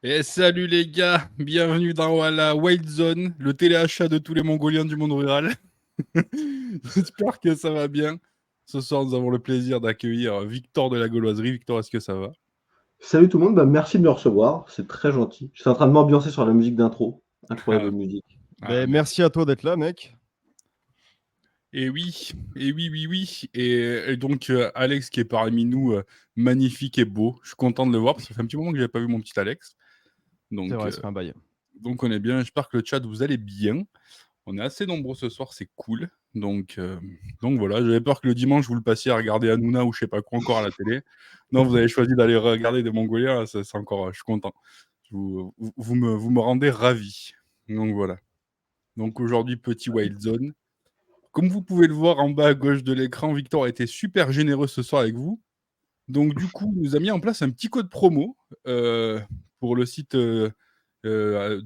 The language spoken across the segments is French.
Et salut les gars, bienvenue dans la Wild Zone, le téléachat de tous les Mongoliens du monde rural. J'espère que ça va bien. Ce soir, nous avons le plaisir d'accueillir Victor de la Gauloiserie. Victor, est-ce que ça va? Salut tout le monde, merci de me recevoir, c'est très gentil. J'étais en train de m'ambiancer sur la musique d'intro. Ah, Incroyable musique. ah, merci. Merci à toi d'être là, mec. Et oui, et oui, oui, oui. Et donc, Alex qui est parmi nous, magnifique et beau. Je suis content de le voir parce que ça fait un petit moment que je n'avais pas vu mon petit Alex. C'est Donc, vrai, ça fait un bail. donc on est bien. J'espère que le chat, vous allez bien. On est assez nombreux ce soir, c'est cool. Donc voilà, j'avais peur que le dimanche, vous le passiez à regarder Hanouna ou je sais pas quoi encore à la télé. Non, vous avez choisi d'aller regarder des Mongoliens, c'est encore, je suis content. Vous me rendez ravi. Donc voilà. Donc aujourd'hui, petit Wild Zone. Comme vous pouvez le voir en bas à gauche de l'écran, Victor a été super généreux ce soir avec vous. Donc du coup, il nous a mis en place un petit code promo pour le site de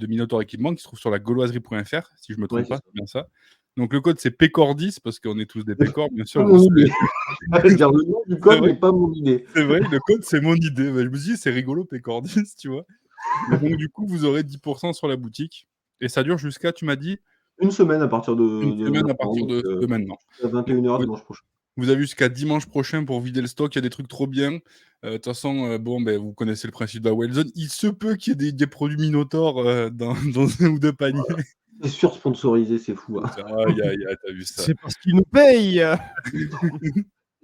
Minotaur Équipement qui se trouve sur la gauloiserie.fr, si je ne me Ouais, trompe c'est pas, ça. c'est bien ça. Donc le code c'est PECOR10 parce qu'on est tous des pécores, bien Pas sûr, vous mon le idée. savez. J'allais dire le nom du C'est code, vrai, mais pas mon idée. c'est vrai, le code c'est mon idée. Je me suis dit c'est rigolo PECOR10, tu vois. Et donc du coup, vous aurez 10% sur la boutique. Et ça dure jusqu'à, tu m'as dit, Une semaine à partir une de semaine à maintenant, partir donc de maintenant. à Donc, 21h dimanche prochain. vous avez jusqu'à dimanche prochain pour vider le stock. Il y a des trucs trop bien. De toute façon, bon, ben, vous connaissez le principe de la Wild Zone. Il se peut qu'il y ait des produits Minotaur dans un ou deux paniers. C'est sur-sponsorisé, c'est fou, hein. Aïe, aïe, aïe, t'as vu ça. C'est parce qu'ils nous payent.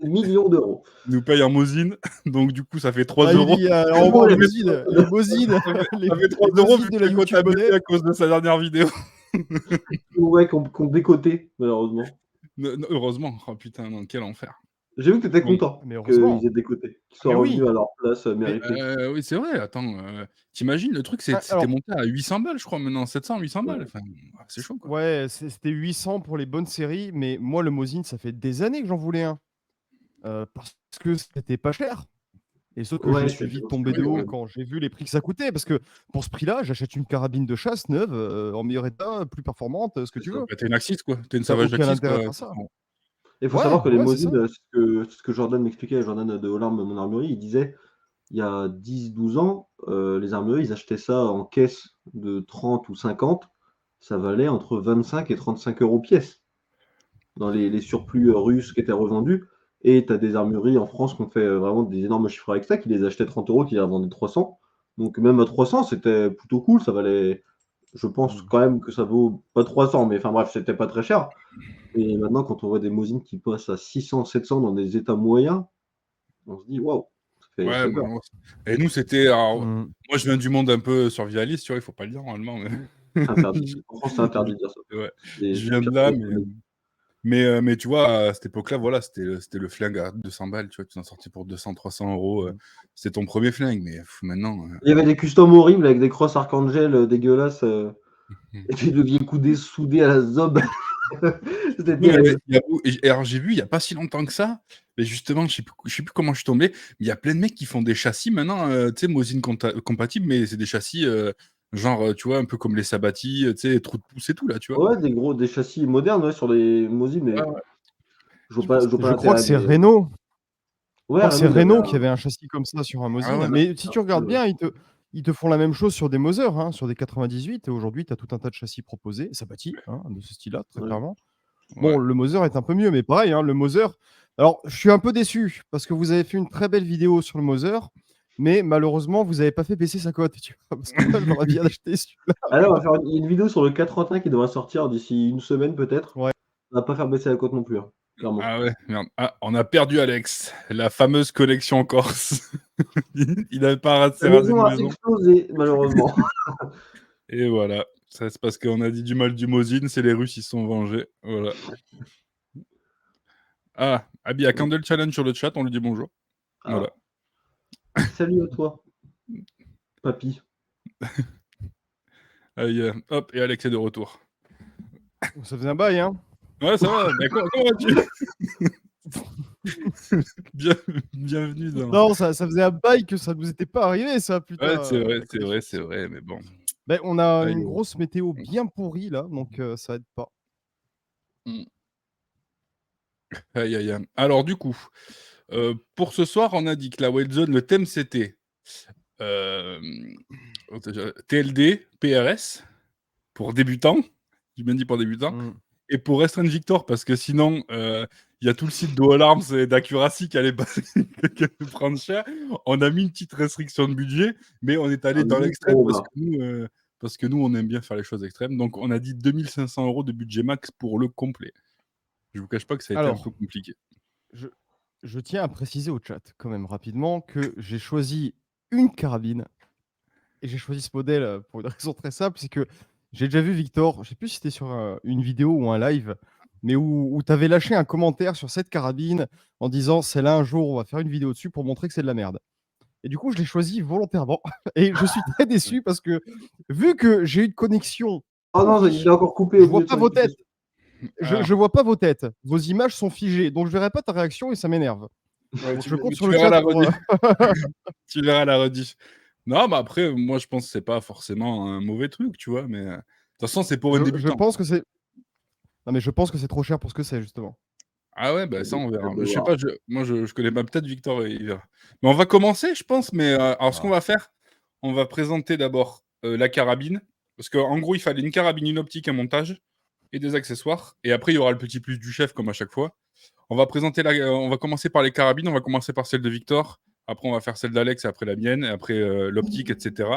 Des millions d'euros. Ils nous payent en Mosine. Donc, du coup, ça fait 3 Ah, il euros. dit, alors, Comment en les Mosine, les Bosines, Ça fait 3 les euros vu Bosines de que la le compte a YouTube baissé Money. à cause de sa dernière vidéo. ouais, qu'on décoté, malheureusement. Heureusement. Oh putain, non, quel enfer. J'ai vu que t'étais Donc, content Mais heureusement. qu'ils aient décoté, qu'ils Mais soient oui. revenus à leur place mais méritée. oui, c'est vrai. Attends, t'imagines, le truc, Ah, c'était alors, monté à 800 balles, je crois, maintenant. 700, 800 balles. Ouais. Enfin, c'est chaud, quoi. ouais, c'était 800 pour les bonnes séries, mais moi, le Mosine, ça fait des années que j'en voulais un. Parce que c'était pas cher. Et sauf que je Ouais, suis c'était vite aussi tombé le de haut problème. quand j'ai vu les prix que ça coûtait. Parce que pour ce prix-là, j'achète une carabine de chasse neuve, en meilleur état, plus performante, ce que C'est tu ça. veux. Bah, t'es une Axis, quoi. T'es une T'as sauvage aucun Axis, intérêt à quoi. faire ça. Il faut savoir Ouais, que les ouais, c'est ça. Mosin, c'est ce que Jordan m'expliquait, Jordan de Hollande, mon armurier, il disait, il y a 10-12 ans, les armuriers, ils achetaient ça en caisse de 30 ou 50, ça valait entre 25 et 35 € pièce, dans les surplus russes qui étaient revendus. Et tu as des armureries en France qui ont fait vraiment des énormes chiffres avec ça, qui les achetaient 30 €, qui les revendaient 300. Donc même à 300, c'était plutôt cool, ça valait, je pense Mmh. quand même que ça vaut pas 300, mais enfin bref, c'était pas très cher. Et maintenant, quand on voit des Mosin qui passent à 600, 700 dans des états moyens, on se dit waouh, ça Ouais, fait bah, peur. et nous, c'était. Alors, Mmh. moi, je viens du monde un peu survivaliste, tu vois, il faut pas le dire normalement. Mais... C'est interdit. je... En France, c'est interdit de dire ça. ouais, je C'est viens de pire que là, les mais, communistes. mais tu vois, à cette époque-là, voilà, c'était le flingue à 200 balles, tu vois, tu t'en sortis pour 200, 300 euros. Mmh. C'était ton premier flingue, mais maintenant. Il y avait des customs horribles avec des crosses Archangel dégueulasses, Hmm. et puis le vieux coudé soudé à la zob. C'était Non, terrible. et alors, j'ai vu, il y a pas si longtemps que ça, mais justement, je sais plus comment je suis tombé, mais il y a plein de mecs qui font des châssis maintenant, tu sais, Mosin compatibles, mais c'est des châssis, genre, tu vois, un peu comme les Sabati, tu sais, trous de pouce et tout, là, tu vois. Ouais, des châssis modernes ouais, sur les Mosin, Ouais, mais ouais. je vois pas Je crois que l'intérêt. c'est Mais Renault. Je ouais, crois que c'est Renault, il avait Renault qui un. avait un châssis comme ça sur un Ah Mosin. ouais. Mais si tu regardes Ouais. bien, ils te font la même chose sur des Moser, hein, sur des 98. Et aujourd'hui, tu as tout un tas de châssis proposés, Sabati, hein, de ce style-là, très Ouais. clairement. Ouais. Bon, le Moser est un peu mieux, mais pareil, hein, le Moser. Alors, je suis un peu déçu parce que vous avez fait une très belle vidéo sur le Moser, mais malheureusement, vous n'avez pas fait baisser sa cote, tu vois, parce que moi, j'aurais bien acheté celui-là. Allez, on va faire une vidéo sur le 431 qui devrait sortir d'ici une semaine peut-être. Ouais. On va pas faire baisser la cote non plus, hein, clairement. Ah ouais, merde. Ah, on a perdu Alex, la fameuse connexion en Corse. Il n'avait pas La assez rasé maison de a maison. explosé, malheureusement. Et voilà. Ça, c'est parce qu'on a dit du mal du Mosin, c'est les Russes, ils se sont vengés. Voilà. Ah, Abby a Candle Challenge sur le chat, on lui dit bonjour. Voilà. Ah, salut à toi, papy. Allez, hop, et Alex est de retour. Ça faisait un bail, hein. Ouais, ça va, mais comment vas-tu? Bien- Bienvenue dans. Non, ça faisait un bail que ça nous était pas arrivé, ça, Ouais, putain. c'est vrai, La c'est vrai, connexion. c'est vrai, mais bon. Ben, on a Aïe, une aïe. grosse météo bien pourrie là, donc ça aide pas. Mm. Aïe, aïe, aïe. Alors, du coup, pour ce soir, on a dit que la Wild Zone, le thème c'était TLD, PRS, pour débutants. J'ai bien dit pour débutants. Et pour Restreint Victor, parce que sinon, il y a tout le site de All Arms et d'Accuracy qui allait prendre cher. On a mis une petite restriction de budget, mais on est allé dans l'extrême parce que nous, on aime bien faire les choses extrêmes. Donc, on a dit 2500 € de budget max pour le complet. Je vous cache pas que ça a été un peu compliqué. Je tiens à préciser au chat, quand même, rapidement, que j'ai choisi une carabine. Et j'ai choisi ce modèle pour une raison très simple, c'est que j'ai déjà vu Victor, je ne sais plus si c'était sur une vidéo ou un live, mais où tu avais lâché un commentaire sur cette carabine en disant celle-là un jour on va faire une vidéo dessus pour montrer que c'est de la merde. Et du coup je l'ai choisi volontairement et je suis très déçu parce que vu que j'ai une connexion, Oh non, il est encore coupé. je vois pas vos têtes. Je vois pas vos têtes. Vos images sont figées, donc je verrai pas ta réaction et ça m'énerve. Ouais, je compte sur le chat. Tu verras la rediff. Non, mais après, moi, je pense que c'est pas forcément un mauvais truc, tu vois. Mais de toute façon, c'est pour un débutant. Je pense que c'est. Non, mais je pense que c'est trop cher pour ce que c'est, justement. Ah ouais, bah ça, on verra. Je sais pas, moi, je connais pas. Peut-être Victor, il verra. Mais on va commencer, je pense. Mais alors, ce qu'on va faire, on va présenter d'abord la carabine. Parce qu'en gros, il fallait une carabine, une optique, un montage et des accessoires. Et après, il y aura le petit plus du chef, comme à chaque fois. On va commencer par les carabines. On va commencer par celle de Victor. Après, on va faire celle d'Alex et après la mienne, et après l'optique, etc.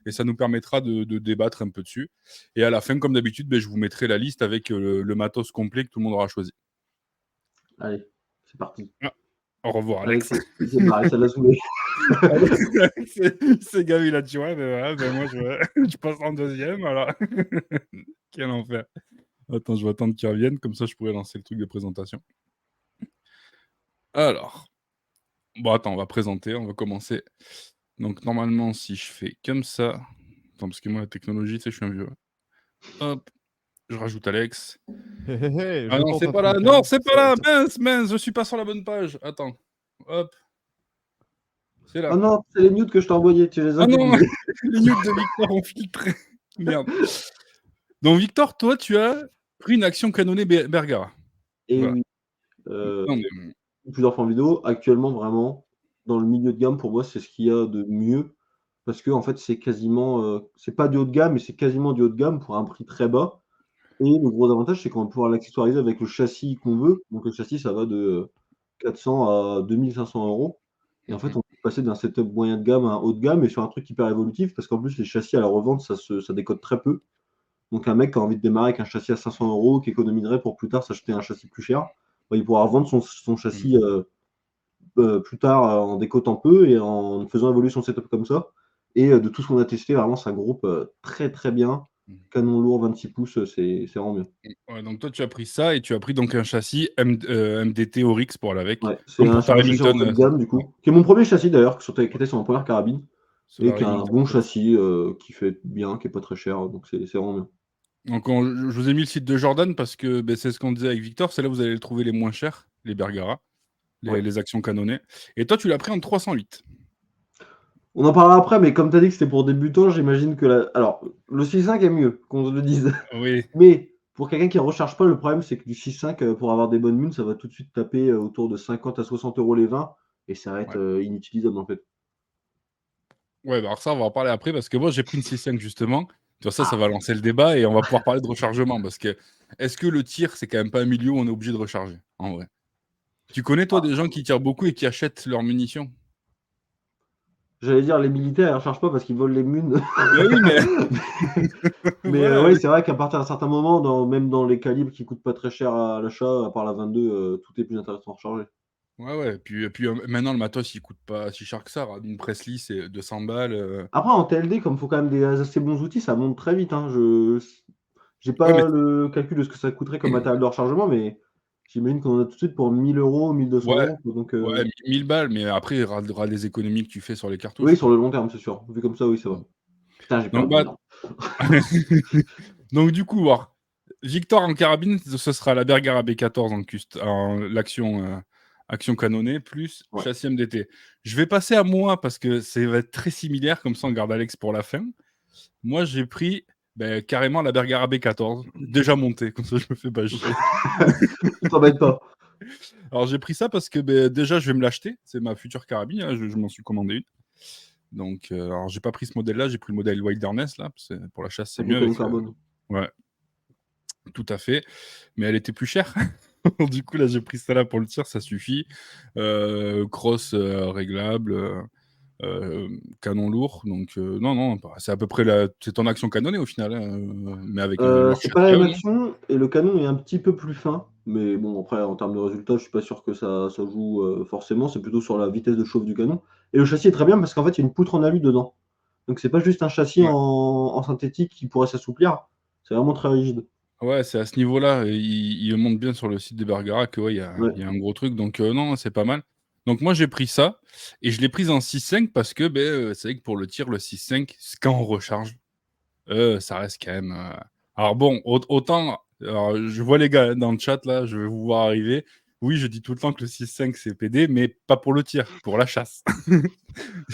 Et ça nous permettra de débattre un peu dessus. Et à la fin, comme d'habitude, je vous mettrai la liste avec le matos complet que tout le monde aura choisi. Allez, c'est parti. Ah, au revoir, Alex. C'est marrant, ça l'a saoulé. C'est gavé là, tu vois. Moi, je passe en deuxième. Alors. Quel enfer. Attends, je vais attendre qu'il revienne. Comme ça, je pourrais lancer le truc de présentation. Alors. Bon, attends, on va présenter, on va commencer. Donc, normalement, si je fais comme ça... Attends, parce que moi, la technologie, tu sais, je suis un vieux. Hop, je rajoute Alex. Ah non, c'est pas là. Non, c'est pas là. Mince, je suis pas sur la bonne page. Attends. Hop. C'est là. Ah non, c'est les nudes que je t'ai envoyés. Tu les as non, les nudes de Victor ont filtré. Merde. Donc, Victor, toi, tu as pris une action canonnée Bergara. Et voilà. Oui. Plusieurs fois en vidéo. Actuellement, vraiment, dans le milieu de gamme, pour moi, c'est ce qu'il y a de mieux. Parce que, en fait, c'est quasiment. C'est pas du haut de gamme, mais c'est quasiment du haut de gamme pour un prix très bas. Et le gros avantage, c'est qu'on va pouvoir l'accessoiriser avec le châssis qu'on veut. Donc, le châssis, ça va de 400 à 2500 €. Et en fait, on peut passer d'un setup moyen de gamme à un haut de gamme et sur un truc hyper évolutif parce qu'en plus, les châssis à la revente, ça décode très peu. Donc, un mec qui a envie de démarrer avec un châssis à 500 €, qui économiserait pour plus tard s'acheter un châssis plus cher, il pourra revendre son châssis plus tard en décotant peu et en faisant évoluer son setup comme ça. Et de tout ce qu'on a testé, vraiment, ça groupe très très bien. Canon lourd 26 pouces, c'est vraiment bien. Ouais, donc toi, tu as pris ça et tu as pris donc un châssis MDT Oryx pour aller avec. Ouais, c'est un châssis en de gamme, du coup. Qui est mon premier châssis d'ailleurs, qui était sur ma première carabine. Et qui a un bon châssis qui fait bien, qui est pas très cher. Donc c'est vraiment bien. Donc je vous ai mis le site de Jordan parce que c'est ce qu'on disait avec Victor. C'est là où vous allez le trouver les moins chers, les Bergara, les actions canonnées. Et toi, tu l'as pris en 308. On en parlera après, mais comme tu as dit que c'était pour débutants, j'imagine que alors, le 6.5 est mieux, qu'on se le dise. Oui. Mais pour quelqu'un qui ne recharge pas, le problème, c'est que du 6.5, pour avoir des bonnes munes, ça va tout de suite taper autour de 50 à 60 € les 20, et ça va être inutilisable en fait. Ouais, alors ça, on va en parler après, parce que moi, j'ai pris une 6.5 justement. Ça va lancer le débat et on va pouvoir parler de rechargement, parce que est-ce que le tir, c'est quand même pas un milieu où on est obligé de recharger, en vrai? Tu connais, toi, des gens qui tirent beaucoup et qui achètent leurs munitions? J'allais dire, les militaires, ils ne rechargent pas parce qu'ils volent les munes. Mais oui, mais... mais voilà, oui, c'est vrai qu'à partir d'un certain moment, même dans les calibres qui coûtent pas très cher à l'achat, à part la 22, tout est plus intéressant à recharger. Ouais. Puis maintenant, le matos, il coûte pas si cher que ça. Une Presley, c'est 200 balles. Après, en TLD, comme il faut quand même des assez bons outils, ça monte très vite. Hein. J'ai pas le calcul de ce que ça coûterait comme matériel de rechargement, mais j'imagine qu'on en a tout de suite pour 1 000 €, 1 200 €. Donc, 1000 balles, mais après, il y aura des économies que tu fais sur les cartouches. Oui, sur le long terme, c'est sûr. Vu comme ça, oui, ça va. Putain, j'ai perdu. Donc, du coup, Victor en carabine, ce sera la Bergara B14 en l'action canonnée, plus châssis MDT. Je vais passer à moi, parce que ça va être très similaire, comme ça on garde Alex pour la fin. Moi, j'ai pris carrément la Bergara B14, déjà montée, comme ça je me fais pas chier. Ne t'embête pas. Alors j'ai pris ça parce que déjà je vais me l'acheter, c'est ma future carabine, hein, je m'en suis commandé une. Donc, alors j'ai pas pris ce modèle-là, j'ai pris le modèle Wilderness là, pour la chasse c'est Avec le mieux canon avec. carbone. Ouais, tout à fait. Mais elle était plus chère. Du coup là j'ai pris celle-là pour le tir, ça suffit. Crosse réglable. Canon lourd, donc non, c'est à peu près c'est ton action canonnée au final, hein, mais avec un leur C'est pas châssis la à même eux, non? action et le canon est un petit peu plus fin. Mais bon, après, en termes de résultats, je suis pas sûr que ça joue forcément. C'est plutôt sur la vitesse de chauffe du canon. Et le châssis est très bien parce qu'en fait, il y a une poutre en alu dedans. Donc c'est pas juste un châssis Ouais. en synthétique qui pourrait s'assouplir. C'est vraiment très rigide. Ouais, c'est à ce niveau-là, et il le montre bien sur le site de Bergara que ouais, Ouais. il y a un gros truc, donc non, c'est pas mal. Donc moi j'ai pris ça, et je l'ai prise en 6.5 parce que c'est vrai que pour le tir, le 6.5, quand on recharge, ça reste quand même. Alors bon, autant. Alors, je vois les gars dans le chat là, je vais vous voir arriver. Oui, je dis tout le temps que le 6.5 c'est PD, mais pas pour le tir, pour la chasse.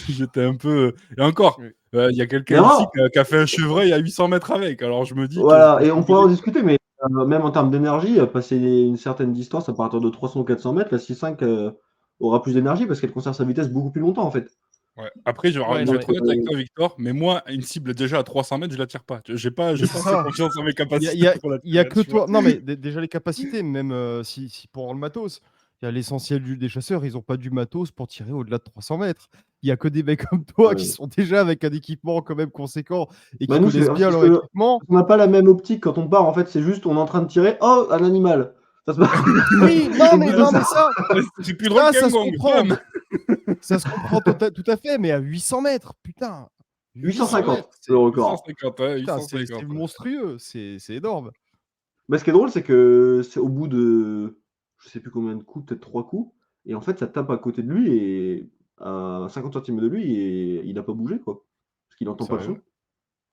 J'étais un peu. Et encore, Oui. il y a quelqu'un ici D'erreur. qui a fait un chevreuil à 800 mètres avec. Alors je me dis que je Voilà, me et suis on pourrait en PD. discuter, mais même en termes d'énergie, passer une certaine distance à partir de 300 ou 400 mètres, la 6.5 aura plus d'énergie parce qu'elle conserve sa vitesse beaucoup plus longtemps en fait. Ouais. Après, je Ouais, vais non, être mais honnête avec toi, Victor, mais moi, une cible déjà à 300 mètres, je la tire pas. J'ai c'est pas assez ça. confiance en mes Il y a, il capacités y a- pour la il y a tirer, que tu vois. toi. Non, mais déjà les capacités, même si pour avoir le matos. Il y a l'essentiel des chasseurs, ils n'ont pas du matos pour tirer au-delà de 300 mètres. Il n'y a que des mecs comme toi qui Ouais. sont déjà avec un équipement quand même conséquent et Bah qui nous, connaissent bien parce leur que équipement. on n'a pas la même optique quand on part. En fait, c'est juste on est en train de tirer. Oh, un animal. Ça se passe. Oui, Au bout de non, ça. mais ça, C'est plus drôle qu'un ça se gong, comprend. bam. Ça se comprend tout à fait, mais à 800 mètres, putain, 800 850 mètres, le c'est record. 850, ouais, putain, c'est 850. monstrueux, c'est énorme. Mais ce qui est drôle, c'est que c'est au bout de, je sais plus combien de coups, peut-être 3 coups, et en fait, ça tape à côté de lui et à 50 centimètres de lui et il a pas bougé quoi, parce qu'il entend pas le Sérieux?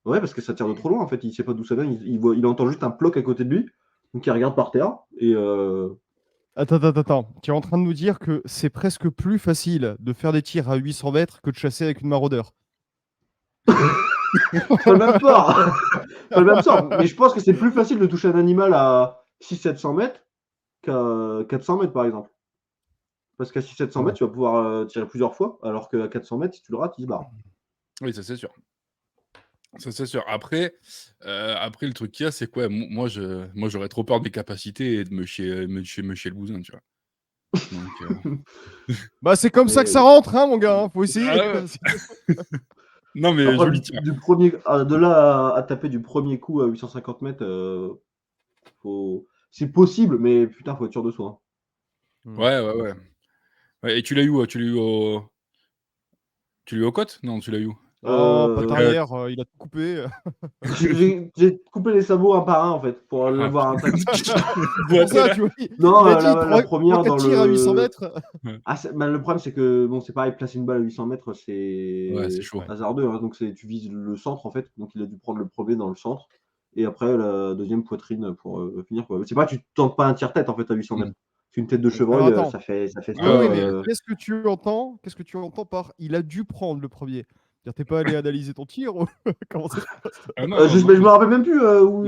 son. Ouais, parce que ça tire de trop loin en fait, il sait pas d'où ça vient, il entend juste un ploc à côté de lui, donc il regarde par terre et Attends. Tu es en train de nous dire que c'est presque plus facile de faire des tirs à 800 mètres que de chasser avec une maraudeur. c'est pas le même sport! C'est pas le même sport, mais je pense que c'est plus facile de toucher un animal à 600-700 mètres qu'à 400 mètres par exemple. Parce qu'à 600-700 Ouais. mètres, tu vas pouvoir tirer plusieurs fois, alors qu'à 400 mètres, si tu le rates, il se barre. Oui, ça c'est sûr. Ça c'est sûr. Après, le truc qu'il y a, c'est quoi? Moi, j'aurais trop peur de mes capacités et de me chier le bousin, tu vois. Donc, Bah, c'est comme ça que Mais ça rentre, hein, mon gars, hein, faut essayer. ah ouais. Non, mais après, joli tir. du premier, de là à taper du premier coup à 850 mètres, c'est possible, mais putain, faut être sûr de soi. Hmm. Ouais. Ouais, et tu l'as eu où? Tu l'as eu aux côtes? Non, tu l'as eu où? Oh, patte Euh, arrière, il a tout coupé. j'ai coupé les sabots un par un en fait pour Ah l'avoir putain, intact. C'est pour boiteux ça, là. tu vois, Non, il a dit la 3 première 4 dans tirs à 800 le. mètres. Ouais. Ah, bah, le problème, c'est que bon, c'est pareil, placer une balle à 800 mètres, Ouais, c'est c'est chaud. Ouais. hasardeux. Hein, donc, tu vises le centre en fait. Donc, il a dû prendre le premier dans le centre. Et après, la deuxième poitrine pour finir. Quoi. C'est pas, tu tentes pas un tire-tête en fait à 800 Mmh. mètres. C'est une tête de Alors chevreuil, attends. ça fait Oui, Ouais, ça. oui, ouais, mais bien sûr. qu'est-ce que tu entends par il a dû prendre le premier? C'est-à-dire, t'es pas allé analyser ton tir ou comment ça se passe? Ah non, non, non. Je me rappelle même plus.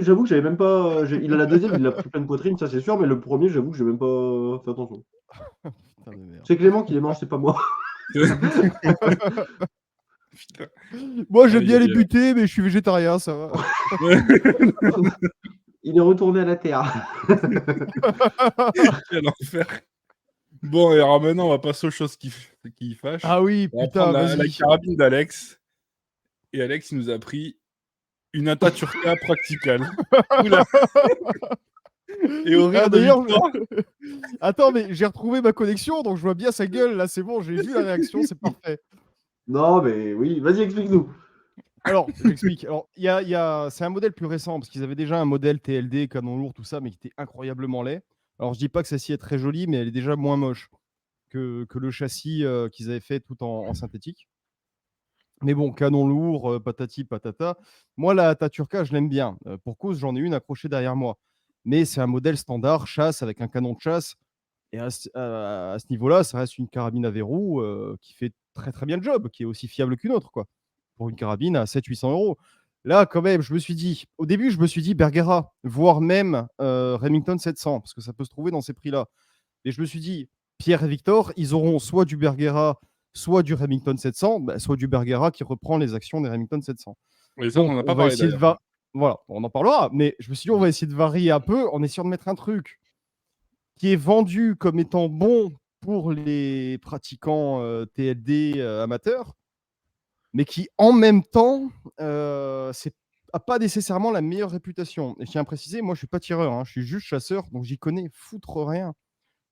J'avoue que j'avais même pas. Il a la deuxième, il a pris pleine poitrine, ça c'est sûr. Mais le premier, j'avoue que j'ai même pas fait attention. Putain de merde. C'est Clément qui les mange, c'est pas moi. Putain. Moi, Ah, j'aime bien les buter, mais je suis végétarien, ça va. Il est retourné à la terre. Quel enfer. Bon, et alors maintenant, on va passer aux choses qui fâchent. Ah oui, On va putain, prendre la vas-y. carabine d'Alex. Et Alex, il nous a pris une Attaturca Practical. Oula. Et au rire de D'ailleurs, Victor. attends, mais j'ai retrouvé ma connexion, donc je vois bien sa gueule, là, c'est bon, j'ai vu la réaction, c'est parfait. Non, mais oui, vas-y, explique-nous. Alors, j'explique. Alors, c'est un modèle plus récent, parce qu'ils avaient déjà un modèle TLD, canon lourd, tout ça, mais qui était incroyablement laid. Alors, je dis pas que celle-ci est très jolie, mais elle est déjà moins moche que le châssis qu'ils avaient fait tout en synthétique. Mais bon, canon lourd, patati patata. Moi, la Taturka, je l'aime bien. Pour cause, j'en ai une accrochée derrière moi. Mais c'est un modèle standard, chasse, avec un canon de chasse. Et à ce niveau-là, ça reste une carabine à verrou qui fait très très bien le job, qui est aussi fiable qu'une autre, quoi. Pour une carabine à 700-800 euros. Là, quand même, au début, je me suis dit Bergera, voire même Remington 700, parce que ça peut se trouver dans ces prix-là. Et je me suis dit, Pierre et Victor, ils auront soit du Bergera soit du Remington 700, soit du Bergara qui reprend les actions des Remington 700. Et ça, on Donc, n'en a on pas va parlé essayer de d'ailleurs. voilà, on en parlera, mais je me suis dit, on va essayer de varier un peu en essayant de mettre un truc qui est vendu comme étant bon pour les pratiquants TLD amateurs, mais qui en même temps n'a pas nécessairement la meilleure réputation. Et je tiens à préciser, moi je suis pas tireur, hein, je suis juste chasseur, donc j'y connais foutre rien.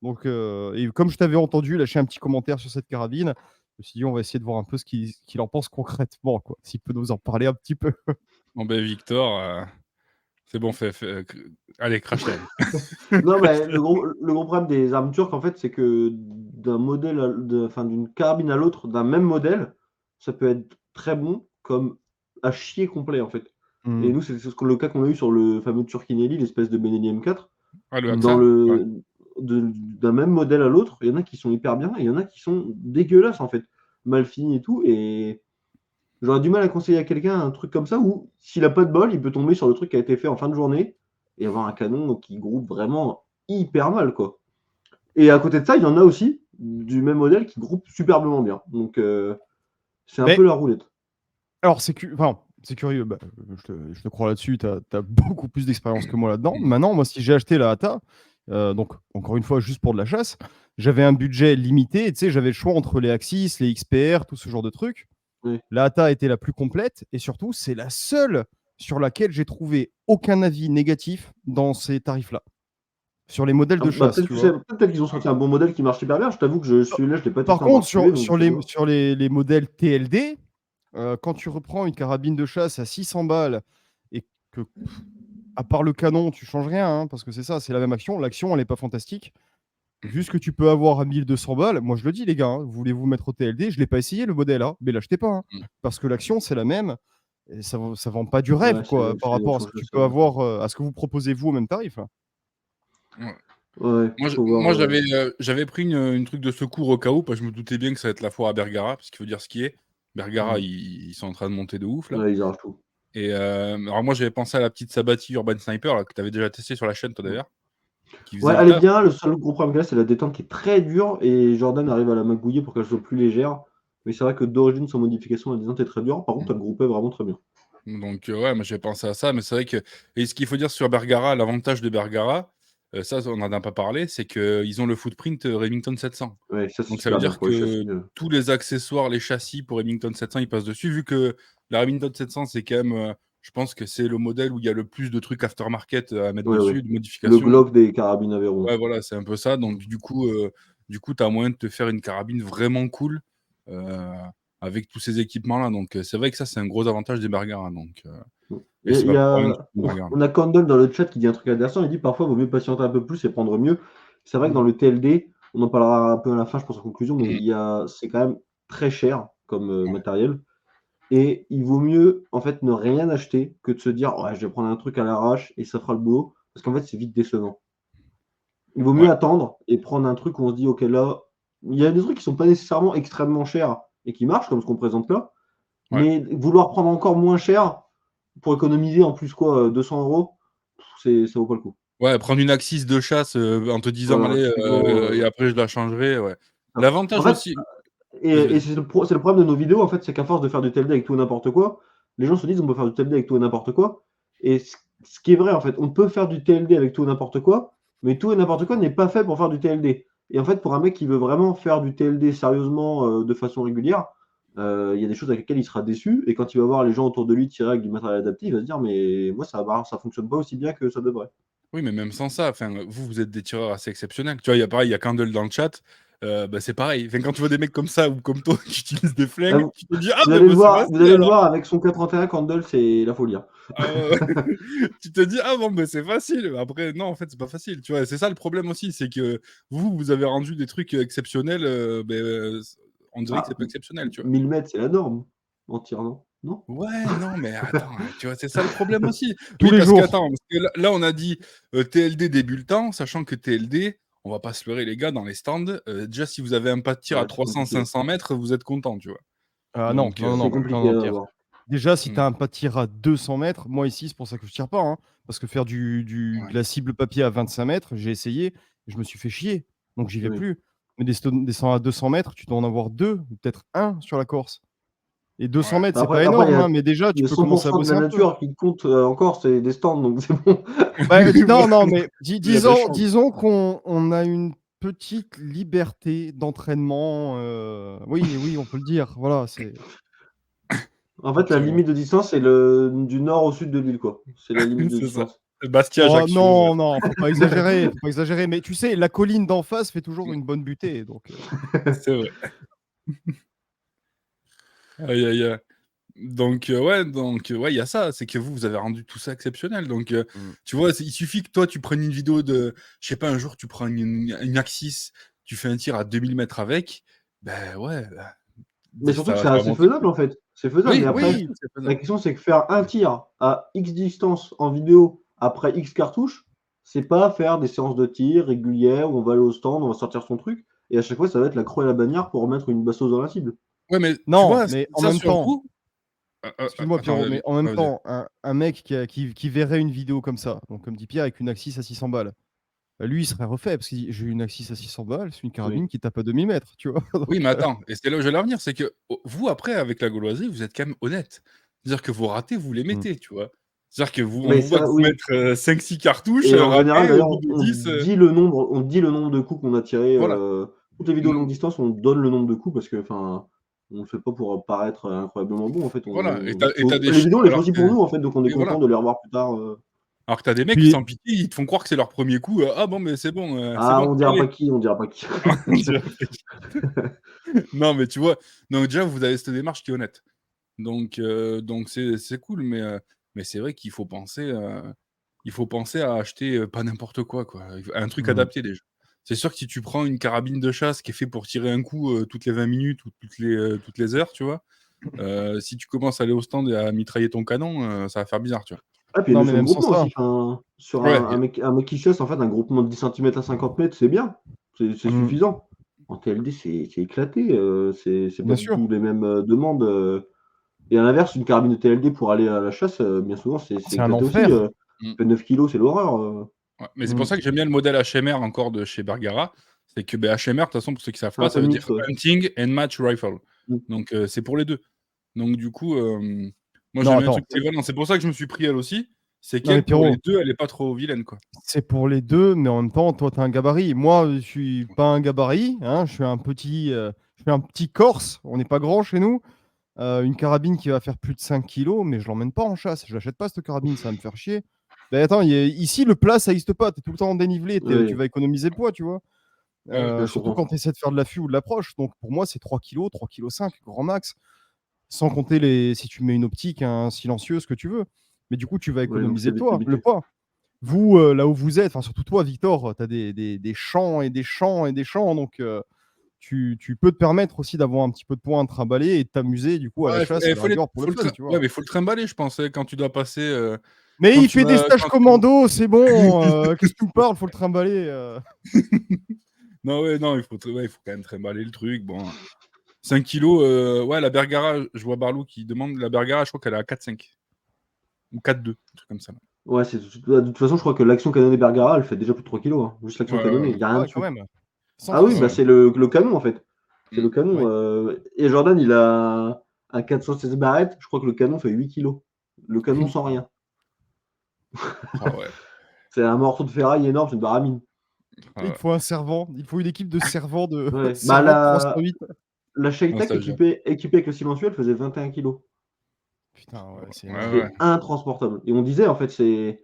Donc, et comme je t'avais entendu lâcher un petit commentaire sur cette carabine, je me suis dit on va essayer de voir un peu ce qu'il en pense concrètement, quoi. S'il peut nous en parler un petit peu. Bon, ben Victor, c'est bon, allez, crash-la. Non, mais le gros problème des armes turques, en fait, c'est que d'un modèle, enfin, d'une carabine à l'autre, d'un même modèle, ça peut être très bon comme à chier complet, en fait. Et nous, c'est le cas qu'on a eu sur le fameux Turkinelli, l'espèce de Benelli M4. Ah, le Dans Haxa? Ouais. d'un même modèle à l'autre, il y en a qui sont hyper bien et il y en a qui sont dégueulasses, en fait. Mal finis et tout. Et j'aurais du mal à conseiller à quelqu'un un truc comme ça où, s'il a pas de bol, il peut tomber sur le truc qui a été fait en fin de journée et avoir un canon qui groupe vraiment hyper mal, quoi. Et à côté de ça, il y en a aussi du même modèle qui groupe superbement bien. Donc, c'est un peu Mais la roulette. alors, c'est curieux, je te crois là-dessus, tu as beaucoup plus d'expérience que moi là-dedans. Maintenant, moi, si j'ai acheté la Hata, donc encore une fois, juste pour de la chasse, j'avais un budget limité, et tu sais, j'avais le choix entre les Axis, les XPR, tout ce genre de trucs. Oui. La Hata était la plus complète, et surtout, c'est la seule sur laquelle j'ai trouvé aucun avis négatif dans ces tarifs-là. Sur les modèles de chasse, tu vois. Peut-être qu'ils ont sorti un bon modèle qui marche hyper bien. Je t'avoue que celui-là, je l'ai pas Par testé en contre, particulier, donc je sais pas. sur les modèles TLD, quand tu reprends une carabine de chasse à 600 balles et que, à part le canon, tu changes rien, hein, parce que c'est ça, c'est la même action. L'action, elle n'est pas fantastique. Vu ce que tu peux avoir à 1200 balles, moi je le dis, les gars, hein, voulez-vous mettre au TLD? Je ne l'ai pas essayé le modèle, hein, mais l'achetez pas. Hein, parce que l'action, c'est la même. Et ça ne vend pas du rêve, Ouais, quoi, par rapport à ce que tu peux avoir, à ce que vous proposez vous au même tarif. Hein. Ouais. Ouais, faut Moi, voir. j'avais pris une truc de secours au cas où, parce que je me doutais bien que ça va être la foire à Bergara, parce qu'il faut dire ce qui est. Bergara, ils sont en train de monter de ouf, là. Ouais, ils arrachent tout. Et alors moi, j'avais pensé à la petite Sabati Urban Sniper, là, que tu avais déjà testé sur la chaîne, toi, d'ailleurs, qui faisait Ouais, le elle est taf. bien. Le seul gros problème qu'elle a, c'est la détente qui est très dure et Jordan arrive à la magouiller pour qu'elle soit plus légère. Mais c'est vrai que d'origine, sans modification, la détente est très dure. Par contre, elle groupait vraiment très bien. Donc, ouais, moi, j'avais pensé à ça, mais c'est vrai que... Et ce qu'il faut dire sur Bergara, l'avantage de Bergara, ça, on n'en a pas parlé, c'est qu'ils ont le footprint Remington 700. Ouais, ça, c'est Donc, ça veut super bien dire pour les châssis. que tous les accessoires, les châssis pour Remington 700, ils passent dessus. Vu que la Remington 700, c'est quand même, je pense que c'est le modèle où il y a le plus de trucs aftermarket à mettre Ouais, ouais. dessus, de Le modifications. Glock des carabines Aveyron. Ouais, voilà, c'est un peu ça. Donc, du coup, tu as moyen de te faire une carabine vraiment cool avec tous ces équipements-là. Donc, c'est vrai que ça, c'est un gros avantage des Bergara. Donc, et c'est Il pas y pour rien que a... je Bergara. On a Condon dans le chat qui dit un truc intéressant. Il dit parfois, il vaut mieux patienter un peu plus et prendre mieux. C'est vrai que dans le TLD, on en parlera un peu à la fin, je pense, en conclusion, mais c'est quand même très cher comme matériel. Et il vaut mieux, en fait, ne rien acheter que de se dire, ouais, je vais prendre un truc à l'arrache et ça fera le boulot. Parce qu'en fait, c'est vite décevant. Il vaut mieux Ouais. attendre et prendre un truc où on se dit, ok, là, il y a des trucs qui sont pas nécessairement extrêmement chers et qui marchent, comme ce qu'on présente là. Ouais. Mais vouloir prendre encore moins cher pour économiser en plus, quoi, 200 €, ça vaut pas le coup. Ouais, prendre une Axis de chasse en te disant, Voilà, allez, typiquement. et après je la changerai. Ouais. En L'avantage fait, aussi. Vas-y, et vas-y. c'est le problème de nos vidéos, en fait, c'est qu'à force de faire du TLD avec tout et n'importe quoi, les gens se disent on peut faire du TLD avec tout et n'importe quoi. Et ce qui est vrai, en fait, on peut faire du TLD avec tout et n'importe quoi, mais tout et n'importe quoi n'est pas fait pour faire du TLD. Et en fait, pour un mec qui veut vraiment faire du TLD sérieusement, de façon régulière, il y a des choses avec lesquelles il sera déçu. Et quand il va voir les gens autour de lui tirer avec du matériel adapté, il va se dire mais moi ça fonctionne pas aussi bien que ça devrait. Oui, mais même sans ça, enfin, vous êtes des tireurs assez exceptionnels. Tu vois, il y a pareil, il y a Candle dans le chat. Bah, c'est pareil. Enfin, quand tu vois des mecs comme ça ou comme toi qui utilisent des Là, flingues, tu te dis, ah, vous ben allez bah, le c'est voir, vous facile allez le alors. voir avec son K31 Candle, c'est la folie. Hein. Ah, ouais, ouais. Tu te dis, ah bon, ben c'est facile. Après, non, en fait, c'est pas facile. Tu vois, c'est ça le problème aussi, c'est que vous avez rendu des trucs exceptionnels. On dirait que Ah, c'est pas exceptionnel, tu vois. 1000 mètres, c'est la norme en tir, non? Non? Ouais, non, mais attends, tu vois, c'est ça le problème aussi. Tous Oui, les parce jours. qu'attends, parce que là, on a dit TLD débutant, sachant que TLD, on va pas se leurrer, les gars, dans les stands, déjà, si vous avez un pas de tir à Ouais, c'est compliqué. 300-500 mètres, vous êtes content, tu vois. Ah non, Donc, non, non, C'est non, non, compliqué non, à Pierre. avoir. Déjà, si tu as mm, un pas de tir à 200 mètres, moi ici, c'est pour ça que je tire pas. Hein, parce que faire de ouais. la cible papier à 25 mètres, j'ai essayé, je me suis fait chier. Donc j'y vais Oui. plus. Mais des 100 à 200 mètres, tu dois en avoir 2, ou peut-être 1 sur la course. Et 200 Ouais. mètres, c'est Après, pas il énorme, y a, mais déjà, tu il y a peux commencer à 100% de bosser la un peu. nature qui compte encore, c'est des stands, donc c'est bon. Bah, non, Voilà. mais Il y a des chances. disons qu'on a une petite liberté d'entraînement. Oui, on peut le dire. Voilà, c'est. En fait, la Absolument. limite de distance, c'est du nord au sud de l'île, quoi. C'est la limite de C'est ça. distance. Bastia, Oh Ajaccio. non, faut pas exagérer. Mais tu sais, la colline d'en face fait toujours une bonne butée. Donc, C'est vrai. Aïe, aïe, aïe. Donc, ouais, il y a ça. C'est que vous avez rendu tout ça exceptionnel. Donc, tu vois, il suffit que toi, tu prennes une vidéo de, je sais pas, un jour, tu prends une Axis, tu fais un tir à 2000 mètres avec. Ben ouais, Mais surtout que ça c'est va assez monter. faisable, en fait. C'est faisable, mais Oui, après, oui, c'est la faisable. question, c'est que faire un tir à X distance en vidéo après X cartouches, c'est pas faire des séances de tir régulières où on va aller au stand, on va sortir son truc, et à chaque fois, ça va être la croix et la bannière pour remettre une bastos dans la cible. Ouais, mais tu non, vois, mais en ça même sur temps, vous. excuse-moi Attends, Pierrot, mais en même vas-y. temps, un mec qui verrait une vidéo comme ça, donc comme dit Pierre, avec une Axis à 600 balles, bah, lui, il serait refait, parce que j'ai une Axis à 600 balles, c'est une Oui. carabine qui tape à 2000 mètres, tu vois. Oui, Donc, mais attends, et c'est là où j'allais en venir, c'est que vous, après, avec la gauloiserie, vous êtes quand même honnête. C'est-à-dire que vous ratez, vous les mettez, tu vois. C'est-à-dire que on Mais vous voit ça, que vous oui. mettre 5-6 cartouches, Et en général, raté, au d'ailleurs, bout de on 10, dit le nombre, on dit le nombre de coups qu'on a tiré. voilà. Toutes les vidéos longue Donc, distance, on donne le nombre de coups parce que, enfin, on le fait pas pour paraître incroyablement bon. En fait, voilà, et t'as des les vidéos, on les alors choisit que, pour nous, en fait, donc on est oui, voilà. content de les revoir plus tard. Alors que t'as des mecs, puis, sans pitié, ils te font croire que c'est leur premier coup. Ah bon, mais c'est bon, Ah, on dira pas allez. qui, on dira pas qui. On dirait Non, mais tu vois, donc déjà, vous avez cette démarche qui est honnête. Donc c'est cool, mais c'est vrai qu'il faut penser à acheter pas n'importe quoi, quoi. Un truc adapté déjà. C'est sûr que si tu prends une carabine de chasse qui est fait pour tirer un coup toutes les 20 minutes ou toutes les heures, tu vois, si tu commences à aller au stand et à mitrailler ton canon, ça va faire bizarre, tu vois. Ah, puis il y a non, une mais notion de même sans groupement ça. aussi. Enfin, sur Ouais, un mec qui chasse, en fait, un groupement de 10 cm à 50 mètres, c'est bien. C'est Mm, suffisant. En TLD, c'est éclaté. C'est pas bien du sûr, tout les mêmes demandes. Et à l'inverse, une carabine de TLD pour aller à la chasse, bien souvent, c'est c'est un éclaté aussi. enfer. mmh, Fait 9 kilos, c'est l'horreur. ouais. Mais c'est pour Mm. ça que j'aime bien le modèle HMR encore de chez Bergara. C'est que HMR, de toute façon, pour ceux qui savent C'est pas, un peu ça veut le dire mix, ouais. Hunting and Match Rifle. Mmh. Donc c'est pour les deux. Donc du coup, moi Non, j'aime bien un attends. truc polyvalent. C'est pour ça que je me suis pris elle aussi. C'est Non, mais qu'elle, pour les Pierrot, deux, elle est pas trop vilaine, quoi. c'est pour les deux, mais en même temps, toi, tu as un gabarit. Moi, je suis pas un gabarit, hein, je suis un petit Corse. On n'est pas grand chez nous. Une carabine qui va faire plus de 5 kilos, mais je l'emmène pas en chasse. Je l'achète pas, cette carabine, ça va me faire chier. Ben attends, ici, le plat, ça n'existe pas. Tu es tout le temps en dénivelé. Tu Oui, vas économiser le poids, tu vois. Ouais. je Surtout quand comprends. tu essaies de faire de l'affût ou de l'approche. Donc pour moi, c'est 3 kilos, 3 kilos 5, grand max. Sans compter si tu mets une optique, un silencieux, ce que tu veux. Mais du coup, tu vas Ouais, donc économiser c'est vite le limité. poids. Vous, là où vous êtes, enfin surtout toi, Victor, tu as des champs et des champs et des champs. Donc tu peux te permettre aussi d'avoir un petit peu de poids à trimballer et de t'amuser du coup à la Ouais, chasse à la rigueur pour le fun, tu ouais, vois. mais faut le trimballer, je pense, quand tu dois passer, Mais quand il tu fait des vas stages quand tu commando, c'est bon. Qu'est-ce que tu me parles? Faut le trimballer. non, ouais, non, il faut quand même trimballer le truc. Bon, 5 kilos, ouais, la Bergara, je vois Barlou qui demande la Bergara, je crois qu'elle est à 4,5 ou 4,2, un truc comme ça. Ouais, de toute façon, je crois que l'action canonnée Bergara, elle fait déjà plus de 3 kilos, hein. Juste Ouais, l'action ouais, canonnée, ouais. il y a rien Ah ouais, quand dessous. même. Sans Ah oui, fusil. bah Ouais, c'est le canon, en fait. C'est le canon. Oui. Et Jordan, il a un 416 barrettes. Je crois que le canon fait 8 kilos. Le canon sans rien. Ah ouais. C'est un morceau de ferraille énorme, c'est une baramine. Ah Il ouais. faut un servant. Il faut une équipe de servants de Ouais. Bah, servants de 308. la Un Shaytak stagiaire. équipée avec le silencieux, elle faisait 21 kilos. Putain, ouais, c'est Ouais, énorme. ouais. C'est intransportable. Et on disait, en fait, c'est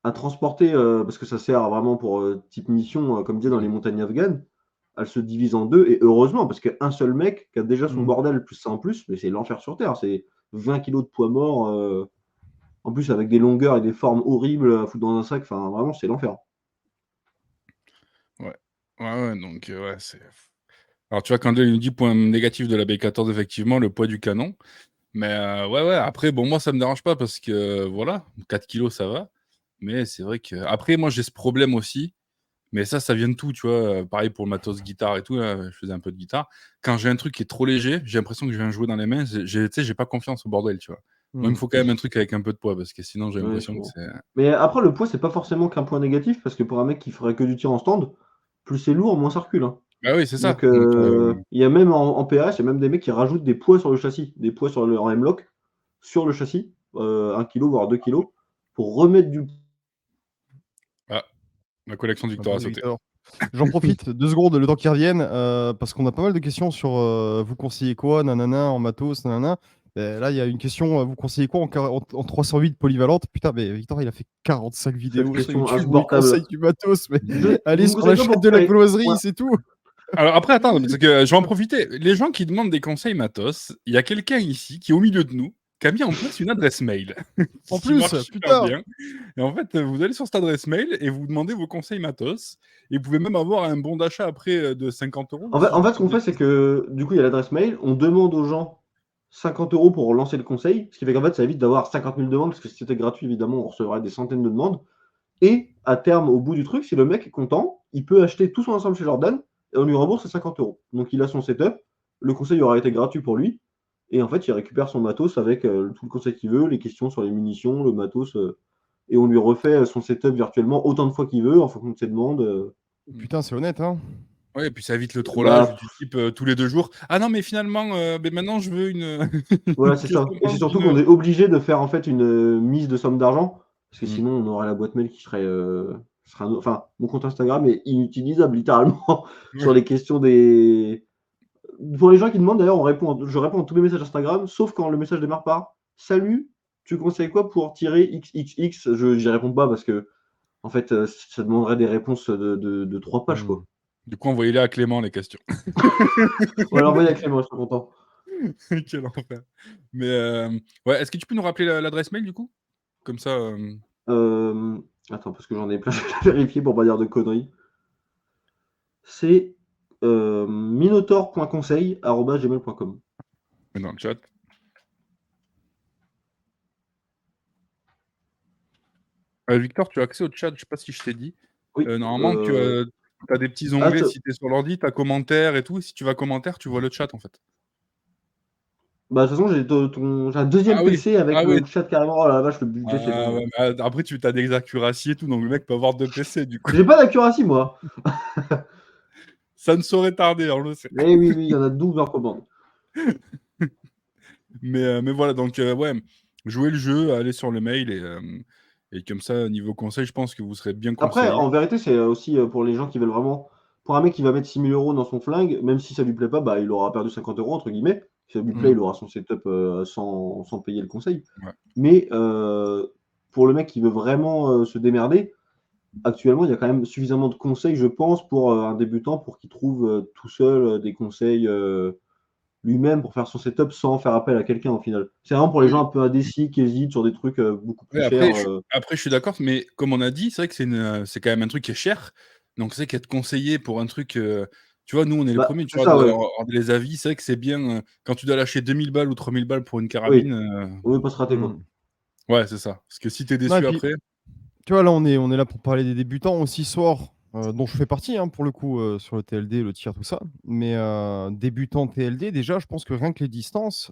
à transporter, parce que ça sert vraiment pour type mission, comme disait dans les montagnes afghanes. Elle se divise en deux, et heureusement, parce qu'un seul mec qui a déjà son Mm. bordel, plus ça en plus, mais c'est l'enfer sur Terre. C'est 20 kilos de poids mort, en plus avec des longueurs et des formes horribles à foutre dans un sac. Enfin, vraiment, c'est l'enfer. Ouais. Ouais, ouais, donc ouais, c'est alors tu vois, quand il nous dit point négatif de la B14, effectivement, le poids du canon. Mais ouais, ouais, après, bon, moi, ça me dérange pas parce que, voilà, 4 kilos, ça va. Mais c'est vrai que après, moi, j'ai ce problème aussi, mais ça vient de tout, tu vois? Pareil pour le matos guitare et tout, là, je faisais un peu de guitare. Quand j'ai un truc qui est trop léger, j'ai l'impression que je viens jouer dans les mains, tu sais, j'ai pas confiance au bordel, tu vois? Moi, il me Mm. faut quand même un truc avec un peu de poids parce que sinon, j'ai Ouais, je l'impression que comprends. c'est Mais après, le poids, c'est pas forcément qu'un point négatif, parce que pour un mec qui ferait que du tir en stand, plus c'est lourd, moins ça recule, hein. Bah oui, c'est ça. Donc, Donc, il y a même en PH, il y a même des mecs qui rajoutent des poids sur le châssis, des poids en M-Lock sur le châssis, 1 kg voire 2 kg pour remettre du ah, ma collection de Ah Victor bah a oui, sauté. Victor. J'en profite 2 secondes, le temps qu'ils reviennent, parce qu'on a pas mal de questions sur, vous conseillez quoi, nanana, en matos, nanana. Là, il y a une question, vous conseillez quoi en 308 polyvalente? Putain, mais Victor, il a fait 45 cette vidéos sur question YouTube où il conseille insupportable. du matos, mais Vous allez me sur la conseillez quoi chaîne pour de la créer? gauloiserie, Voilà. c'est tout. Alors après, attends, parce que je vais en profiter. Les gens qui demandent des conseils matos, il y a quelqu'un ici qui est au milieu de nous, qui a mis en place une adresse mail En qui plus, marche super putain! bien. Et en fait, vous allez sur cette adresse mail et vous demandez vos conseils matos. Et vous pouvez même avoir un bon d'achat après de 50 €, En fait si je dis ce pas qu'on de fait, c'est bêtises. que, du coup, il y a l'adresse mail, on demande aux gens 50 € pour lancer le conseil, ce qui fait qu'en fait, ça évite d'avoir 50 000 demandes, parce que si c'était gratuit, évidemment, on recevrait des centaines de demandes. Et à terme, au bout du truc, si le mec est content, il peut acheter tout son ensemble chez Jordan et on lui rembourse les 50 €. Donc il a son setup, le conseil aura été gratuit pour lui et en fait, il récupère son matos avec, tout le conseil qu'il veut, les questions sur les munitions, le matos, et on lui refait, son setup virtuellement autant de fois qu'il veut en fonction de ses demandes, Putain, c'est honnête, hein? Ouais, et puis ça évite le trollage bah, du type tous les 2 jours. Ah non, mais finalement, ben maintenant je veux une, voilà, une c'est ça question et c'est pense surtout qu'on d'une. est obligé de faire, en fait, une, mise de somme d'argent parce que Mm. sinon on aurait la boîte mail qui serait, enfin, mon compte Instagram est inutilisable littéralement sur Ouais. les questions des pour les gens qui demandent d'ailleurs, je réponds à tous mes messages Instagram, sauf quand le message démarre par «Salut, tu conseilles quoi pour tirer XXX?» J'y réponds pas parce que en fait, ça demanderait des réponses de 3 pages, Mmh. quoi. Du coup, envoyez-les à Clément les questions. On va l'envoyer à Clément, je serai content. Quel enfer. Mais ouais, est-ce que tu peux nous rappeler l'adresse mail du coup? Comme ça, Attends parce que j'en ai plein, je vais la vérifier pour pas dire de conneries. C'est, minotaur.conseil@gmail.com. dans le chat. Victor, tu as accès au chat, je sais pas si je t'ai dit. Oui, Normalement, tu as des petits ah onglets tu si tu es sur l'ordi, tu as commentaires et tout. Si tu vas commentaires, tu vois le chat en fait. bah, de toute façon, j'ai un Ah deuxième oui, PC avec ah oui. le chat carrément. Oh la vache, le budget, c'est Ah bon, ouais, hein. mais après tu as des accuracies et tout, donc le mec peut avoir 2 PC du coup. J'ai pas d'accuracy moi. Ça ne saurait tarder, on le sait. Eh oui, oui, il y en a 12 en commande. Mais voilà, donc ouais, jouez le jeu, allez sur le mail et comme ça, niveau conseil, je pense que vous serez bien Après, conseillés. en vérité, c'est, aussi, pour les gens qui veulent vraiment pour un mec qui va mettre 6 000 € dans son flingue, même si ça lui plaît pas, bah, il aura perdu 50 € entre guillemets. Si ça lui plaît, Mmh. il aura son setup, sans payer le conseil. Ouais. Mais, pour le mec qui veut vraiment, se démerder, actuellement, il y a quand même suffisamment de conseils, je pense, pour, un débutant, pour qu'il trouve, tout seul, des conseils, lui-même pour faire son setup sans faire appel à quelqu'un au final. C'est vraiment pour les Oui. gens un peu indécis qui hésitent sur des trucs, beaucoup plus Ouais, chers, après je suis d'accord, mais comme on a dit, c'est vrai que c'est quand même un truc qui est cher. Donc c'est vrai qu'être conseillé pour un truc, tu vois, nous, on est les bah, premiers, tu c'est vois, ça, de ouais. regarder les avis. C'est vrai que c'est bien, quand tu dois lâcher 2 000 balles ou 3 000 balles pour une Oui, carabine, on veut pas se rater, quoi. Mmh. ouais, c'est ça. Parce que si tu es Non et déçu puis, après. tu vois, là, on est là pour parler des débutants aussi soir, dont je fais partie, hein, pour le coup, sur le TLD, le tir, tout ça. Mais, débutant TLD, déjà, je pense que rien que les distances,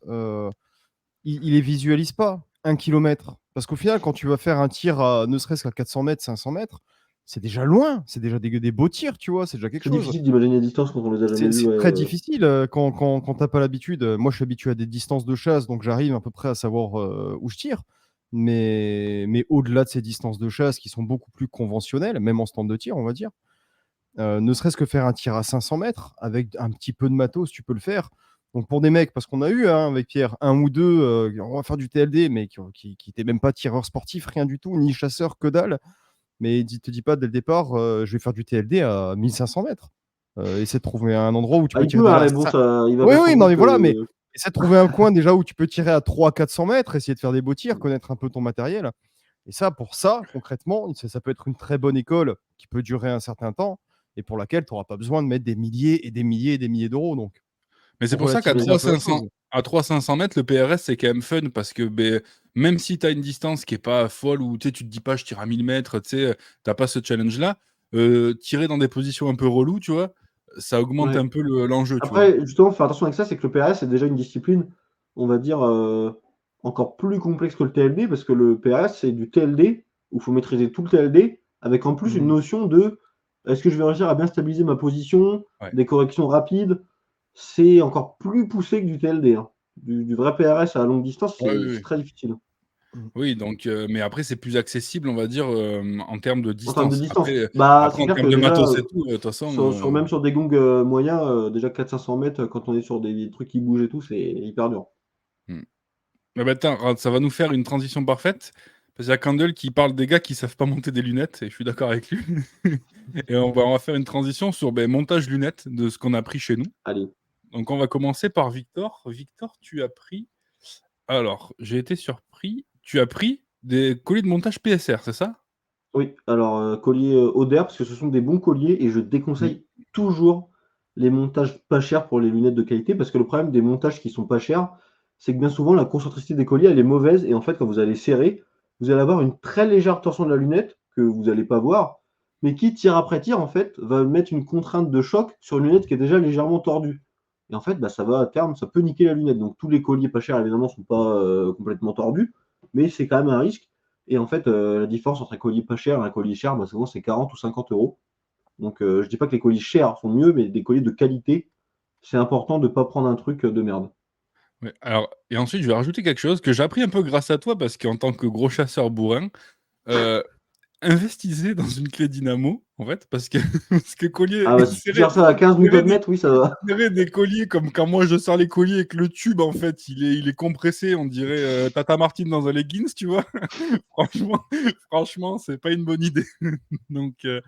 il les visualise pas, 1 kilomètre. Parce qu'au final, quand tu vas faire un tir à ne serait-ce qu'à 400 mètres, 500 mètres, c'est déjà loin, c'est déjà des beaux tirs, tu vois? C'est déjà quelque C'est chose. difficile d'imaginer les distances quand on les a jamais vues, C'est ouais, très difficile, quand tu as pas l'habitude. Moi, je suis habitué à des distances de chasse, donc j'arrive à peu près à savoir, où je tire. Mais au-delà de ces distances de chasse qui sont beaucoup plus conventionnelles, même en stand de tir, on va dire, ne serait-ce que faire un tir à 500 mètres avec un petit peu de matos, tu peux le faire. Donc pour des mecs, parce qu'on a eu, hein, avec Pierre, un ou deux, on va faire du TLD, mais qui étaient même pas tireurs sportifs, rien du tout, ni chasseurs, que dalle. Mais te dis pas dès le départ, je vais faire du TLD à 1500 mètres. Essaie de trouver un endroit où tu ah, peux il tirer peut, hein, déjà à mais bon, 5. ça il va Oui, bien sans oui, non, doute mais voilà, mais que essaie de trouver un coin déjà où tu peux tirer à 300-400 mètres, essayer de faire des beaux tirs, connaître un peu ton matériel. Et ça, pour ça, concrètement, ça peut être une très bonne école qui peut durer un certain temps et pour laquelle tu auras pas besoin de mettre des milliers et des milliers et des milliers d'euros. Donc, Mais c'est pour pour ça qu'à relativiser un peu la 300-500 chose. à 300-500 mètres, le PRS, c'est quand même fun parce que, beh, même si tu as une distance qui est pas folle ou tu sais, tu te dis pas: «Je tire à 1000 mètres», tu sais, tu pas ce challenge-là, tirer dans des positions un peu reloues, tu vois? Ça augmente ouais. un peu l'enjeu, tu vois? Après, justement, faut faire attention avec ça, c'est que le PRS, c'est déjà une discipline, on va dire, encore plus complexe que le TLD, parce que le PRS, c'est du TLD où il faut maîtriser tout le TLD, avec en plus une Mmh. notion de est-ce que je vais réussir à bien stabiliser ma position, Ouais. des corrections rapides? C'est encore plus poussé que du TLD, hein. Du vrai PRS à longue distance, Ouais, oui, c'est oui. très difficile. Oui, donc mais après c'est plus accessible, on va dire, en termes de En termes de distance. distance, Après bah, après c'est en clair que termes de déjà, matos et tout, de toute façon, même sur des gongs, moyens, déjà 400-500 mètres, quand on est sur des trucs qui bougent et tout, c'est hyper dur. mmh. Ah bah, attends, ça va nous faire une transition parfaite, parce qu'il y a Candle qui parle des gars qui savent pas monter des lunettes et je suis d'accord avec lui et on va faire une transition sur, beh, montage lunettes de ce qu'on a pris chez nous. Allez. Donc on va commencer par Victor. Victor, tu as pris alors, j'ai été surpris, tu as pris des colliers de montage PSR, c'est ça? Oui, alors, collier, Oder, parce que ce sont des bons colliers et je Mmh. déconseille toujours les montages pas chers pour les lunettes de qualité. Parce que le problème des montages qui sont pas chers, c'est que bien souvent la concentricité des colliers, elle est mauvaise et en fait, quand vous allez serrer, vous allez avoir une très légère torsion de la lunette que vous allez pas voir, mais qui, tir après tir, en fait, va mettre une contrainte de choc sur une lunette qui est déjà légèrement tordue et en fait, bah, ça va à terme, ça peut niquer la lunette. Donc tous les colliers pas chers évidemment sont pas, complètement tordus, mais c'est quand même un risque et en fait, la différence entre un collier pas cher et un collier cher, bah, souvent c'est 40 ou 50 €. Donc je dis pas que les colliers chers sont mieux, mais des colliers de qualité, c'est important de pas prendre un truc, de merde. Ouais, alors et ensuite je vais rajouter quelque chose que j'ai appris un peu grâce à toi parce qu'en tant que gros chasseur bourrin, heu, investissez dans une clé dynamo, en fait, parce que parce que collier Ah bah, si tu serrer tires ça à 15 serrer des Nm, oui, ça va. serrer des colliers comme quand moi je sers les colliers et que le tube en fait il est compressé, on dirait, Tata Martine dans un leggings, tu vois? Franchement franchement, c'est pas une bonne idée. Donc heu,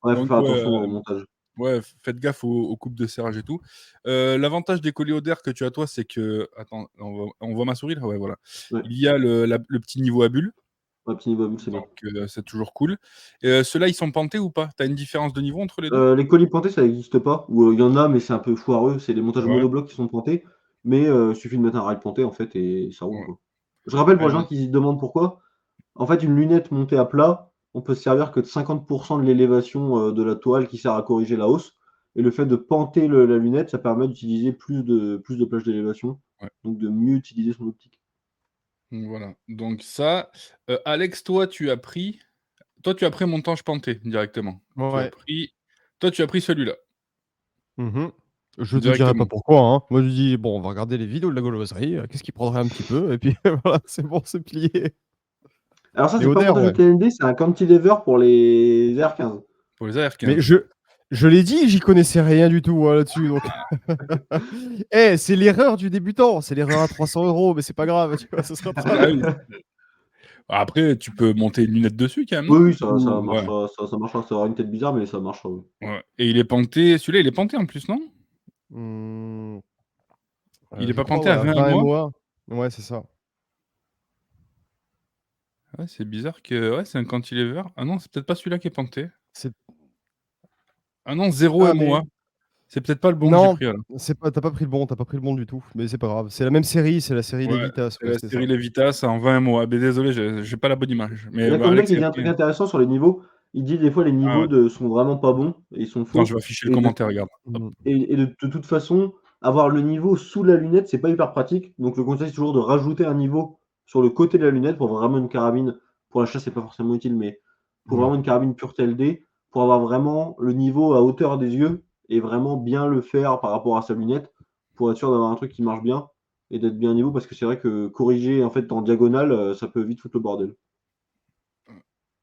Ouais, faut donc faire ouais, attention au montage. ouais, faites gaffe aux coupes de serrage et tout. L'avantage des colliers Oder que tu as toi, c'est que attends, on voit ma souris là? Ouais, voilà. Ouais, Il y a le petit niveau à bulles, un petit niveau à bulle, c'est bien. donc c'est toujours cool. Ceux-là, ils sont pentés ou pas? Tu as une différence de niveau entre les 2? Les colis pointés, ça existe pas ou, il y en a, mais c'est un peu foireux. C'est les montages Ouais, monoblocs qui sont pointés, mais il suffit de mettre un rail pointé, en fait et ça roule, ouais, quoi. Je rappelle pour ouais, les gens donc qui se demandent pourquoi, en fait, une lunette montée à plat, on peut se servir que de 50 de l'élévation, de la toile qui sert à corriger la hausse et le fait de panter la lunette, ça permet d'utiliser plus de plage d'élévation, ouais, donc de mieux utiliser son optique. donc voilà. Donc ça, Alex, toi tu as pris montage penté directement. Tu as Ouais. pris toi tu as pris celui-là, Mmh. Je te dirai pas directement. pourquoi, hein. Moi, je dis: «Bon, on va regarder les vidéos de la gauloiserie, qu'est-ce qui prendrait un petit peu?» et puis voilà, c'est bon, c'est plié. Alors ça, Mais c'est pas un Oder, montage de ouais. TND, c'est un cantilever pour les R15. Pour les Mais AR15. je l'ai dit, j'y connaissais rien du tout, moi, là-dessus, donc c'est l'erreur du débutant, c'est l'erreur à 300 €, mais c'est pas grave, tu vois? Ça se Ah rattrape. oui. Après, tu peux monter une lunette dessus quand même, Oui, non? oui, ça Ouais, marchera, ça marchera. Ça aura une tête bizarre, mais ça marchera, oui. ouais et il est penté celui-là, il est penté en plus, non? Mmh, Il est je pas crois, penté à ouais, à 20 20 MOA? MOA. Ouais, c'est ça. Ouais, c'est bizarre que ouais, c'est un cantilever. Ah non, c'est peut-être pas celui-là qui est penté. C'est Ah non, 0 ah, MOA. mais C'est peut-être pas le bon que j'ai non, pris alors. c'est pas tu pas pris le bon, tu pas pris le bon du tout, mais c'est pas grave. C'est la même série, c'est la série Ouais, Levitas, c'est ouais, la c'était ça. série Levitas en 20 MOA. Beh, désolé, j'ai pas la bonne image. Il Mais y a bah, Campbell Alex, qui il dit a un pris truc intéressant sur les niveaux. Il dit des fois les ah niveaux ouais. sont vraiment pas bons et ils sont Attends, je faux vais afficher le et de commentaire, regarde. Hop. Mmh. et de toute façon, avoir le niveau sous la lunette, c'est pas hyper pratique. Donc le conseil, c'est toujours de rajouter un niveau sur le côté de la lunette pour vraiment une carabine. Pour la chasse, c'est pas forcément utile, mais pour Mmh. vraiment une carabine pure TLD, pour avoir vraiment le niveau à hauteur des yeux et vraiment bien le faire par rapport à sa lunette, pour être sûr d'avoir un truc qui marche bien et d'être bien niveau. Parce que c'est vrai que corriger en fait en diagonale, ça peut vite foutre le bordel.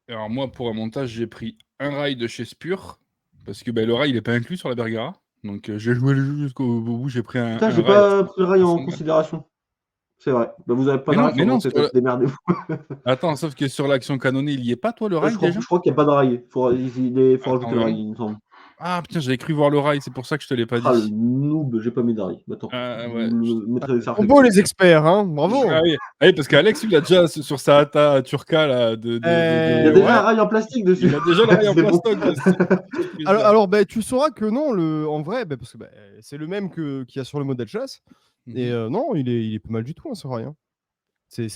Alors moi, pour un montage, j'ai pris un rail de chez Spur parce que, bah, le rail, il est pas inclus sur la Bergara. Donc j'ai joué le jeu jusqu'au bout, j'ai pris un Putain, un j'ai rail à pas pris le rail en 100 balles. considération. C'est vrai. Bah, vous avez pas de rail, Mais faudra non, peut-être démerder. attends, sauf que sur l'action canonnée, il y est pas toi le Je rail crois déjà? je crois qu'il y a pas de rail. Faut Attends, rajouter le rail, il me semble. ah putain, j'avais cru voir le rail, c'est pour ça que je te l'ai pas Ah, le dit. noob, j'ai pas mis de rail. Bah, tant pis, Ah vous ouais, le mettrez ça Combo réflexion. les experts, hein, ah bravo! oui, ah oui, parce qu'Alex, lui, il a déjà sur sa Hata Turca là Il y a déjà ouais, un rail en plastique dessus. il a déjà le rail en C'est bon. plastoc dessus. Quel Alors plaisir. alors, beh, tu sauras que non, en vrai, parce que, c'est le même qu'il y a sur le modèle chasse Mmh et mh. non, il est pas mal du tout, hein, ce rail, hein. C'est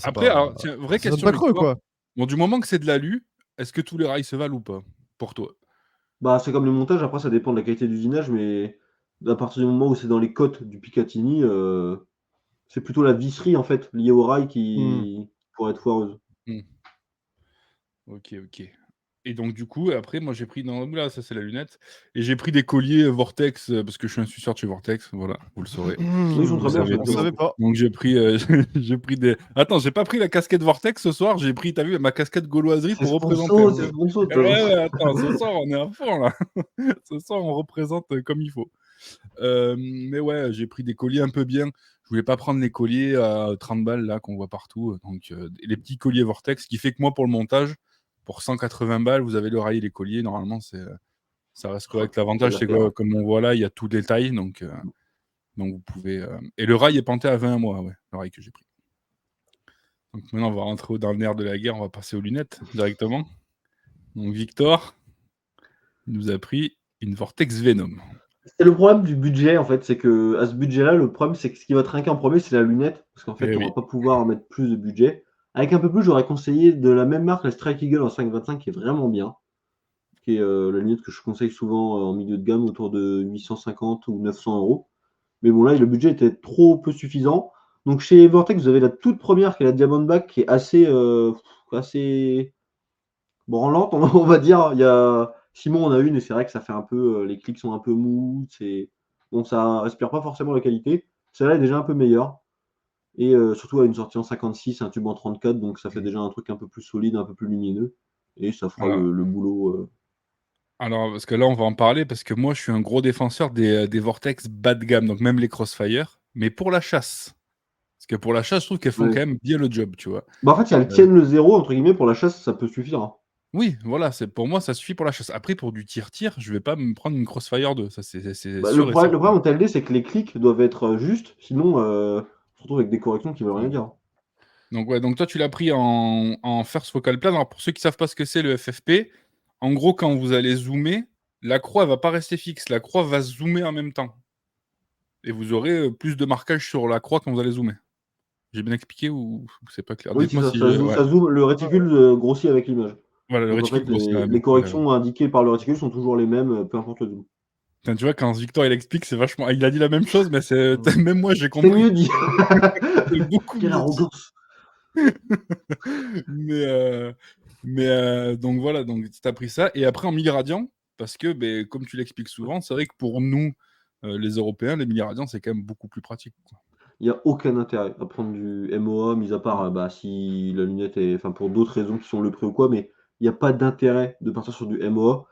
Après, alors pas tiens, vraie ça sonne question, pas creux, Victor. quoi. Bon, du moment que c'est de l'alu, est-ce que tous les rails se valent ou pas? Pour toi? Bah, c'est comme les montages, après ça dépend de la qualité d'usinage, mais à partir du moment où c'est dans les côtes du Picatinny, c'est plutôt la visserie, en fait, liée au rail Mmh. qui pourrait être foireuse. Mmh. OK, OK. Et donc, du coup, après, moi, j'ai pris dans là, ça, c'est la lunette. Et j'ai pris des colliers Vortex parce que je suis un suceur de chez Vortex. Voilà, vous le saurez. Ils sont très Vous bien, savez On tout. savait pas. Donc, j'ai pris, j'ai pris des. Attends, j'ai pas pris la casquette Vortex ce soir. J'ai pris, t'as vu, ma casquette gauloiserie C'est pour représenter un sponsor, c'est peu. sponsor. Ouais, attends, ce soir, on est à fond là. Ce soir, on représente comme il faut. Mais ouais, j'ai pris des colliers un peu bien. Je voulais pas prendre les colliers à 30 balles là qu'on voit partout. Donc, les petits colliers Vortex, qui fait que moi, pour le montage, pour 180 balles, vous avez le rail et les colliers. Normalement, ça reste correct. L'avantage, c'est que comme on voit là, il y a tout détail. Donc vous pouvez. Et le rail est panté à 20 mois, ouais, le rail que j'ai pris. Donc maintenant, on va rentrer dans le nerf de la guerre. On va passer aux lunettes directement. Donc Victor nous a pris une Vortex Venom. C'est le problème du budget, en fait, c'est que à ce budget-là, le problème, c'est que ce qui va trinquer en premier, c'est la lunette, parce qu'en fait, Eh on va oui. pas pouvoir mettre plus de budget. Avec un peu plus, j'aurais conseillé de la même marque, la Strike Eagle en 5,25, qui est vraiment bien, qui est la lunette que je conseille souvent en milieu de gamme, autour de 850 ou 900 euros. Mais bon, là, le budget était trop peu suffisant. Donc chez Vortex, vous avez la toute première, qui est la Diamondback, qui est assez branlante, on va dire. Il y a Simon en a une et c'est vrai que ça fait un peu, les clics sont un peu mous, bon, ça respire pas forcément la qualité. Celle-là est déjà un peu meilleure et surtout elle a une sortie en 56, un tube en 34, donc ça fait déjà un truc un peu plus solide, un peu plus lumineux et ça fera Alors, le boulot. alors, parce que là, on va en parler, parce que moi, je suis un gros défenseur des Vortex bas de gamme, donc même les Crossfire, mais pour la chasse. Parce que pour la chasse, je trouve qu'elles font Ouais. quand même bien le job, tu vois. Bah, en fait, si elles Euh, tiennent le 0 entre guillemets pour la chasse, ça peut suffire, hein. oui, voilà, pour moi, ça suffit pour la chasse. Après, pour du tir-tir, je vais pas me prendre une Crossfire 2, ça c'est Bah, le sûr et problème certain. en TLD, c'est que les clics doivent être justes, sinon on se retrouve avec des corrections qui veulent rien dire. Donc, ouais, donc toi, tu l'as pris en first focal plane. Alors, pour ceux qui savent pas ce que c'est le FFP, en gros, quand vous allez zoomer, la croix, elle va pas rester fixe. La croix va zoomer en même temps. Et vous aurez plus de marquage sur la croix quand vous allez zoomer. J'ai bien expliqué ou c'est pas clair? Oui, c'est Dites-moi ça, si j'ai. Ouais. ça zoome, le réticule grossit avec l'image. Voilà, le Donc en fait, réticule grossit. Ouais, les ouais. corrections indiquées par le réticule sont toujours les mêmes, peu importe le zoom. Putain, tu vois, quand Victor il explique, c'est vachement. Il a dit la même chose, mais c'est même moi j'ai C'est compris. mieux dit. C'est beaucoup Quelle mieux dit. arrogance. Mais donc voilà, donc tu as pris ça. Et après en milliradian, parce que ben, comme tu l'expliques souvent, c'est vrai que pour nous, les Européens, les milliradians, c'est quand même beaucoup plus pratique, quoi. Il y a aucun intérêt à prendre du MOA, mis à part, bah, si la lunette est enfin pour d'autres raisons qui sont le prix ou quoi, mais il y a pas d'intérêt de partir sur du MOA.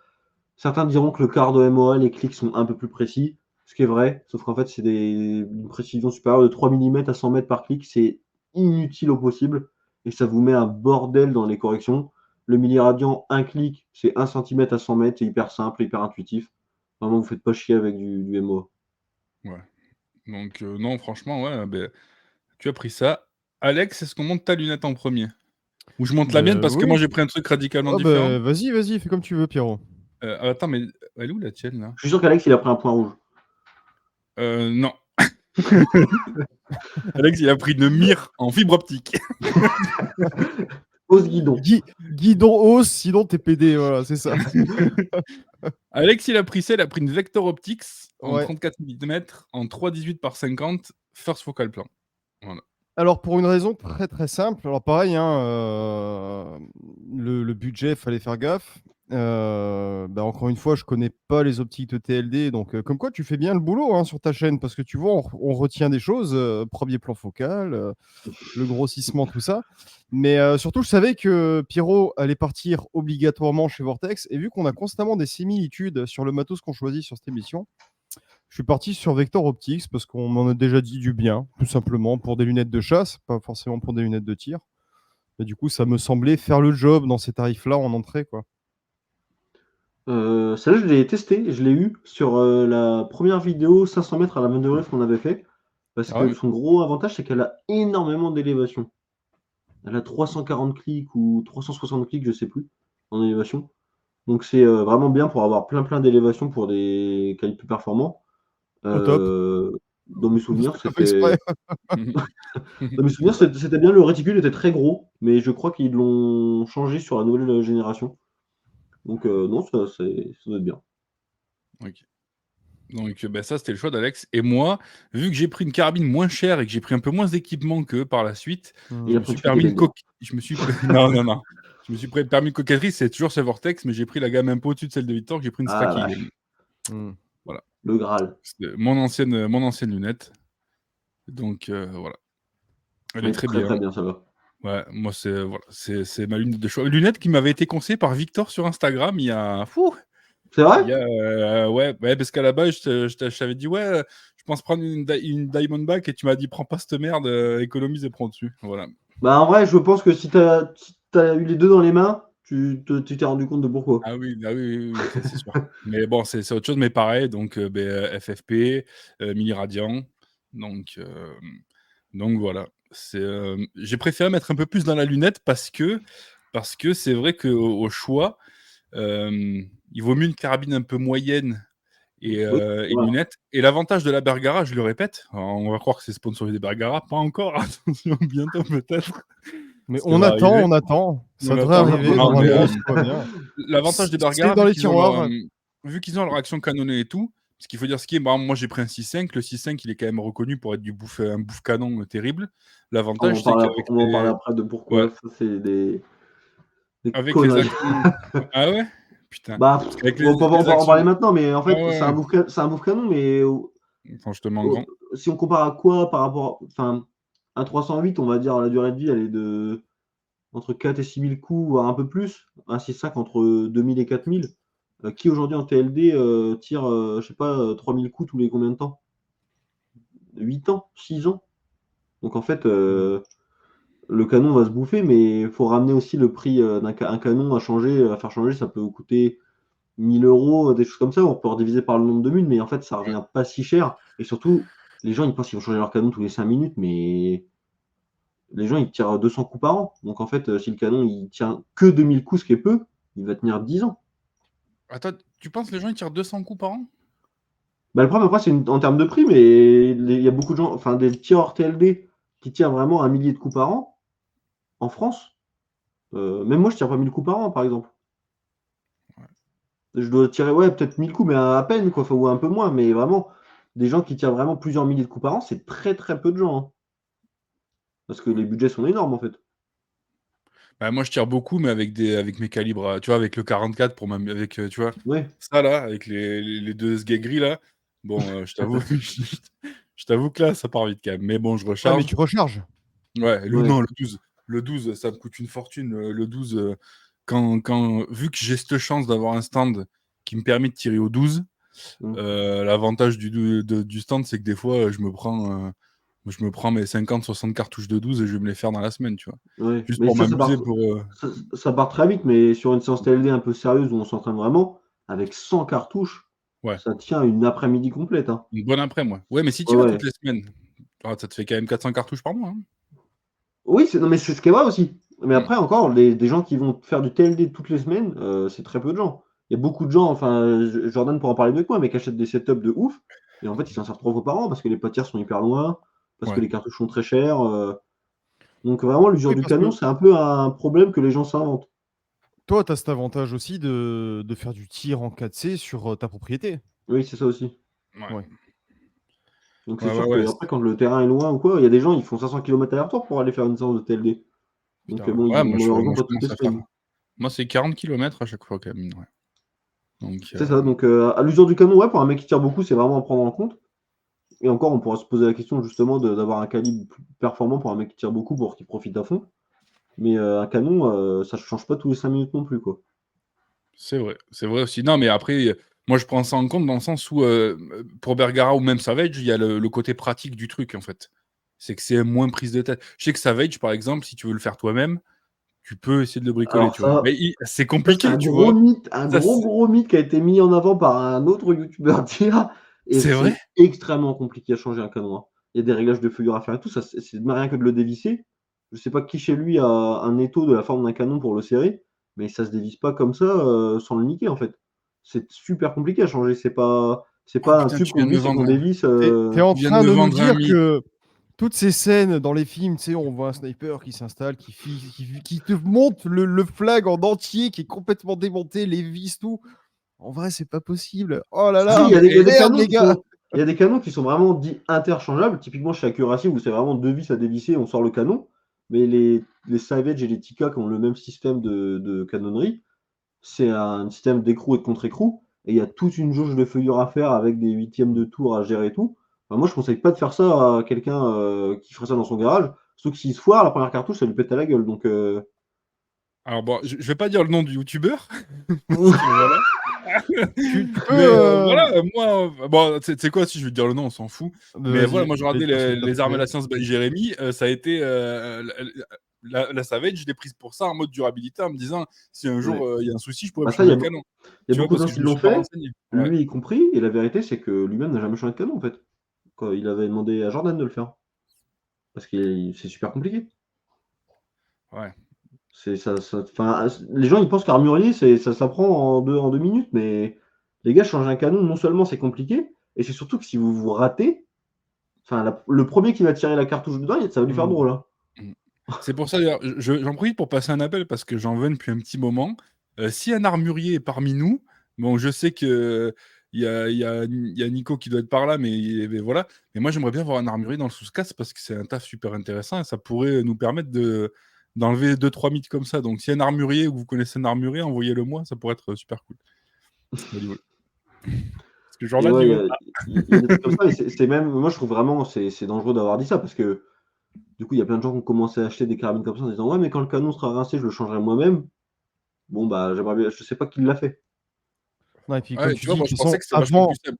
Certains diront que le quart de MOA, les clics sont un peu plus précis, ce qui est vrai, sauf qu'en fait, c'est une précision supérieure de 3 millimètres à 100 mètres par clic, c'est inutile au possible et ça vous met un bordel dans les corrections. Le milliradian, un clic, c'est 1 centimètre à 100 mètres, c'est hyper simple, hyper intuitif. Vraiment, vous faites pas chier avec du MOA. Ouais. Donc non, franchement, ouais, ben, tu as pris ça. Alex, est-ce qu'on monte ta lunette en premier? Ou je monte la mienne parce que moi Oui. j'ai pris un truc radicalement Oh, différent. vas-y, fais comme tu veux, Pierrot. Attends, mais elle est où la tienne là? Je suis sûr qu'Alex, il a pris un point rouge. Non. Alex, il a pris une mire en fibre optique. Pose guidon. Guidon hausse, sinon t'es PD, voilà, c'est ça. Alex, il a pris ça, il a pris une Vector Optics en Ouais. 34 mm, en 3,18 par 50, first focal plan. Voilà. Alors pour une raison très très simple, alors pareil, hein, le budget, fallait faire gaffe. Bah, encore une fois, je connais pas les optiques de TLD, donc comme quoi tu fais bien le boulot hein, sur ta chaîne, parce que tu vois, on retient des choses, premier plan focal, le grossissement, tout ça. Mais surtout, je savais que Pierrot allait partir obligatoirement chez Vortex, et vu qu'on a constamment des similitudes sur le matos qu'on choisit sur cette émission, je suis parti sur Vector Optics parce qu'on m'en a déjà dit du bien, tout simplement, pour des lunettes de chasse, pas forcément pour des lunettes de tir. Et du coup, ça me semblait faire le job dans ces tarifs-là en entrée, quoi. Celle-là, je l'ai testée, je l'ai eu sur la première vidéo 500 mètres à la Vendée qu'on avait fait. Parce Ah que ouais son gros avantage, c'est qu'elle a énormément d'élévation. Elle a 340 clics ou 360 clics, je sais plus, en élévation. Donc c'est vraiment bien pour avoir plein d'élévation pour des calibres plus performants. Au top. Dans mes souvenirs, Fais pas exprès. c'était bien. Le réticule était très gros, mais je crois qu'ils l'ont changé sur la nouvelle génération. Donc non, ça doit être bien. Ok. Donc, ça, c'était le choix d'Alex. Et moi, vu que j'ai pris une carabine moins chère et que j'ai pris un peu moins d'équipement qu'eux par la suite, Il je a me pris suis celui permis qu'il une aime bien. je me suis non. Je me suis permis une coquetterie, c'est toujours chez Vortex, mais j'ai pris la gamme un peu au-dessus de celle de Victor, j'ai pris une Ah la Straki. vache, Mmh. Voilà. le Graal. C'est mon ancienne lunette. Donc, voilà. Elle est Elle est très très bien. très bien, ça va. Ouais, moi, c'est ma lunette de choix. Lunette qui m'avait été conseillée par Victor sur Instagram il y a C'est vrai? ouais, parce qu'à la base, je t'avais dit: «Ouais, je pense prendre une Diamondback» et tu m'as dit: «Prends pas cette merde, économise et prends dessus». Voilà. Bah, en vrai, je pense que si t'as eu les 2 dans les mains, tu t'es rendu compte de pourquoi. Oui, ça c'est sûr. Mais bon, c'est autre chose, mais pareil, donc FFP, Mini Radiant, donc voilà. J'ai préféré mettre un peu plus dans la lunette parce que c'est vrai qu'au choix, il vaut mieux une carabine un peu moyenne Oui, et voilà. lunettes. Et l'avantage de la Bergara, je le répète, alors on va croire que c'est sponsorisé Bergara, pas encore, attention, bientôt peut-être, Mais ça va arriver. on attend. On Ça devrait attend, arriver non, mais normalement, si tout va bien. l'avantage des C'est Bergara, dans les tiroirs. vu qu'ils ont leur action canonnée et tout, parce qu'il faut dire ce qui est, par exemple, moi j'ai pris un 6.5, le 6.5 il est quand même reconnu pour être un bouffe canon terrible. L'avantage c'est qu'avec On va en parler après de pourquoi ouais, ça c'est des avec les conneries. actions ah ouais? Putain, Bah, parce qu'avec on va les pas en actions parler maintenant, mais en ah fait, ouais, c'est un bouffe canon, mais franchement grand. si on compare à quoi par rapport enfin, un 308, on va dire la durée de vie, elle est de entre 4 et 6 000 coups, voire un peu plus. Un 6.5 entre 2 000 et 4 000. Qui aujourd'hui en TLD, tire, je sais pas, 3 000 coups tous les combien de temps? 8 ans? 6 ans? Donc en fait, le canon va se bouffer, mais il faut ramener aussi le prix, un canon à faire changer, ça peut coûter 1 000 €, des choses comme ça. On peut rediviser par le nombre de mules, mais en fait, ça revient pas si cher et surtout, les gens, ils pensent qu'ils vont changer leur canon tous les 5 minutes, mais les gens, ils tirent 200 coups par an. Donc en fait, si le canon, il tient que 2 000 coups, ce qui est peu, il va tenir 10 ans. Attends, tu penses que les gens ils tirent 200 coups par an? Bah, le problème après, c'est en termes de prix, mais il y a beaucoup de gens, enfin des tireurs TLD qui tirent vraiment 1 millier de coups par an en France. Même moi, je tire pas 1 000 coups par an, par exemple. Je dois tirer, ouais, peut-être 1 000 coups, mais à peine, quoi, enfin, ou un peu moins. Mais vraiment, des gens qui tirent vraiment plusieurs milliers de coups par an, c'est très très peu de gens, hein. Parce que les budgets sont énormes, en fait. Bah, moi je tire beaucoup, mais avec mes calibres, tu vois, avec le 44 avec, tu vois? Ouais. Ça là, avec les 2 sgegris là, bon, je t'avoue je t'avoue que là, ça part vite quand même. Mais bon, je Ouais, mais recharge. tu recharges. Ouais, Ouais. non, le 12. Le 12, ça me coûte une fortune, le 12, vu que j'ai cette chance d'avoir un stand qui me permet de tirer au 12, Mmh. l'avantage du stand, c'est que des fois, je me prends mes 50-60 cartouches de 12 et je vais me les faire dans la semaine, tu vois? Ouais. Juste Mais pour m'amuser pour, ça part très vite, mais sur une séance TLD un peu sérieuse où on s'entraîne vraiment, avec 100 cartouches, ouais, ça tient une après-midi complète, hein. une bonne après, moi. Ouais, mais si Ouais, tu vas ouais. toutes les semaines, ça te fait quand même 400 cartouches par mois, hein? Oui, non, mais c'est ce qui est vrai aussi. Mais Mmh. après encore, les des gens qui vont faire du TLD toutes les semaines, c'est très peu de gens. Il y a beaucoup de gens, enfin, Jordan pourra en parler mieux que moi, mais qui achètent des setups de ouf et en fait, ils s'en servent 3 fois par an parce que les potières sont hyper loin, parce que Ouais. les cartouches sont très chères, donc vraiment l'usure Oui, du parce canon, que c'est un peu un problème que les gens s'inventent. toi, tu as cet avantage aussi de faire du tir en 4C sur, ta propriété. Oui, c'est ça aussi. Ouais. Ouais. Donc c'est Ouais, ouais, sûr ouais, qu'après quand le terrain est loin ou quoi, il y a des gens, ils font 500 kilomètres aller-retour pour aller faire une séance de TLD. Donc putain, bon, ils ouais, vont malheureusement moi je pas toutes les commence à faire semaines. moi, c'est 40 kilomètres à chaque fois quand même, mine de rien. Donc C'est ça, donc à l'usure du canon, ouais, pour un mec qui tire beaucoup, c'est vraiment à prendre en compte. Et encore, on pourra se poser la question justement d'avoir un calibre plus performant pour un mec qui tire beaucoup pour qu'il profite à fond. Mais un canon, ça ne change pas tous les 5 minutes non plus, quoi. c'est vrai aussi. Non, mais après, moi je prends ça en compte dans le sens où, pour Bergara ou même Savage, il y a le côté pratique du truc, en fait. C'est que c'est moins prise de tête. Je sais que Savage, par exemple, si tu veux le faire toi-même, tu peux essayer de le bricoler, Alors tu vois? Mais ça, c'est c'est compliqué, un tu vois? gros mythe, Ça c'est gros mythe qui a été mis en avant par un autre youtubeur tir et c'est vrai? c'est extrêmement compliqué à changer un canon, hein. Il y a des réglages de feuillure à faire et tout, ça c'est rien que de le dévisser. Je sais pas qui chez lui a un étau de la forme d'un canon pour le serrer, mais ça se dévisse pas comme ça, sans le niquer, en fait. C'est super compliqué à changer, c'est Oh pas un putain, tube qu'on visse et qu'on dévisse, Tu es en tu viens de train me de nous vendre un dire mythe. que toutes ces scènes dans les films, tu sais, on voit un sniper qui s'installe, qui te monte le flag en entier, qui est complètement démonté, les vis, tout. En vrai, c'est pas possible. Oh là Si, là, il y a des merde, canons les qui gars. sont il y a des canons qui sont vraiment dits interchangeables. Typiquement chez Accuracy où c'est vraiment 2 vis à dévisser, on sort le canon. Mais les Savage et les Tika qui ont le même système de canonnerie, c'est un système d'écrou et de contre-écrou. Et il y a toute une jauge de feuillure à faire avec des huitièmes de tour à gérer et tout. Enfin, moi, je conseille pas de faire ça à quelqu'un qui ferait ça dans son garage. Surtout que s'il se foire, la première cartouche, ça lui pète à la gueule. Donc, Alors bon, je vais pas dire le nom du youtubeur, parce que voilà. Tu peux. Mais voilà, moi, bon, tu sais quoi, si je vais te dire le nom, on s'en fout. Mais voilà, Vas-y, moi je je vais regardais te dire ce que t'as les armes et trouvé. la science by Jérémy, ça a été la Savage, je l'ai prise pour ça en mode durabilité, en me disant si un jour ouais. il y a un souci, je pourrais Bah me ça, il changer y le a, canon. il y a Tu vois, beaucoup de parce gens que qui je me l'ont suis pas fait, renseigné. Ouais. lui y compris. Et la vérité, c'est que lui-même n'a jamais changé de canon, en fait. Quoi, il avait demandé à Jordan de le faire. Parce que c'est super compliqué. Ouais. Enfin, les gens ils pensent qu'armurier, ça s'apprend en 2 minutes, mais les gars, changer un canon, non seulement c'est compliqué, et c'est surtout que si vous vous ratez, enfin, le premier qui va tirer la cartouche dedans, ça va lui faire drôle. Hein. Mm. C'est pour ça, d'ailleurs, j'en profite pour passer un appel parce que j'en veux depuis un petit moment. Si un armurier est parmi nous, bon, je sais que il y a Nico qui doit être par là, mais voilà. Mais moi, j'aimerais bien voir un armurier dans le sous-casse parce que c'est un taf super intéressant et ça pourrait nous permettre d'enlever 2-3 mythes comme ça. Donc, si y a un armurier ou vous connaissez un armurier, envoyez-le moi, ça pourrait être super cool. Voilà. Parce que Et Jordan, ouais, il veut pas. il y a des trucs comme ça, et c'est même, moi je trouve vraiment, c'est dangereux d'avoir dit ça, parce que du coup, il y a plein de gens qui ont commencé à acheter des carabines comme ça en disant, ouais, mais quand le canon sera rincé, je le changerai moi-même. Bon, bah, j'aimerais bien, je sais pas qui l'a fait. Non, et puis comme Ouais, tu tu vois, dis, de moi, je toute pensais façon, que c'était vachement plus simple.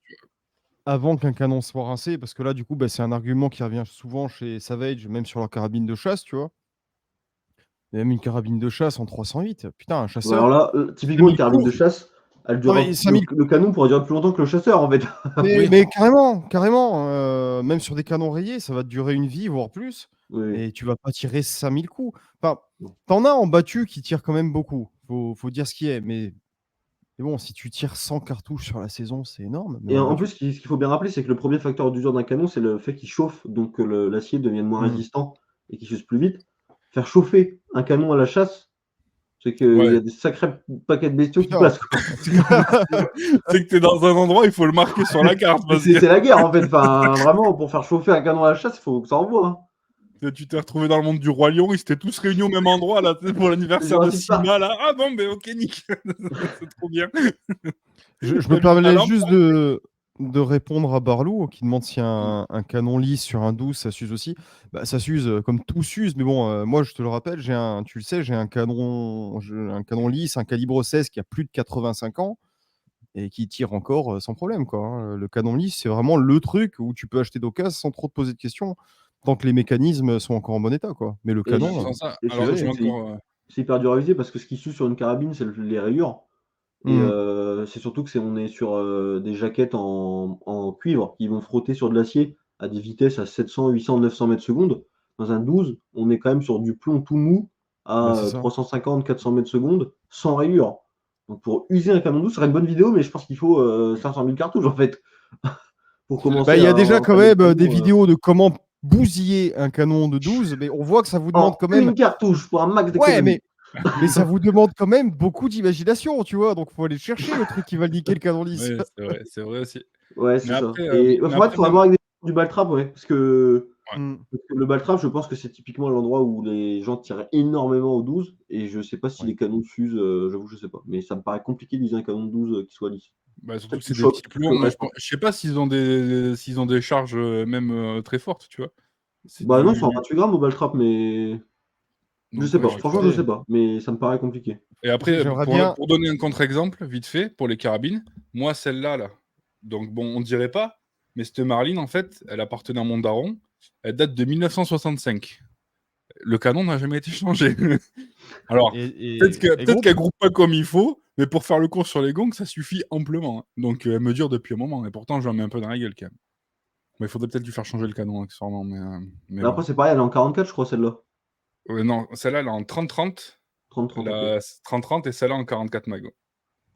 avant qu'un canon soit rincé, parce que là, du coup, bah, c'est un argument qui revient souvent chez Savage, même sur leur carabine de chasse, tu vois. Et même une carabine de chasse en 308. Putain, un Ouais, alors chasseur, là, typiquement, une 5000 carabine de cours. chasse, elle Non, durera, mais 5000. le canon pourra durer plus longtemps que le chasseur, en fait. Mais, Oui. mais carrément, carrément. Même sur des canons rayés, ça va te durer une vie, voire plus. Oui. Et tu vas pas tirer 5000 coups. Enfin, Non. t'en as en battu qui tirent quand même beaucoup. Faut dire ce qui est. Mais bon, si tu tires 100 cartouches sur la saison, c'est énorme. Mais Et en en battu. plus, ce qu'il faut bien rappeler, c'est que le premier facteur d'usure d'un canon, c'est le fait qu'il chauffe, donc que l'acier devienne moins Mm. résistant et qu'il s'use plus vite. Faire chauffer un canon à la chasse, c'est qu'il y Ouais. a des sacrés paquets de bestiaux qui Putain. passent. Quoi. C'est que t'es dans un endroit, il faut le marquer sur la carte. Parce que C'est la guerre, en fait. Enfin, vraiment, pour faire chauffer un canon à la chasse, il faut que ça envoie. Hein. tu t'es retrouvé dans le monde du Roi Lion, ils s'étaient tous réunis au même endroit là, tu sais, pour C'est l'anniversaire de Jurassic Park. Simba là. Ah bon, ben ok, nickel. C'est trop bien. Je me T'as mis ta permets lampe, juste hein. de répondre à Barlou qui demande si un canon lisse sur un 12 ça s'use aussi. Bah, ça s'use comme tout s'use, mais bon, moi je te le rappelle, tu le sais, j'ai un canon lisse, un calibre 16 qui a plus de 85 ans et qui tire encore sans problème, quoi. Hein. Le canon lisse, c'est vraiment le truc où tu peux acheter d'occasion sans trop te poser de questions, tant que les mécanismes sont encore en bon état, quoi. Mais le Et, canon, Sans ça, et c'est alors je vrai, vais encore. c'est hyper dur à viser parce que ce qui s'use sur une carabine, c'est les rayures. Et mmh, c'est surtout que on est sur des jaquettes en cuivre qui vont frotter sur de l'acier à des vitesses à 700, 800, 900 mètres secondes. Dans un 12, on est quand même sur du plomb tout mou bah, à c'est ça. 350, 400 mètres secondes sans rayures. Donc pour user un canon 12, ce serait une bonne vidéo, mais je pense qu'il faut 500 000 cartouches en fait pour Bah, commencer il y a à déjà quand entamer le même des canon. vidéos de comment bousiller un canon de 12, mais on voit que ça vous demande En quand même. une cartouche pour un max Ouais, d'économie. mais ça vous demande quand même beaucoup d'imagination, tu vois. Donc faut aller chercher le truc qui va niquer le canon lisse. Ouais, c'est vrai aussi. Ouais, Mais c'est ça. après, Et il mais faudrait après même. voir avec du baltrap, ouais, Ouais. Mmh. parce que le baltrap, je pense que c'est typiquement l'endroit où les gens tirent énormément au 12 et je sais pas si Ouais. les canons fusent, j'avoue, je sais pas. Mais ça me paraît compliqué d'utiliser un canon de 12 qui soit lisse. Bah, surtout Peut-être que qu'il c'est des petits choque, plombs. que Je sais pas s'ils ont des charges même très fortes, tu vois. C'est bah non, ils sont à du. 28 grammes au baltrap, mais je Donc sais ouais, pas. je sais Franchement, pas. je sais pas, mais ça me paraît compliqué. Et après, J'aimerais bien. pour donner un contre-exemple, vite fait, pour les carabines, moi, celle-là, là, donc bon, on dirait pas, mais cette Marline, en fait, elle appartenait à mon daron, elle date de 1965. Le canon n'a jamais été changé. Alors, Et peut-être gros. qu'elle groupe pas comme il faut, mais pour faire le cours sur les gongs, ça suffit amplement. Hein. Donc, elle me dure depuis un moment, et pourtant, j'en mets un peu dans la gueule, quand même. Mais il faudrait peut-être lui faire changer le canon, accessoirement, mais Mais après, bon. c'est pareil, elle est en 44, je crois, celle-là. Non, celle-là, elle est en 30-30, 30-30, OK. la 30-30, et celle-là en 44 mago.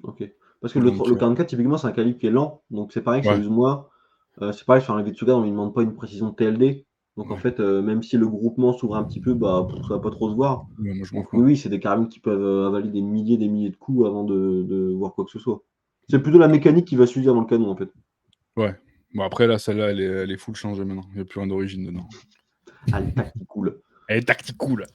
OK. Parce que Donc, le 44, typiquement, c'est un calibre qui est lent, donc c'est pareil que ça ouais. use moins. C'est pareil sur un Vetsuga, on lui demande pas une précision de TLD. Donc en Ouais. fait, même si le groupement s'ouvre un petit peu, bah, ça va pas trop se voir. Ouais, moi, je m'en Donc fous. oui, c'est des carabines qui peuvent avaler des milliers de coups avant de voir quoi que ce soit. C'est plutôt la mécanique qui va suivre dans le canon, en fait. Ouais. Bon, après, là, celle-là, elle est full changée maintenant. Il n'y a plus rien d'origine dedans. Ah, les tactiques cool. Elle est tacticool.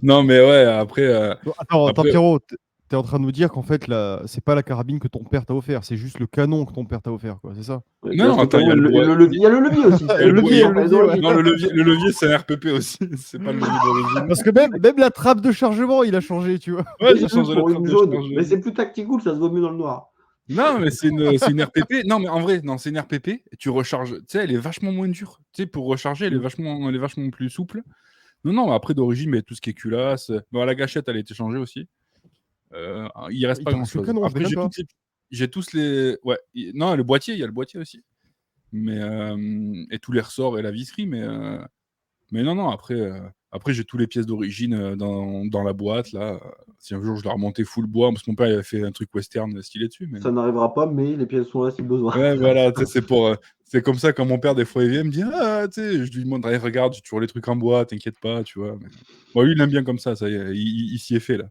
Non, mais ouais, après. Bon, attends, Après- Pierrot, t'es en train de nous dire qu'en fait, c'est pas la carabine que ton père t'a offert, c'est juste le canon que ton père t'a offert, quoi, c'est ça? Ouais, Non, parce que attends, il y a le levier. Il y a le levier aussi. Le levier, Ils ont pas les origines. Non, le levier, c'est un RPP aussi. C'est pas le levier d'origine. Parce que même la trappe de chargement, il a changé, tu vois. Ouais, Oui, j'ai changé la pour trappe une de jaune. charge. Mais c'est plus tactique cool, ça se voit mieux dans le noir. Non, mais c'est une RPP. Non, mais en vrai, non, c'est une RPP. Tu recharges. Tu sais, elle est vachement moins dure. Tu sais, pour recharger, elle est vachement plus souple. Non, après d'origine, mais tout ce qui est culasse. Bon, la gâchette, elle a été changée aussi. Il reste Il pas te grand reste le chose. canon, Après, je déconne j'ai tous les. Ouais. Non, le boîtier, il y a le boîtier aussi. Mais et tous les ressorts et la visserie, mais non. Après, j'ai tous les pièces d'origine dans la boîte là. Si un jour je dois remonter full bois, parce que mon père il avait fait un truc western stylé dessus. Mais... Ça n'arrivera pas, mais les pièces sont là si besoin. Ouais, voilà, tu sais, c'est pour. C'est comme ça quand mon père des fois il vient me dit ah, tu sais, je lui demande allez, regarde, j'ai toujours les trucs en bois, t'inquiète pas, tu vois. Mais... Bon, lui il aime bien comme ça y est, il s'y est fait là.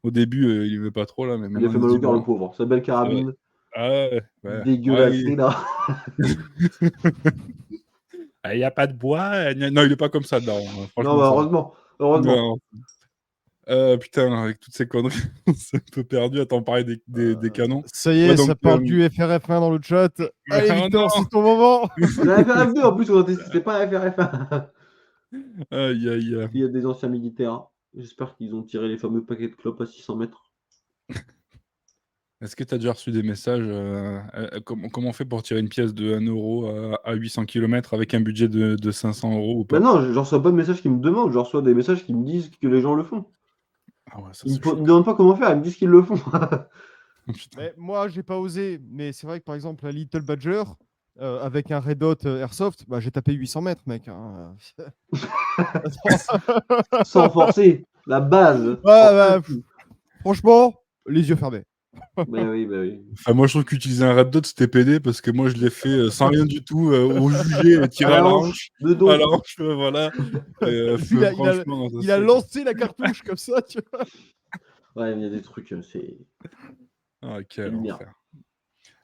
Au début, il veut pas trop là, mais Il a maintenant fait il se mal au dit cœur, le bon. pauvre. Sa belle carabine Ah ouais. dégueulassée, là. Il n'y a pas de bois. Non, il est pas comme ça dedans. Non, Franchement, bah, ça va. heureusement. Heureusement. Non. Putain, avec toutes ces conneries, on s'est un peu perdu à t'en parler des canons. Ça y est, Ouais, donc, ça parle du FRF1 dans le chat. Allez, oh Victor, non. c'est ton moment. La FRF2, en plus, on a testé, c'était pas la FRF1. Aïe. Il y a des anciens militaires. J'espère qu'ils ont tiré les fameux paquets de clopes à 600 mètres. Est-ce que tu as déjà reçu des messages comment on fait pour tirer une pièce de 1 euro à 800 km avec un budget de 500 euros ou pas? Bah non, je reçois pas de messages qui me demandent, je reçois des messages qui me disent que les gens le font. Ah ouais, ça Ils c'est me chaud. demandent pas comment faire, ils me disent qu'ils le font. Putain. Mais moi, j'ai pas osé. Mais c'est vrai que par exemple, la Little Badger, avec un Red Dot Airsoft, bah, j'ai tapé 800 mètres, mec. Hein. Sans forcer, la base. Ouais, bah, franchement, les yeux fermés. Bah oui. Enfin, moi je trouve qu'utiliser un Red Dot c'était pédé parce que moi je l'ai fait sans rien du tout au jugé, tiré à la hanche, de dos. à la hanche, voilà. Et, franchement, il a lancé la cartouche comme ça, tu vois. Ouais, il y a des trucs, c'est. Ah, quel une enfer.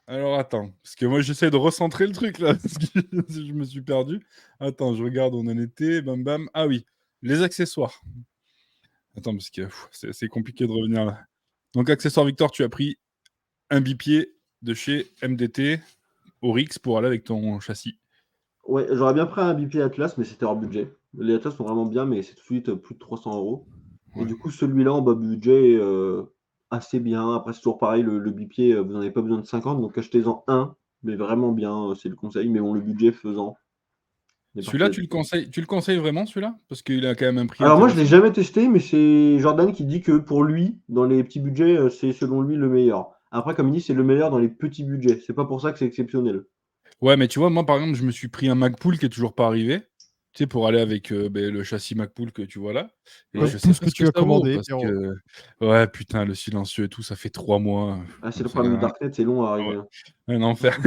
Alors attends, parce que moi j'essaie de recentrer le truc là, parce que je me suis perdu. Attends, je regarde où on en était, bam. Ah oui, les accessoires. Attends, parce que c'est compliqué de revenir là. Donc accessoires Victor, tu as pris un bipied de chez MDT Oryx pour aller avec ton châssis. Ouais, j'aurais bien pris un bipied Atlas, mais c'était hors budget. Les Atlas sont vraiment bien, mais c'est tout de suite plus de 300 euros. Ouais. Et du coup, celui-là en bas budget, assez bien. Après, c'est toujours pareil, le bipied, vous n'en avez pas besoin de 50, donc achetez-en un, mais vraiment bien, c'est le conseil. Mais bon, le budget faisant. Celui-là, tu le conseilles vraiment, celui-là? Parce qu'il a quand même un prix Alors moi, je l'ai intéressant. jamais testé, mais c'est Jordan qui dit que pour lui, dans les petits budgets, c'est selon lui le meilleur. Après, comme il dit, c'est le meilleur dans les petits budgets. C'est pas pour ça que c'est exceptionnel. Ouais, mais tu vois, moi, par exemple, je me suis pris un Magpul qui est toujours pas arrivé. Tu sais, pour aller avec le châssis Magpul que tu vois là. Et Comme je tout sais ce pas que ce tu que as ça vaut, commandé, parce Pierrot. que... Ouais, putain, le silencieux et tout, ça fait 3 mois. Ah, c'est le problème du Darknet, c'est long à arriver. Un enfer.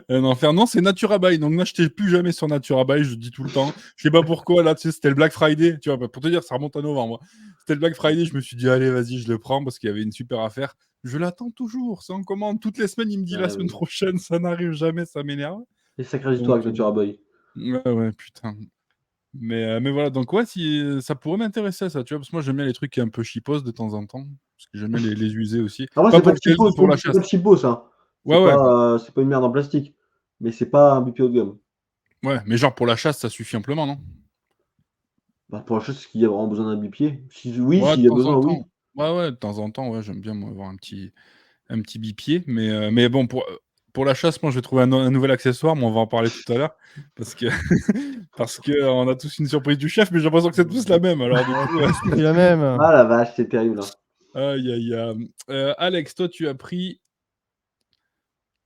Un enfer. Non, c'est Naturabuy. Donc, n'achetez plus jamais sur Naturabuy, je le dis tout le temps. Je sais pas pourquoi, là, tu sais, c'était le Black Friday. Tu vois, pour te dire, ça remonte à novembre. C'était le Black Friday, je me suis dit, allez, vas-y, je le prends parce qu'il y avait une super affaire. Je l'attends toujours, c'est en commande. Toutes les semaines, il me dit la semaine prochaine, ça n'arrive jamais, ça m'énerve. Les sacrées histoires avec Naturabuy. Ouais, putain. Mais voilà, donc ouais, si, ça pourrait m'intéresser, ça, tu vois, parce que moi, j'aime bien les trucs un peu cheapos de temps en temps. Parce que j'aime bien les user aussi. Alors, Pas c'est pour pas le cheapos, pour la chasse. c'est pas cheapos, ça. Ouais, ouais. C'est pas une merde en plastique. Mais c'est pas un bipied haut de gamme. Ouais, mais genre pour la chasse, ça suffit amplement, non? Bah, pour la chose, est-ce qu'il y a vraiment besoin d'un bipied? Oui, Ouais, s'il de y a temps besoin, en oui. temps. Ouais, de temps en temps, ouais, j'aime bien moi, avoir un petit bipied. Mais bon, pour la chasse, moi, je vais trouver un nouvel accessoire, mais on va en parler tout à l'heure. Parce que on a tous une surprise du chef, mais j'ai l'impression que c'est tous la même. Alors, du coup, Tous pris la même. Ah la vache, c'est terrible. aïe. Alex, toi, tu as pris.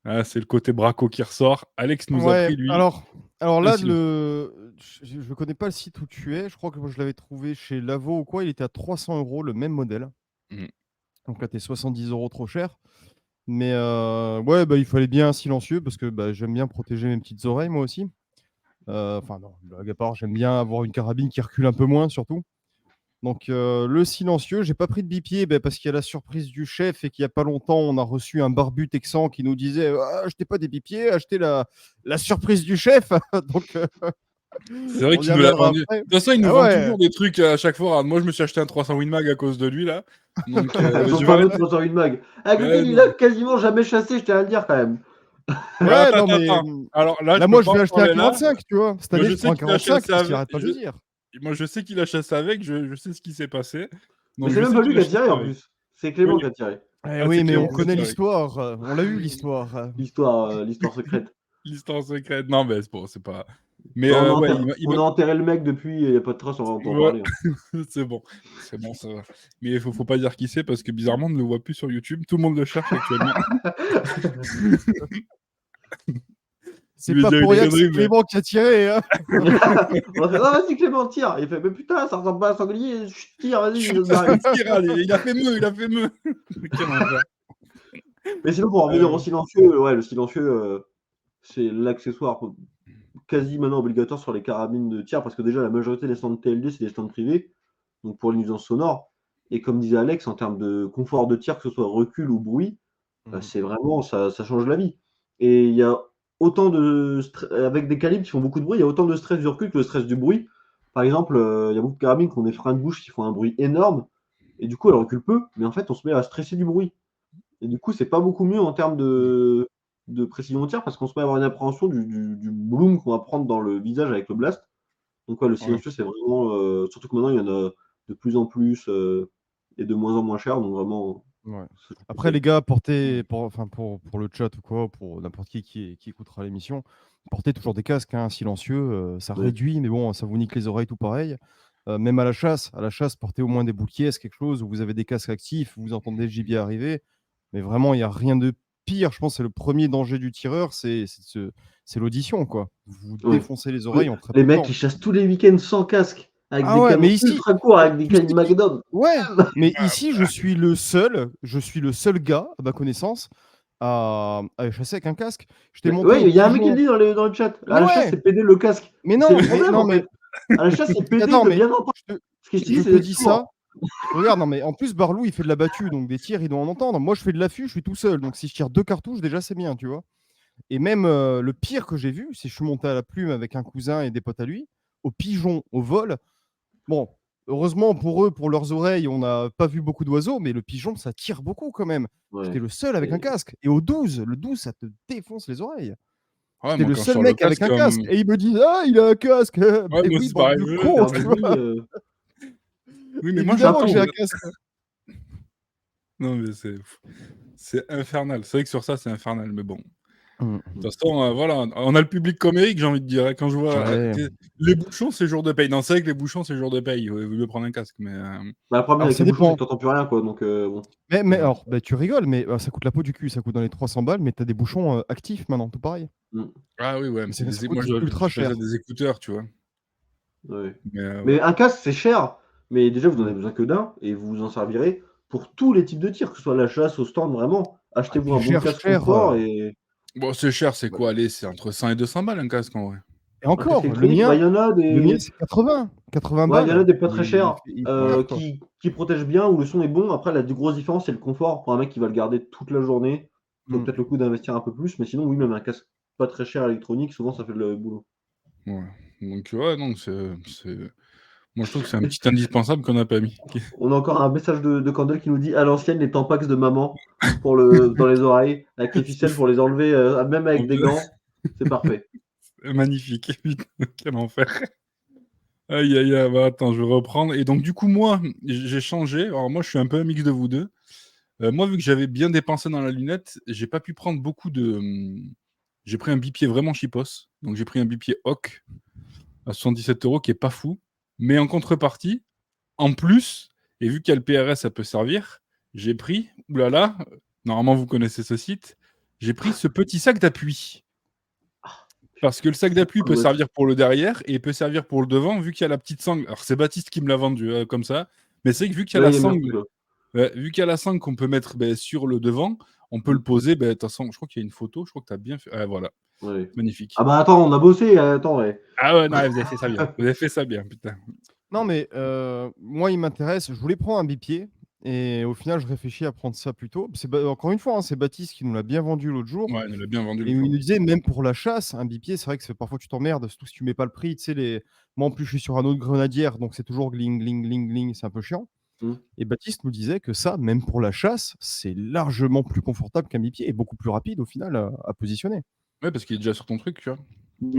Ah, c'est le côté braco qui ressort. Alex nous a Ouais, pris, lui. alors là, Sinon. je connais pas le site où tu es. Je crois que moi, je l'avais trouvé chez Lavo ou quoi. Il était à 300 € le même modèle. Donc là, t'es 70 € trop cher. Mais ouais, bah, il fallait bien un silencieux parce que bah, j'aime bien protéger mes petites oreilles, moi aussi. Enfin, non, blague à part, j'aime bien avoir une carabine qui recule un peu moins, surtout. Donc le silencieux, j'ai pas pris de bipied parce qu'il y a la surprise du chef et qu'il y a pas longtemps, on a reçu un barbu texan qui nous disait achetez pas des bipieds, achetez la surprise du chef. Donc C'est vrai on y qu'il nous l'a reviendra vendu. De après. toute façon, il nous Ah vend ouais. toujours des trucs à chaque fois. Moi, je me suis acheté un 300 Winmag à cause de lui, là. Donc, Son je vais fameux arrêter. 301 mag. Avec lequel il Non. a quasiment jamais chassé, je tiens à le dire quand même. Ouais, Ouais, attends, non mais attends. Alors là, là, je peux moi, je pas vais en acheter un parler là. 45, tu vois. Cette Moi, année, je je prends sais un qu'il a 45 chassé parce qu'il avec. arrête pas de le dire. Moi, je sais qu'il a chassé avec. Je sais ce qui s'est passé. Mais Donc, c'est je même sais pas lui qu'il qui a a tiré chassé en avec. plus. C'est Clément Oui. qui a tiré. Eh Ah, oui, c'est mais Clément on qui a connaît tiré. l'histoire. On l'a eu, l'histoire. L'histoire secrète. L'histoire secrète. Non, mais bon, c'est pas. Mais Bah, ouais, on a enterré le mec depuis, il n'y a pas de trace, on va en Ouais. parler. Hein. C'est bon, ça va. Mais il faut pas dire qui c'est parce que bizarrement, on ne le voit plus sur YouTube. Tout le monde le cherche actuellement. C'est Je vais pas dire pour une rien que c'est connerie, mais. Clément qui a tiré. Hein. On a fait, ah, vas-y Clément, tire. Il fait, mais putain, ça ressemble pas à un sanglier. Chut, tire, vas-y. Il a fait mieux. Quel enfer. Mais sinon, pour en revenir au silencieux, ouais, le silencieux, c'est l'accessoire quasi maintenant obligatoire sur les carabines de tir parce que déjà, la majorité des stands de TLD, c'est des stands privés, donc pour les nuisances sonores. Et comme disait Alex, en termes de confort de tir, que ce soit recul ou bruit, c'est vraiment, ça change la vie. Et il y a autant de avec des calibres qui font beaucoup de bruit, il y a autant de stress du recul que de stress du bruit. Par exemple, il y a beaucoup de carabines qui ont des freins de bouche qui font un bruit énorme, et du coup, elles reculent peu, mais en fait, on se met à stresser du bruit. Et du coup, c'est pas beaucoup mieux en termes de précision au tir parce qu'on se met à avoir une appréhension du bloom qu'on va prendre dans le visage avec le blast. Donc, ouais, le silencieux, c'est vraiment, surtout que maintenant, il y en a de plus en plus et de moins en moins cher, donc vraiment. Ouais. Après, les gars, pour le chat ou quoi, pour n'importe qui écoutera l'émission, portez toujours des casques hein, silencieux. Ça Ouais. réduit, mais bon, ça vous nique les oreilles tout pareil. Même à la chasse, portez au moins des boules caisses, quelque chose où vous avez des casques actifs, vous entendez le gibier arriver. Mais vraiment, il n'y a rien de pire. Je pense que c'est le premier danger du tireur, c'est l'audition, quoi. Vous Ouais. défoncez les oreilles en très Les peu de mecs temps. qui chassent tous les week-ends sans casque, avec Ah des ouais, canons mais ici, ultra courts, avec des tu sais canons Magnum. Ouais, mais ici, je suis le seul gars, à ma connaissance, à chasser avec un casque. Je t'ai montré Ouais, au il y a un mec qui le pigeon. dit dans le chat. À la chasse, Ouais, c'est PD le casque. mais C'est non, le mais problème, non, en mais fait. À la chasse, c'est PD attends, de mais bien entendre. je te, Ce qui se dit, je c'est te d'être dis sourd. ça. Regarde, non, mais en plus, Barlou, il fait de la battue, donc des tirs, il doit en entendre. Moi, je fais de l'affût, je suis tout seul. Donc, si je tire 2 cartouches, déjà, c'est bien, tu vois. Et même le pire que j'ai vu, c'est que je suis monté à la plume avec un cousin et des potes à lui, au pigeon, au vol. Bon, heureusement pour eux, pour leurs oreilles, on n'a pas vu beaucoup d'oiseaux, mais le pigeon, ça tire beaucoup quand même. J'étais Ouais. le seul avec un casque. Et au 12, le 12, ça te défonce les oreilles. Ouais, J'étais moi, le quand je seul sors le mec avec casque. un casque. Et ils me disent ah, il a un casque. Ouais, Mais moi, oui, c'est bande pareil. de Ouais, cons, Alors, tu du vois. coup, Oui, mais moi, Évidemment j'entends. que j'ai un casque. Non, mais c'est infernal. C'est vrai que sur ça, c'est infernal. Mais bon. Mmh. De toute façon, voilà, on a le public comme Eric, j'ai envie de dire. Quand je vois Ouais. les bouchons, c'est jour de paye. Non, c'est vrai que les bouchons, c'est jour de paye. Il vaut mieux prendre un casque. Mais le problème Alors, avec ça les bouchons, c'est dépend. que t'entends plus rien, quoi. Donc, bon. Mais alors, tu rigoles, mais ça coûte la peau du cul. Ça coûte dans les 300 balles, mais tu as des bouchons actifs maintenant, tout pareil. Ah oui, ouais. Mais Ça moi, coûte ultra je faisais cher. des écouteurs, tu vois. Ouais. Mais Mais ouais. un casque, c'est cher. Mais déjà, vous en avez besoin que d'un et vous vous en servirez pour tous les types de tirs, que ce soit la chasse, au stand, vraiment. Et Achetez-vous puis un bon casque confort et Bon, c'est cher, c'est quoi? Allez, c'est entre 100 et 200 balles un casque en vrai. Et un casque encore, électronique. Bah, il y en a le mien, des. c'est 80 Ouais, il y en a balles. des pas très chers Il fait cher, quoi. qui protègent bien, où le son est bon. Après, la grosse différence, c'est le confort. Pour un mec qui va le garder toute la journée, ça vaut Mmh. peut-être le coup d'investir un peu plus. Mais sinon, oui, même un casque pas très cher électronique, souvent, ça fait le boulot. Ouais. Donc, ouais, non, moi, je trouve que c'est un petit indispensable qu'on n'a pas mis. On a encore un message de Candle qui nous dit à l'ancienne les tampax de maman dans les oreilles, avec les ficelles pour les enlever, même avec des gants, c'est parfait. Magnifique. Quel enfer. Aïe, aïe, aïe. Bah, attends, je vais reprendre. Et donc, du coup, moi, j'ai changé. Alors, moi, je suis un peu un mix de vous deux. Moi, vu que j'avais bien dépensé dans la lunette, j'ai pas pu prendre beaucoup de. J'ai pris un bipied vraiment chipos. Donc, j'ai pris un bipied Hawk à 77 € qui est pas fou. Mais en contrepartie, en plus, et vu qu'il y a le PRS, ça peut servir, j'ai pris, oulala, normalement vous connaissez ce site, j'ai pris ce petit sac d'appui. Parce que le sac d'appui peut servir pour le derrière et il peut servir pour le devant, vu qu'il y a la petite sangle. Alors c'est Baptiste qui me l'a vendu comme ça, mais c'est que vu qu'il y a la sangle, vu qu'il y a la sangle qu'on peut mettre sur le devant, on peut le poser. De toute façon, je crois qu'il y a une photo, je crois que tu as bien fait. Voilà, Ouais. magnifique. Ah bah attends, on a bossé, attends, ouais. Ah ouais, non, vous avez fait ça bien. Vous avez fait ça bien, putain. Non, mais moi, il m'intéresse. Je voulais prendre un bipied et au final, je réfléchis à prendre ça plus tôt. Encore une fois, hein, c'est Baptiste qui nous l'a bien vendu l'autre jour Ouais, elle l'a bien vendu et le fois. il nous disait même pour la chasse, un bipied, c'est vrai que parfois tu t'emmerdes, surtout si tu mets pas le prix. Tu sais, moi, en plus, je suis sur un autre grenadière, donc c'est toujours gling, gling, gling, gling, c'est un peu chiant. Mmh. Et Baptiste nous disait que ça, même pour la chasse, c'est largement plus confortable qu'un bipied et beaucoup plus rapide au final à positionner. Ouais, parce qu'il est déjà sur ton truc, tu vois.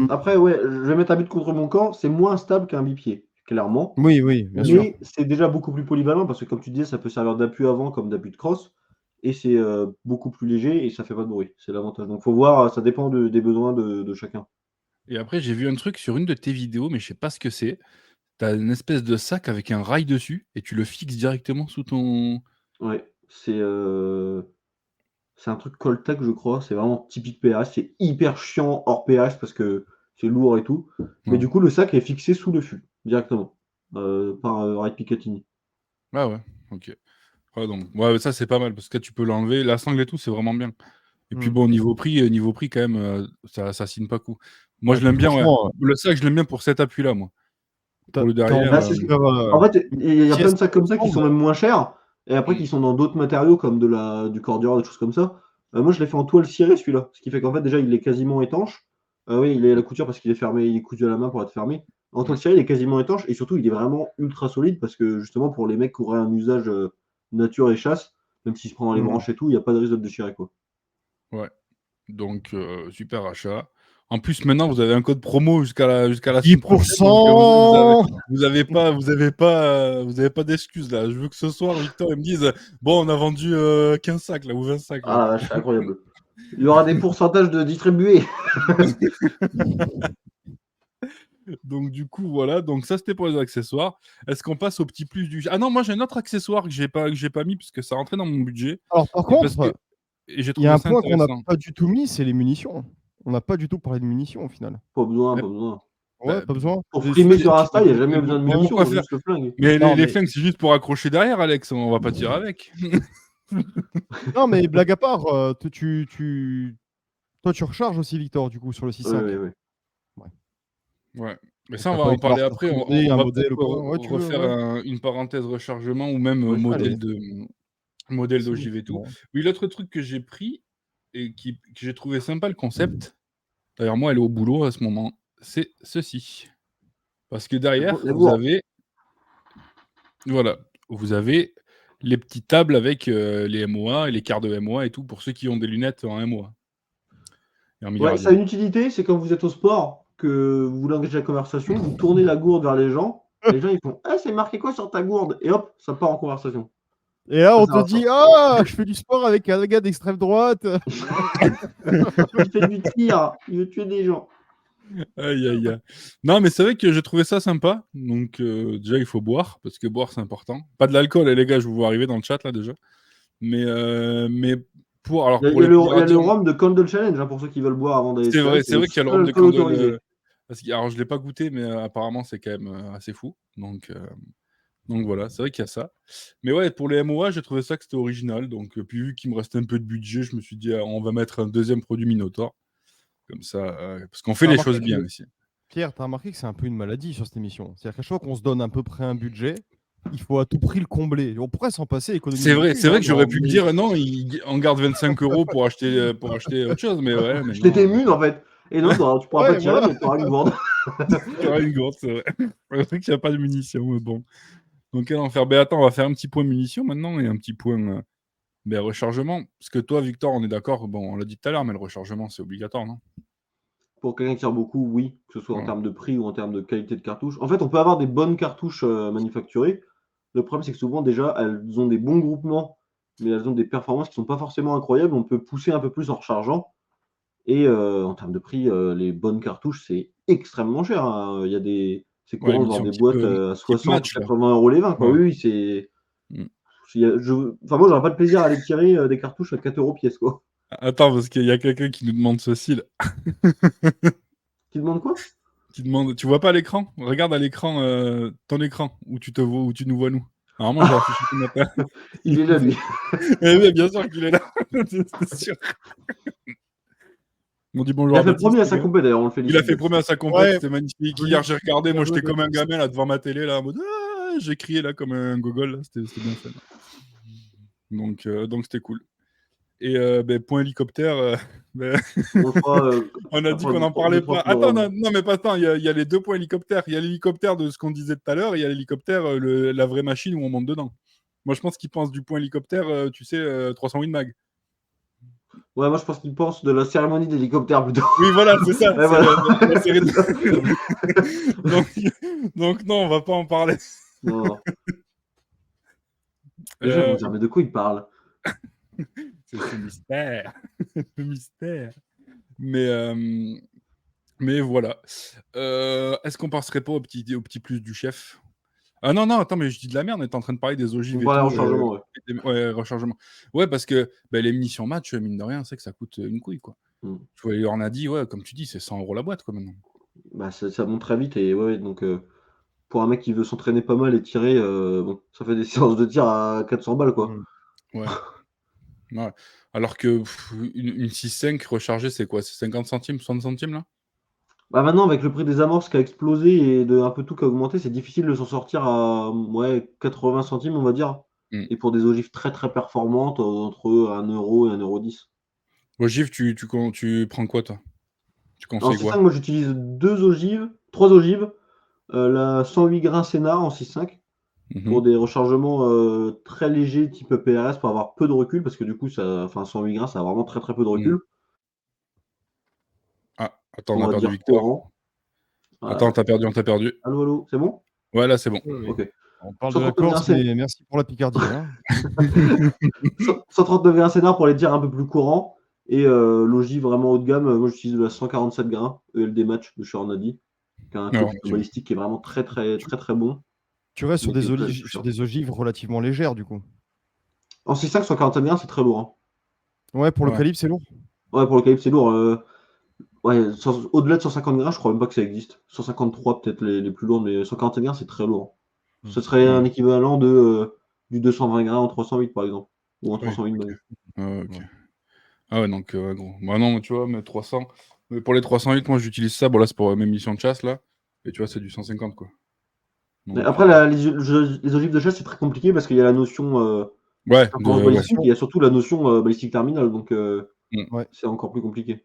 Après, ouais, je vais mettre un but contre mon camp, c'est moins stable qu'un bipied, clairement. Oui, oui, bien sûr. Mais c'est déjà beaucoup plus polyvalent parce que comme tu disais, ça peut servir d'appui avant comme d'appui de crosse et c'est, beaucoup plus léger et ça fait pas de bruit. C'est l'avantage. Donc faut voir, ça dépend des besoins de chacun. Et après, j'ai vu un truc sur une de tes vidéos, mais je sais pas ce que c'est. Tu as une espèce de sac avec un rail dessus et tu le fixes directement sous ton. Ouais, c'est un truc Coltech, je crois, c'est vraiment typique PRS, c'est hyper chiant hors PRS parce que c'est lourd et tout. Mais Ouais. du coup, le sac est fixé sous le fût directement, par, Wright Picatinny. Ah ouais, OK. Ouais, donc ouais, ça, c'est pas mal parce que tu peux l'enlever. La sangle et tout, c'est vraiment bien. Et puis Mmh. bon, niveau prix quand même, ça signe pas coup. Moi, Ah, je puis l'aime bien, ouais. franchement, Le sac, je l'aime bien pour cet appui-là, moi. tu Pour le as derrière, envie Bah, de c'est ce faire, en fait, il y a plein pièce de sacs comme ça qui sont ensemble. même moins chers et après Mmh. qui sont dans d'autres matériaux comme du corduroy, des choses comme ça. Moi, je l'ai fait en toile cirée celui-là, ce qui fait qu'en fait déjà il est quasiment étanche. Oui, il est à la couture parce qu'il est fermé, il est cousu à la main pour être fermé. En toile Ouais. cirée, il est quasiment étanche et surtout il est vraiment ultra solide parce que justement pour les mecs qui auraient un usage, nature et chasse, même s'il se prend dans les Mmh. branches et tout, il y a pas de risque de le déchirer, quoi. Ouais. Donc super achat. En plus, maintenant, vous avez un code promo jusqu'à la semaine prochaine, donc $10. vous avez pas d'excuses, là. Je veux que ce soir, Victor, il me dise: «Bon, on a vendu, 15 sacs, là, ou 20 sacs, là». Ah la vache, incroyable. Il y aura des pourcentages de distribués. Donc du coup, voilà, donc ça, c'était pour les accessoires. Est-ce qu'on passe au petit plus du ah non, moi, j'ai un autre accessoire que j'ai pas mis puisque ça rentrait dans mon budget Alors par et parce que contre, et j'ai il y a trouvé un ça point qu'on n'a intéressant. pas du tout mis, c'est les munitions. On n'a pas du tout parlé de munitions au final. Pas besoin, Ouais, pas besoin. Ouais, bah, pas besoin? Pour C'est frimer c'est sur Insta, il y a jamais besoin de ouais, munitions, pourquoi faut faire? juste le flingue. Mais non les mais flingues, c'est juste pour accrocher derrière, Alex, on va pas tirer avec. non mais blague à part, toi tu recharges aussi Victor du coup sur le Oui, oui, 6.5? oui. Ouais. Ouais, mais Donc ça, tu on as va pas envie en de devoir parler te après. On recommander on un va peut-être modèle ou quoi? Ouais, tu veux? refaire Ouais. une parenthèse rechargement ou même, Ouais, Allez, modèle c'est bon d'ogive et pour tout. moi. Oui, l'autre truc que j'ai pris et que j'ai trouvé sympa le concept, d'ailleurs moi elle est au boulot à ce moment, c'est ceci. Parce que derrière, Les vous bourres. avez voilà, vous avez les petites tables avec, les MOA et les quarts de MOA et tout pour ceux qui ont des lunettes en MOA et en Ouais, ça a midi-radio. une utilité, c'est quand vous êtes au sport, que vous voulez engager la conversation, vous tournez la gourde vers les gens ils font: «Ah, c'est marqué quoi sur ta gourde?» et hop, ça part en conversation. Et là Ça on sert te à ça. dit: «Ah, je fais du sport avec un gars d'extrême droite». Il fait du tir, il veut tuer des gens. Aïe, aïe, aïe. Non, mais c'est vrai que j'ai trouvé ça sympa. Donc, déjà, il faut boire, parce que boire, c'est important. Pas de l'alcool, les gars, je vous vois arriver dans le chat, là, déjà. Mais alors, pour les Il y a le radios, rhum de Candle Challenge, hein, pour ceux qui veulent boire avant d'aller tirer, c'est c'est le vrai qu'il y a le rhum seul de alcool Candle. autorisé. Alors, je l'ai pas goûté, mais apparemment, c'est quand même assez fou. Donc voilà, c'est vrai qu'il y a ça. Mais ouais, pour les MOA, j'ai trouvé ça que c'était original. Donc, puis vu qu'il me restait un peu de budget, je me suis dit, ah, on va mettre un deuxième produit Minotaur. Comme ça, parce qu'on fait Tu les remarqué choses que bien ici. Pierre, tu as remarqué que c'est un peu une maladie sur cette émission? C'est-à-dire qu'à chaque fois qu'on se donne à peu près un budget, il faut à tout prix le combler. On pourrait s'en passer, économiser une C'est thune, vrai hein, que j'aurais dans pu me Mais dire: «Non, il on garde 25 € pour acheter autre chose», mais ouais, mais je non, t'étais mune en fait. Et non, bah, tu pourras pas ouais, tirer, voilà. mais tu auras une gourde. il y aura une gourde, c'est vrai. C'est vrai qu'il y a pas de munitions, mais bon. Donc quel enfer. Beh, attends, on va faire un petit point munitions maintenant et un petit point, rechargement. Parce que toi, Victor, on est d'accord, bon, on l'a dit tout à l'heure, mais le rechargement, c'est obligatoire, non? Pour quelqu'un qui tire beaucoup, oui, que ce soit en Voilà. termes de prix ou en termes de qualité de cartouche. En fait, on peut avoir des bonnes cartouches, manufacturées. Le problème, c'est que souvent, déjà, elles ont des bons groupements, mais elles ont des performances qui sont pas forcément incroyables. On peut pousser un peu plus en rechargeant et en termes de prix, les bonnes cartouches, c'est extrêmement cher, hein. Il y a c'est Ouais, les courant de voir munitions des boîtes, à type 60 ou match, là. 80 € les 20, quoi. Ouais. Oui, oui, c'est Mmh. enfin, moi, j'aurais pas de plaisir à aller tirer, des cartouches à 4 € pièce, quoi. Attends, parce qu'il y a quelqu'un qui nous demande ceci, là. Tu demandes quoi? Qui demande: «Tu vois pas l'écran? Regarde à l'écran, ton écran, où où tu nous vois nous». Normalement, j'ai affiché ton appel. Il est là, lui. Eh oui, bien sûr qu'il est là, c'est sûr. On dit Il bonjour a à fait Baptiste. premier à les sa gars. compé d'ailleurs, on le Il a félicite. fait premier à sa compète, Ouais, c'était magnifique. joli, Hier, j'ai regardé, moi bien joué, j'étais comme un Baptiste. gamin là devant ma télé là en mode ah, j'ai crié là comme un gogol, là. C'était bien fun. Donc c'était cool. Et point hélicoptère, ben, On le fera on a dit qu'on n'en parlait pas. Attends, non mais pas tant, il y a les 2 points hélicoptères. Il y a l'hélicoptère de ce qu'on disait tout à l'heure, et il y a l'hélicoptère, la vraie machine où on monte dedans. Moi je pense qu'ils pensent du point hélicoptère, tu sais, 308 mag. Ouais, moi je pense qu'il pense de la cérémonie d'hélicoptère plutôt. Oui, voilà, c'est ça. Ouais, C'est voilà. la série donc non, on va pas en parler. Non. Les gens vont dire, mais de quoi il parle? C'est mystère. Le mystère. Mais voilà. Est-ce qu'on passerait pas au petit plus du chef? Ah non, attends, mais je dis de la merde, on est en train de parler des On ogives et parlait tout. rechargement, ouais. Ouais, rechargement. Ouais, parce que les munitions match, mine de rien, c'est que ça coûte une couille, quoi. Tu vois, on a dit, ouais, comme tu dis, c'est 100 € la boîte, quoi, maintenant. Bah, ça monte très vite et ouais, donc pour un mec qui veut s'entraîner pas mal et tirer, bon, ça fait des séances de tir à 400 balles, quoi. Ouais. Ouais. Alors que une 6.5 rechargée, c'est quoi? C'est 50 centimes, 60 centimes, là? Bah, maintenant, avec le prix des amorces qui a explosé et de un peu tout qui a augmenté, c'est difficile de s'en sortir à, ouais, 80 centimes, on va dire. Et pour des ogives très, très performantes, entre 1 € et 1,10 €. Ogive, tu prends quoi, toi? Tu En conseilles quoi? 6,5, moi j'utilise 2 ogives, 3 ogives, la 108 grains Sénart en 6,5 pour des rechargements, très légers type PRS pour avoir peu de recul parce que du coup ça enfin 108 grains ça a vraiment très, très peu de recul. Ah, attends, on On a va perdu dire Victor. courant. Attends, on t'a perdu. Allô, allô, c'est bon? Ouais, là, c'est bon. Oui, oui. OK. On parle de la 139 Corse, grains mais merci pour la Picardie, hein. 139 grains Sénart pour les tirs un peu plus courants et l'ogive vraiment haut de gamme, moi j'utilise de la 147 grains ELD Match de chez Ornadi, qui a un Alors, coefficient balistique qui est vraiment très, très, très, très bon. Tu restes sur Mais qui des est très olives cher. sur des ogives relativement légères, du coup? En 6,5 147 grains, c'est très lourd, hein. Ouais, pour le Ouais. calibre, c'est lourd? Ouais, pour le calibre, c'est lourd, ouais, au-delà de 150 grains, je crois même pas que ça existe. 153 peut-être les plus lourds, mais 141 grains, c'est très lourd. Ce serait un équivalent du 220 grains en 308 par exemple, ou en Oui, 308 OK. même. OK. Ah ouais, donc gros. Bah non, tu vois, mais 300 mais pour les 308, moi, j'utilise ça. Bon, là, c'est pour mes missions de chasse, là, et tu vois, c'est du 150, quoi. Mais Donc après les ogives de chasse, c'est très compliqué parce qu'il y a la notion, ouais, performance ouais. balistique et il y a surtout la notion, balistique terminale, donc Ouais. c'est encore plus compliqué.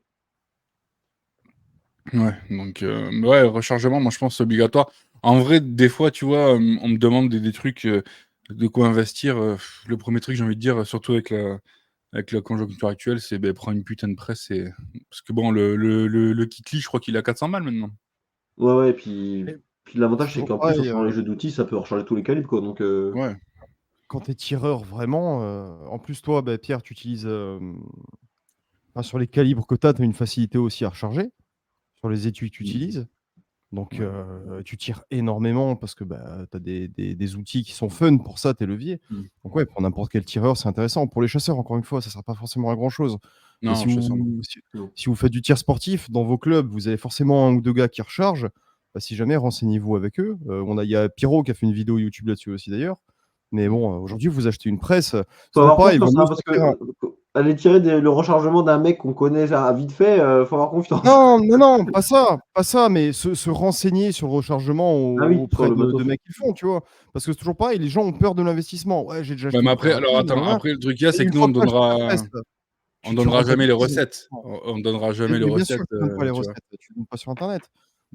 Ouais, donc ouais, rechargement, moi, je pense, c'est obligatoire. En vrai, des fois, tu vois, on me demande des trucs, de quoi investir, le premier truc, j'ai envie de dire, surtout avec la conjoncture actuelle, c'est, prends une putain de presse et parce que bon, le Kit-Lit, je crois qu'il est à 400 balles maintenant. Ouais, et Et puis l'avantage, c'est c'est toujours qu'en plus, en pareil, changeant les jeux d'outils, ça peut recharger tous les calibres, quoi, donc Ouais. quand tu es tireur vraiment, en plus toi, Pierre, tu utilises, sur les calibres que tu as une facilité aussi à recharger, sur les étuis que tu utilises. Donc tu tires énormément parce que, tu as des outils qui sont fun pour ça, tes leviers. Donc ouais, pour n'importe quel tireur, c'est intéressant. Pour les chasseurs, encore une fois, ça sert pas forcément à grand chose. Mais Non, je sais ça, non. non. si vous faites du tir sportif, dans vos clubs, vous avez forcément 1 ou 2 gars qui rechargent. Si jamais, renseignez-vous avec eux. Il y a Pyro qui a fait une vidéo YouTube là-dessus aussi d'ailleurs. Mais bon, aujourd'hui, vous achetez une presse, c'est Faut toujours avoir pareil, il vaut confiance, mieux hein, parce que, sortir un aller tirer le rechargement d'un mec qu'on connaît à vite fait, faut avoir confiance. non, pas ça, mais se renseigner sur le rechargement Ah oui, sur auprès le de matos. mecs qui le font, tu vois? Parce que c'est toujours pareil, les gens ont peur de l'investissement. Ouais, j'ai déjà Ouais, acheté mais une après, alors carabine, attends, nanana, après le truc qu'il y a, et c'est une que nous, fois que tu as acheté ta presse, on tu donnera jamais les rentabilises. recettes. On donnera jamais les Mais bien sûr recettes, que tu donnes pas les tu vois? recettes, tu donnes pas sur internet.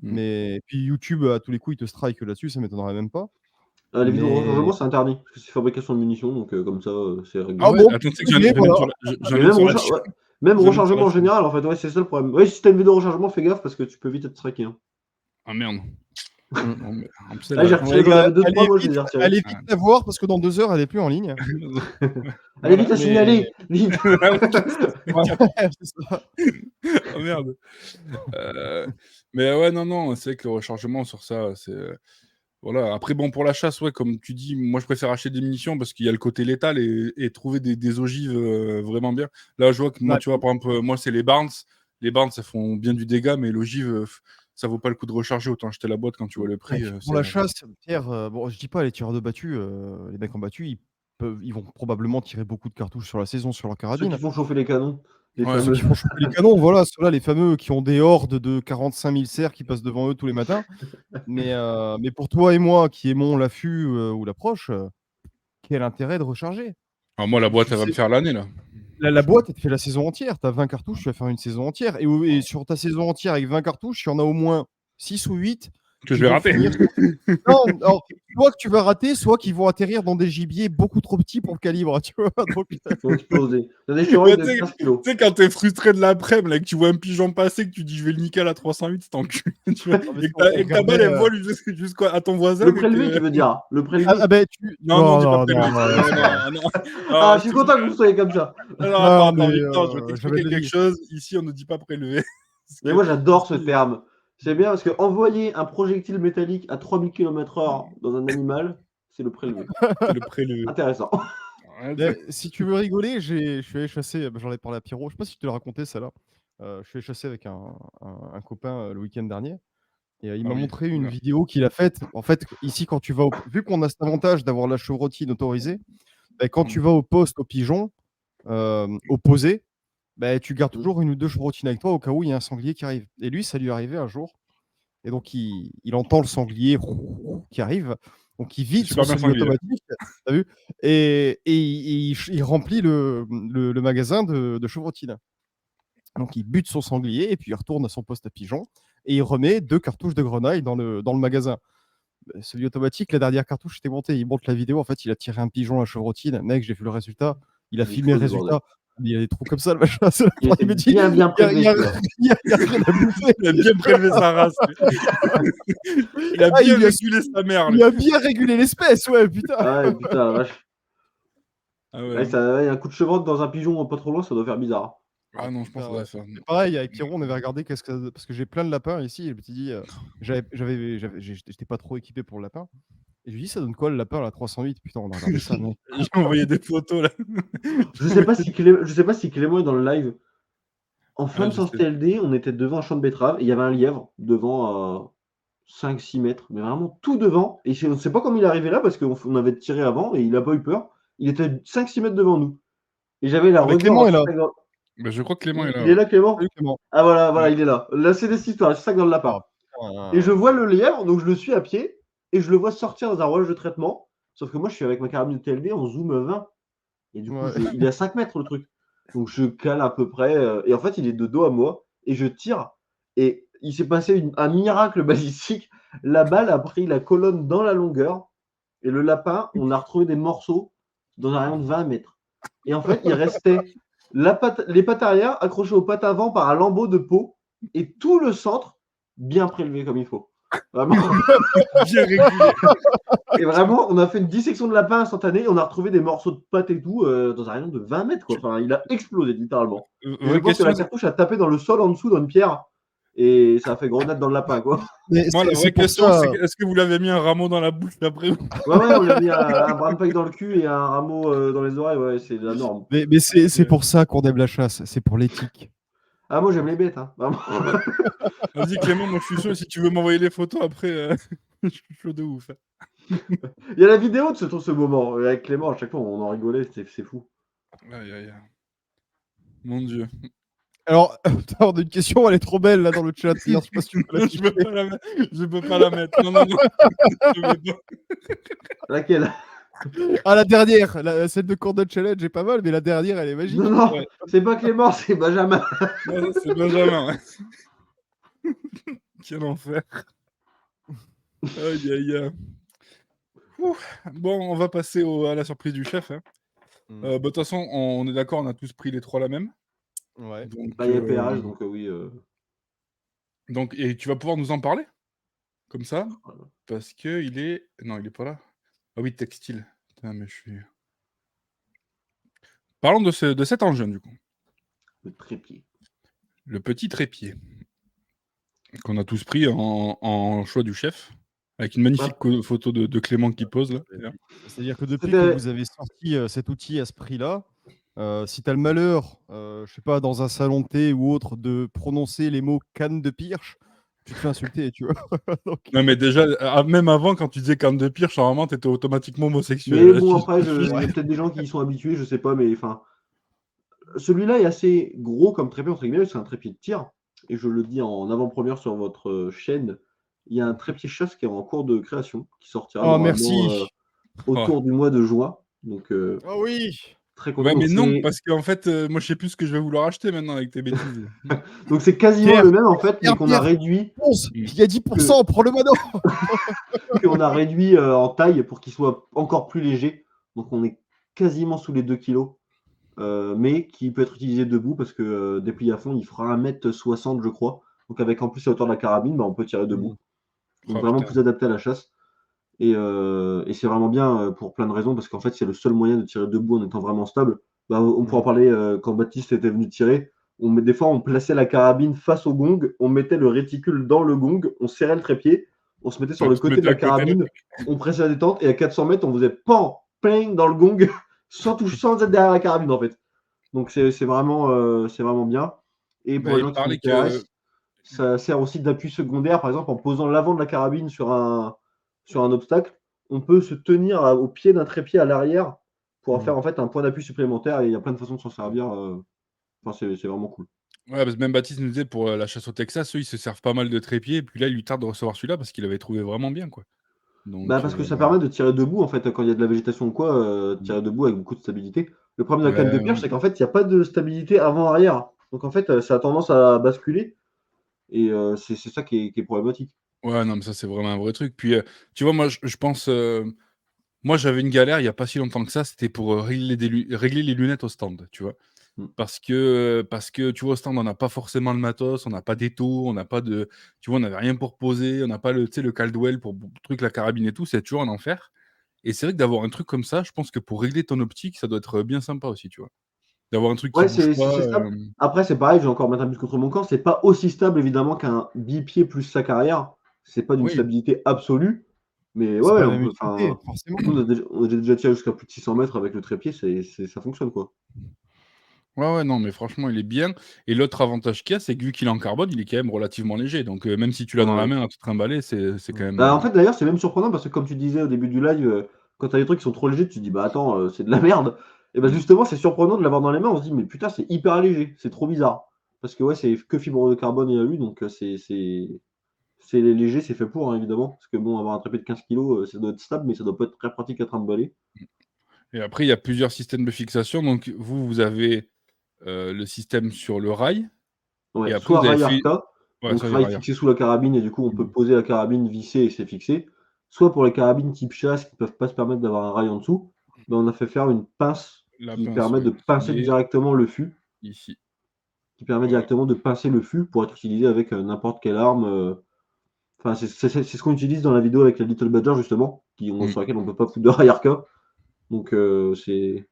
Mmh. Mais puis YouTube, à tous les coups, il te strike là-dessus, ça m'étonnerait même pas. Les vidéos de rechargement, Mais c'est interdit, parce que c'est fabrication de munitions, donc comme ça, c'est réglé. Ah ah ouais? bon? Attends, tu sais que OK, voilà. j'en Mais ai une même sur la chaîne. ouais, même J'en ai une sur la rechargement en chaîne. général, en fait, ouais, c'est ça le problème. Ouais, si tu as une vidéo de rechargement, fais gaffe parce que tu peux vite être striké, hein. Ah merde. Mmh. Bon, mais en plus, Ah, j'ai elle Bon retiré, les j'en gars, avais 2-3, moi je les ai retirés. allez vite la voir parce que dans 2 heures, elle est plus en ligne. Allez Voilà, vite la mais signaler, vite! Ah oui, ouais, c'est ça. oh merde. Mais ouais, non, c'est vrai que le rechargement sur ça, c'est, voilà. Après bon, pour la chasse, ouais, comme tu dis, moi je préfère acheter des munitions parce qu'il y a le côté létal et trouver des ogives, vraiment bien. Là, je vois que moi, Ouais, tu vois, par exemple, moi, c'est les Barnes. Les Barnes, ça font bien du dégât, mais l'ogive, ça vaut pas le coup de recharger. Autant acheter la boîte quand tu vois le et prix, puis pour c'est la chasse, Pierre, bon, je dis pas les tireurs de battu, les mecs en battu, ils vont probablement tirer beaucoup de cartouches sur la saison sur leur Ceux qui carabine. font chauffer les canons. Les Ouais, Ceux fameux. qui font chauffer les canons, voilà, ceux-là, les fameux qui ont des hordes de 45 000 cerfs qui passent devant eux tous les matins. Mais pour toi et moi qui aimons l'affût ou l'approche, quel intérêt de recharger? Alors moi, la boîte, Tu elle va me sais, faire l'année, là. la boîte, elle te fait la saison entière. Tu as 20 cartouches, tu vas faire une saison entière. Et sur ta saison entière avec 20 cartouches, il y en a au moins 6 ou 8 Que je qui vais vont rater. finir. Non, alors, soit que tu vas rater, soit qu'ils vont atterrir dans des gibiers beaucoup trop petits pour le calibre, tu vois. Donc, Ils vont exploser. T'as des chevreuils Ouais, de 15 kilos. Tu sais, quand t'es frustré de l'après-midi, là, que tu vois un pigeon passer, que tu dis je vais le niquer à la 308, c'est enculé. Tu vois, non, mais et si que on ta regardait, balle, elle vole jusqu'à ton voisin. Le et prélevé, que- tu veux dire? Le ah, prélevé. ben, Non, non, dis pas non, prélevé. non, Non, c'est pas- non, non. Ah, Alors, je suis content que vous soyez comme ça. alors, Non, attends, mais, Victor, je vais j'avais t'expliquer de quelque vie. chose. Ici, on ne dit pas prélevé. Parce Mais que moi, j'adore ce ici, terme. C'est bien parce que envoyer un projectile métallique à 3000 km/h dans un animal, c'est le prélevé. c'est le prélevé. Intéressant. Ouais, Mais si tu veux rigoler, je suis allé chasser, j'en ai parlé à Pierrot, je sais pas si je te l'ai raconté celle-là. Je suis allé chasser avec un copain le week-end dernier et il Ah m'a oui, montré une oula. vidéo qu'il a faite. En fait, ici, quand tu vas vu qu'on a cet avantage d'avoir la chevrotine autorisée, bah, quand tu vas au poste au pigeon, au posé, bah, tu gardes toujours une ou deux chevrotines avec toi au cas où il y a un sanglier qui arrive. Et lui, ça lui est arrivé un jour. Et donc, il entend le sanglier qui arrive. Donc, il C'est vide son super bien sanglier. semi-automatique. T'as vu? Et il remplit le magasin de chevrotine. Donc, il bute son sanglier et puis il retourne à son poste à pigeon et il remet 2 cartouches de grenaille dans le magasin. Semi-automatique, la dernière cartouche était montée. Il montre la vidéo. En fait, il a tiré un pigeon à chevrotine. Mec, j'ai vu le résultat. Il a Il filmé le explose, bordel. résultat. Il y a des trous comme ça, le machin. C'est la Il fin, était il me dit, bien il y a prélevé, celui-là. rien à bouffer. Il a bien prélevé sa race. Il a Ah, bien il lui a régulé sa mère. Il lui. a bien régulé l'espèce, ouais, putain. Ah ouais, putain, la vache. Ah Ouais, ouais. ça, ouais, un coup de chevrotte dans un pigeon pas trop loin, ça doit faire bizarre. Ah non, je pense que Putain, ça ouais. doit faire. Mais pareil, avec Pierrot, on avait regardé parce que j'ai plein de lapins ici. Et je me suis dit, j'étais pas trop équipé pour le lapin. Et je lui dis, ça donne quoi le lapin à la 308? Putain, on a regardé ça, mec. J'ai envoyé des photos là. Je sais pas si Clément est dans le live. En fin Ah, de je sens sais. TLD, on était devant un champ de betteraves et il y avait un lièvre devant 5-6 mètres, mais vraiment tout devant. Et je ne sais pas comment il est arrivé là parce qu'on avait tiré avant et il a pas eu peur. Il était 5-6 mètres devant nous. Et j'avais la Ah, mais revue Clément en est là. sac dans... Bah, je crois que Clément est là. Il est Ouais. là, Clément? Salut Clément. Ah voilà, voilà, Ouais. il est là. Là, c'est des histoires, sac dans le lapin. Ah, Et je vois le lièvre, donc je le suis à pied, et je le vois sortir dans un rouage de traitement. Sauf que moi, je suis avec ma carabine de TLD en zoom 20. Et du coup, ouais. il est à 5 mètres le truc. Donc je cale à peu près. Et en fait, il est de dos à moi. Et je tire. Et il s'est passé un miracle balistique. La balle a pris la colonne dans la longueur. Et le lapin, on a retrouvé des morceaux dans un rayon de 20 mètres. Et en fait, il restait les pattes arrière accrochées aux pattes avant par un lambeau de peau. Et tout le centre bien prélevé comme il faut. Vraiment. Bien régulé. Et vraiment, on a fait une dissection de lapin instantanée. On a retrouvé des morceaux de pâte et tout dans un rayon de 20 mètres. Quoi. Enfin, il a explosé littéralement. Et je Vraie pense que la question, cartouche a tapé dans le sol en dessous, dans une pierre. Et ça a fait grenade dans le lapin. Quoi. Mais moi, la c'est vraie pour question, ça. c'est est-ce que vous l'avez mis un rameau dans la bouche après ou... Ouais, on lui a mis un brin de paille dans le cul et un rameau dans les oreilles. Ouais, c'est la norme. Mais c'est pour ça qu'on aime la chasse. C'est pour l'éthique. Ah, moi, j'aime les bêtes. Hein. Vraiment. Vas-y, Clément, moi je suis chaud. Si tu veux m'envoyer les photos après, je suis chaud de ouf. Il y a la vidéo de ce moment. Avec Clément, à chaque fois, on en rigolait. C'est fou. Aïe, aïe, aïe. Mon Dieu. Alors, on a une question, elle est trop belle là dans le chat. Pierre, je sais pas si tu peux la Je peux pas la mettre. Je peux pas la mettre. Non, non, non. Je veux pas. Laquelle? Ah, la dernière, celle de Cordon Challenge est pas mal, mais la dernière, elle est magique. Non, non, Ouais. c'est pas Clément, c'est Benjamin. Non, c'est Benjamin. Ouais. Quel enfer. Aïe, aïe, aïe. Ouf. Bon, on va passer à la surprise du chef. Hein. De toute façon, on est d'accord, on a tous pris les 3 la même. Ouais. Donc, Bah, il y a PRH, donc oui. donc, et tu vas pouvoir nous en parler comme ça, Voilà. parce que il est... Non, il est pas là. Ah oui, textile. Putain, mais je suis... Parlons de cet engin, du coup. Le trépied. Le petit trépied. Qu'on a tous pris en choix du chef. Avec une magnifique photo de Clément qui pose, là. C'est-à-dire que depuis que vous avez sorti cet outil à ce prix-là, si tu as le malheur, je sais pas, dans un salon de thé ou autre, de prononcer les mots canne de pirche, tu te fais insulter, tu vois. Donc, Non, mais déjà, même avant, quand tu disais canne de pirche, normalement, tu étais automatiquement homosexuel. Mais Là, bon, tu- après, il y a peut-être des gens qui y sont habitués, je sais pas, mais enfin. Celui-là est assez gros comme trépied, entre guillemets, c'est un trépied de tir. Et je le dis en avant-première sur votre chaîne, il y a un trépied chasse qui est en cours de création, qui sortira Oh, normalement merci. Ouais. autour du mois de juin. Donc Oh oui. très content. Ouais, mais Donc non, c'est parce qu'en fait, moi, je sais plus ce que je vais vouloir acheter maintenant avec tes bêtises. donc c'est quasiment Pierre, le même en fait, mais qu'on a Pierre, réduit pense, Mm. il y a 10%, prends le mano. en taille pour qu'il soit encore plus léger. Donc on est quasiment sous les 2 kilos. Mais qui peut être utilisé debout parce que déplié à fond, il fera 1,60 m, je crois. Donc avec en plus la hauteur de la carabine, bah, on peut tirer debout. Donc Oh, vraiment putain. plus adapté à la chasse. Et c'est vraiment bien pour plein de raisons parce qu'en fait, c'est le seul moyen de tirer debout en étant vraiment stable. Bah, on pourra en parler quand Baptiste était venu tirer. Des fois, on plaçait la carabine face au gong, on mettait le réticule dans le gong, on serrait le trépied, on se mettait sur Ouais, le tu te côté de mettais la à côté, là. carabine, on pressait la détente et à 400 mètres, on faisait pan, pling dans le gong sans être derrière la carabine en fait. Donc c'est vraiment bien. Et Bah, pour les il gens qui font parlait du que. TRS, ça sert aussi d'appui secondaire. Par exemple, en posant l'avant de la carabine sur un obstacle, on peut se tenir au pied d'un trépied à l'arrière pour en faire en fait un point d'appui supplémentaire. Et il y a plein de façons de s'en servir. Enfin, c'est vraiment cool. Ouais, parce que même Baptiste nous disait pour la chasse au Texas, eux, ils se servent pas mal de trépieds. Et puis là, il lui tarde de recevoir celui-là parce qu'il avait trouvé vraiment bien, quoi. Bah, Donc, parce que ça permet de tirer debout en fait quand il y a de la végétation ou quoi, tirer debout avec beaucoup de stabilité. Le problème de la canne de pioche, ouais, c'est qu'en fait, il n'y a pas de stabilité avant-arrière. Donc en fait, ça a tendance à basculer. Et c'est ça qui est problématique. ouais, non, mais ça, c'est vraiment un vrai truc. Puis, tu vois, moi, je pense. Moi, j'avais une galère il y a pas si longtemps que ça. C'était pour régler les lunettes au stand, tu vois. Mm. Parce que tu vois, au stand, on n'a pas forcément le matos, on n'a pas d'étau, on n'a pas de. Tu vois, on n'avait rien pour poser, on n'a pas tu sais, le Caldwell pour truc, la carabine et tout. C'est toujours un enfer. Et c'est vrai que d'avoir un truc comme ça, je pense que pour régler ton optique, ça doit être bien sympa aussi, tu vois. D'avoir un truc qui Ouais, bouge pas. c'est stable. Après, c'est pareil, j'ai encore mettre un but contre mon corps. C'est pas aussi stable, évidemment, qu'un bipied plus sac arrière. C'est pas d'une Oui, stabilité absolue. Mais C'est ouais, pas ouais, la on même peut. utilité, Enfin, forcément. on a déjà tiré jusqu'à plus de 600 mètres avec le trépied. Ça fonctionne, quoi. ouais, ouais, non, mais franchement, il est bien. Et l'autre avantage qu'il y a, c'est que vu qu'il est en carbone, il est quand même relativement léger. Donc, même si tu l'as dans la Ouais. main à te trimballer, c'est quand même. Bah, en fait, d'ailleurs, c'est même surprenant parce que, comme tu disais au début du live, quand t'as des trucs qui sont trop légers, tu te dis, bah attends, c'est de la merde. Et bah, Mm. justement, c'est surprenant de l'avoir dans les mains. On se dit, mais putain, c'est hyper léger. C'est trop bizarre. Parce que, ouais, c'est que fibre de carbone et alu. Donc, c'est léger, c'est fait pour, hein, évidemment. Parce que bon, avoir un trépied de 15 kilos, ça doit être stable, mais ça doit pas être très pratique à trimballer. Et après, il y a plusieurs systèmes de fixation. Donc, vous avez le système sur le rail. Et Ouais, après, soit vous avez rail fait. arca, Ouais, donc ça, il y rail aura rien. fixé sous la carabine et du coup on peut Mm. poser la carabine, visser et c'est fixé. Soit pour les carabines type chasse qui peuvent pas se permettre d'avoir un rail en dessous, ben on a fait faire une pince La qui pince, permet ouais, de qui pincer est directement le fût, ici. qui permet Ouais, directement de pincer le fût pour être utilisé avec n'importe quelle arme. Enfin, c'est ce qu'on utilise dans la vidéo avec la Little Badger justement, mm. sur laquelle on peut pas foutre de rail arca. Donc c'est